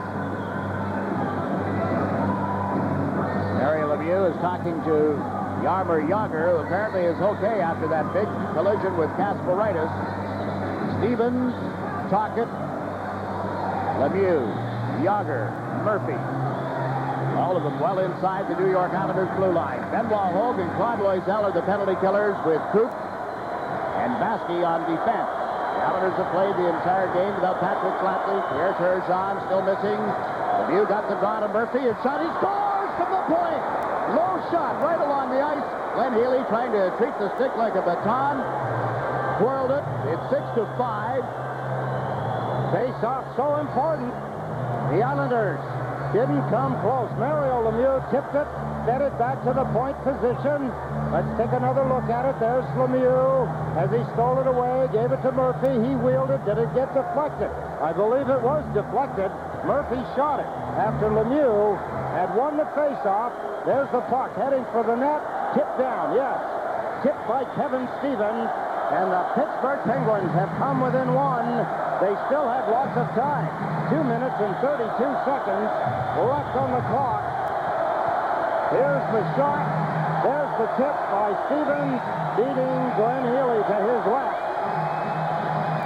Mario Lemieux is talking to Jaromir Jagr, who apparently is okay after that big collision with Kasparaitis. Stevens, Tocchet, Lemieux, Jagr, Murphy. All of them well inside the New York Islanders blue line. Benoit Hogue and Claude Loiselle are the penalty killers, with Krupp and Baskey on defense. The Islanders have played the entire game without Patrick Flatley. Pierre Turgeon still missing. Lemieux got the draw to Murphy. His shot, he scores from the point. Low shot right along the ice. Glenn Healy trying to treat the stick like a baton. Twirled it. It's 6-5. Face-off so important. The Islanders Didn't come close. Mario Lemieux tipped it, fed it back to the point position. Let's take another look at it. There's Lemieux as he stole it away, gave it to Murphy. He wheeled it. Did it get deflected? I believe it was deflected. Murphy shot it after Lemieux had won the face-off. There's the puck heading for the net. Tipped down, yes. Tipped by Kevin Stevens. And the Pittsburgh Penguins have come within one. They still have lots of time. 2 minutes and 32 seconds left on the clock. Here's the shot. There's the tip by Stevens, beating Glenn Healy to his left.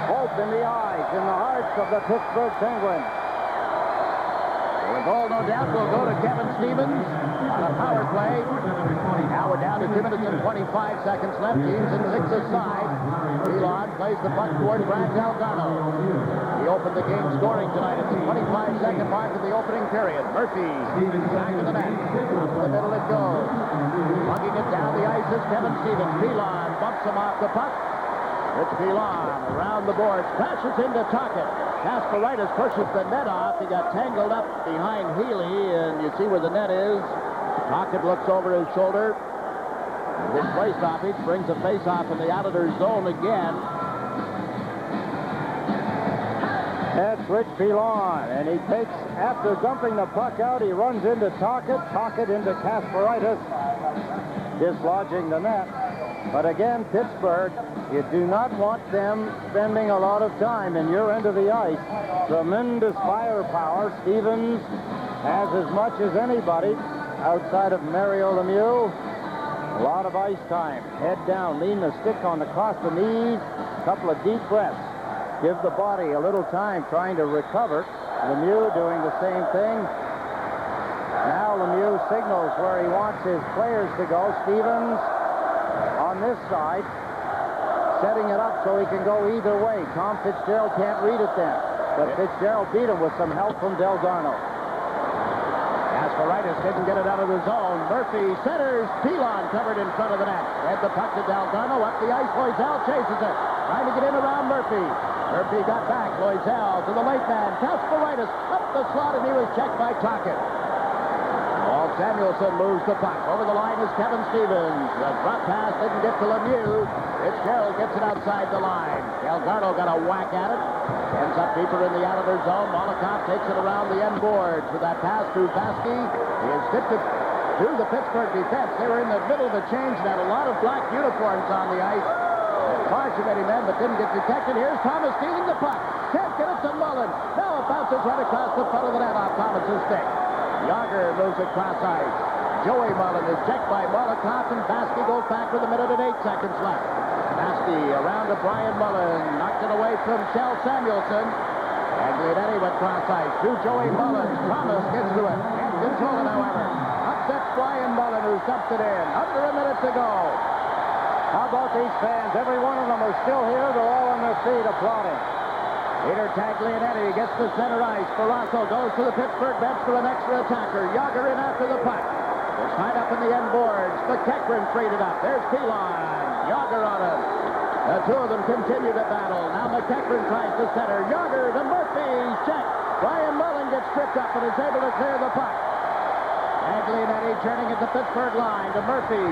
Hope in the eyes, in the hearts of the Pittsburgh Penguins. The goal, no doubt, will go to Kevin Stevens on a power play. Now we're down to 2 minutes and 25 seconds left. Teams in 6 aside. Elon plays the puck toward Brad Dalgarno. He opened the game scoring tonight at the 25-second mark of the opening period. Murphy back to the net. To the middle it goes. Lugging it down the ice is Kevin Stevens. Elon bumps him off the puck. It's Elon around the boards. Crashes into Tocchet. Kasparaitis pushes the net off. He got tangled up behind Healy, and you see where the net is. Tocchet looks over his shoulder. This play stoppage brings a face-off in the Islanders' zone again. That's Rich Pilon, and he takes, after dumping the puck out, he runs into Tocchet, Tocchet into Kasparaitis, dislodging the net. But again, Pittsburgh, you do not want them spending a lot of time in your end of the ice. Tremendous firepower. Stevens has as much as anybody outside of Mario Lemieux. A lot of ice time. Head down, lean the stick on across the knees. A couple of deep breaths. Give the body a little time trying to recover. Lemieux doing the same thing. Now Lemieux signals where he wants his players to go. Stevens on this side, setting it up so he can go either way. Tom Fitzgerald can't read it then. But Fitzgerald beat him with some help from Dalgarno. Kasparaitis didn't get it out of the zone. Murphy centers. Pilon covered in front of the net. Head the puck to Dalgarno. Up the ice. Loiselle chases it. Trying to get in around Murphy. Murphy got back. Loiselle to the late man. Kasparaitis up the slot, and he was checked by Tocchet. Samuelson moves the puck. Over the line is Kevin Stevens. The drop pass didn't get to Lemieux. Fitzgerald gets it outside the line. Dalgarno got a whack at it. Ends up deeper in the Islanders' zone. Molotov takes it around the end boards with that pass to Baskey. He has tipped it to the Pittsburgh defense. They were in the middle of the change and had a lot of black uniforms on the ice. Far too many men, but didn't get detected. Here's Thomas stealing the puck. Can't get it to Mullen. Now it bounces right across the front of the net off Thomas's stick. Jagr moves it cross ice. Joey Mullen is checked by Molotov, and Baskey goes back with 1 minute and 8 seconds left. Baskey around to Brian Mullen, knocked it away from Shell Samuelson. Aglianetti went cross ice to Joey Mullen. Thomas gets to it. Can't control it, however. Upsets Brian Mullen, who dumps it in. Under 1 minute to go. How about these fans? Every one of them are still here. They're all on their feet applauding. Peter Taglianetti gets to center ice. Ferraro goes to the Pittsburgh bench for an extra attacker. Jagr in after the puck. They're tied up in the end boards. McEachran freed it up. There's Pilon. Jagr on him. The two of them continue to battle. Now McEachran tries to center. Jagr to Murphy's check. Brian Mullen gets tripped up and is able to clear the puck. Taglianetti turning at the Pittsburgh line to Murphy.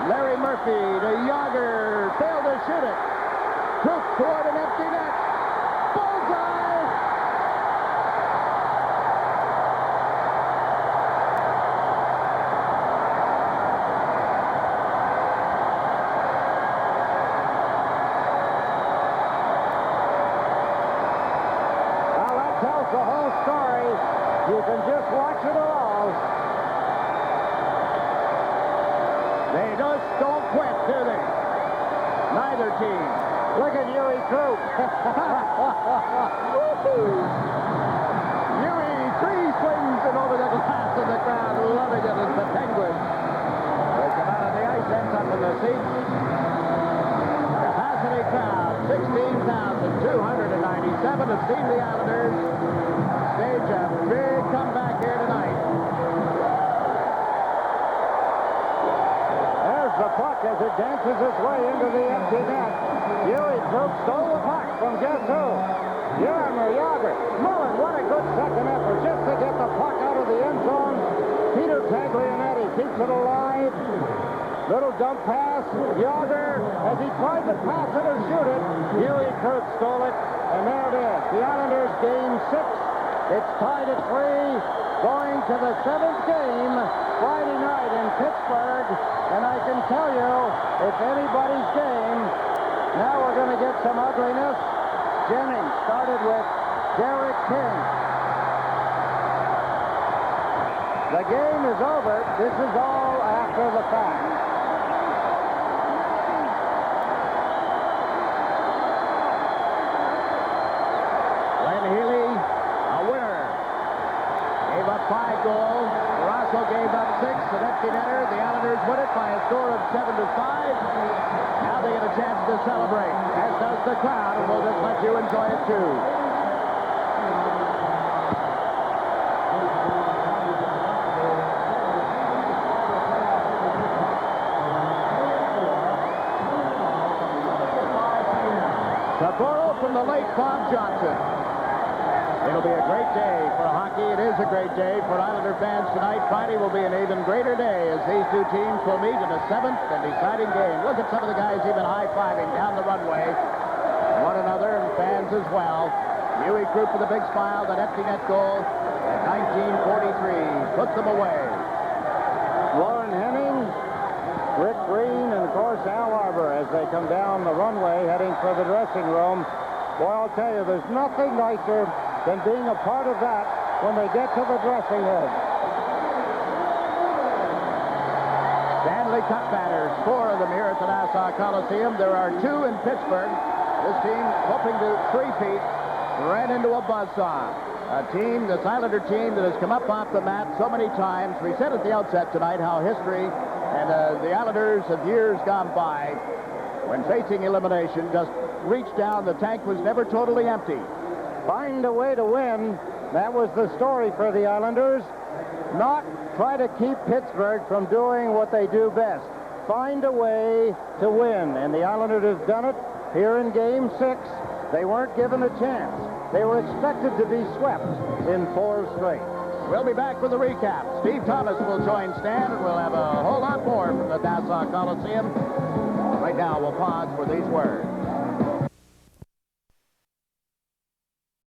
Larry Murphy to Jagr. Failed to shoot it. Krupp toward an empty net. You can just watch it all. They just don't quit, do they? Neither team. Look at Yuri Krupp. Yuri, 3 swings and over the glass of the crowd, loving it as the Penguins. They come out of the ice, ends up in the seats. Capacity crowd, 16,297 have seen the Islanders stage a big comeback here tonight. There's the puck as it dances its way into the empty net. Yuri Krupp stole the puck from guess who? Jaromir Jagr. Mullen, what a good second effort just to get the puck out of the Leonetti keeps it alive. Little dump pass. Jagr, as he tried to pass it or shoot it, Huey Krupp stole it, and there it is. The Islanders game 6. It's tied at 3, going to the 7th game Friday night in Pittsburgh. And I can tell you, it's anybody's game. Now we're going to get some ugliness. Jennings started with Derek King. The game is over. This is all after the fact. Glenn Healy, a winner. Gave up 5 goals. Rosso gave up 6. An empty netter. The Islanders win it by a score of 7-5. Now they get a chance to celebrate, as does the crowd, and we'll just let you enjoy it too. Saburo from the late Bob Johnson. It'll be a great day for hockey. It is a great day for Islander fans tonight. Friday will be an even greater day as these two teams will meet in a 7th and deciding game. Look at some of the guys even high-fiving down the runway. One another and fans as well. Huey Krupp with a big smile, that empty net goal in 1943 puts them away. Lauren Henning, Rick Green, and of course Al Arbor as they come down the runway heading for the dressing room. Boy, I'll tell you, there's nothing nicer than being a part of that when they get to the dressing room. Stanley Cup banners, 4 of them here at the Nassau Coliseum. There are 2 in Pittsburgh. This team, hoping to three-peat, ran into a buzzsaw. A team, this Islander team, that has come up off the mat so many times. We said at the outset tonight how history and the Islanders of years gone by, when facing elimination, just reached down. The tank was never totally empty. Find a way to win. That was the story for the Islanders. Not try to keep Pittsburgh from doing what they do best. Find a way to win. And the Islanders have done it here in Game 6. They weren't given a chance. They were expected to be swept in 4 straight. We'll be back with a recap. Steve Thomas will join Stan, and we'll have a whole lot more from the Nassau Coliseum. Right now, we'll pause for these words.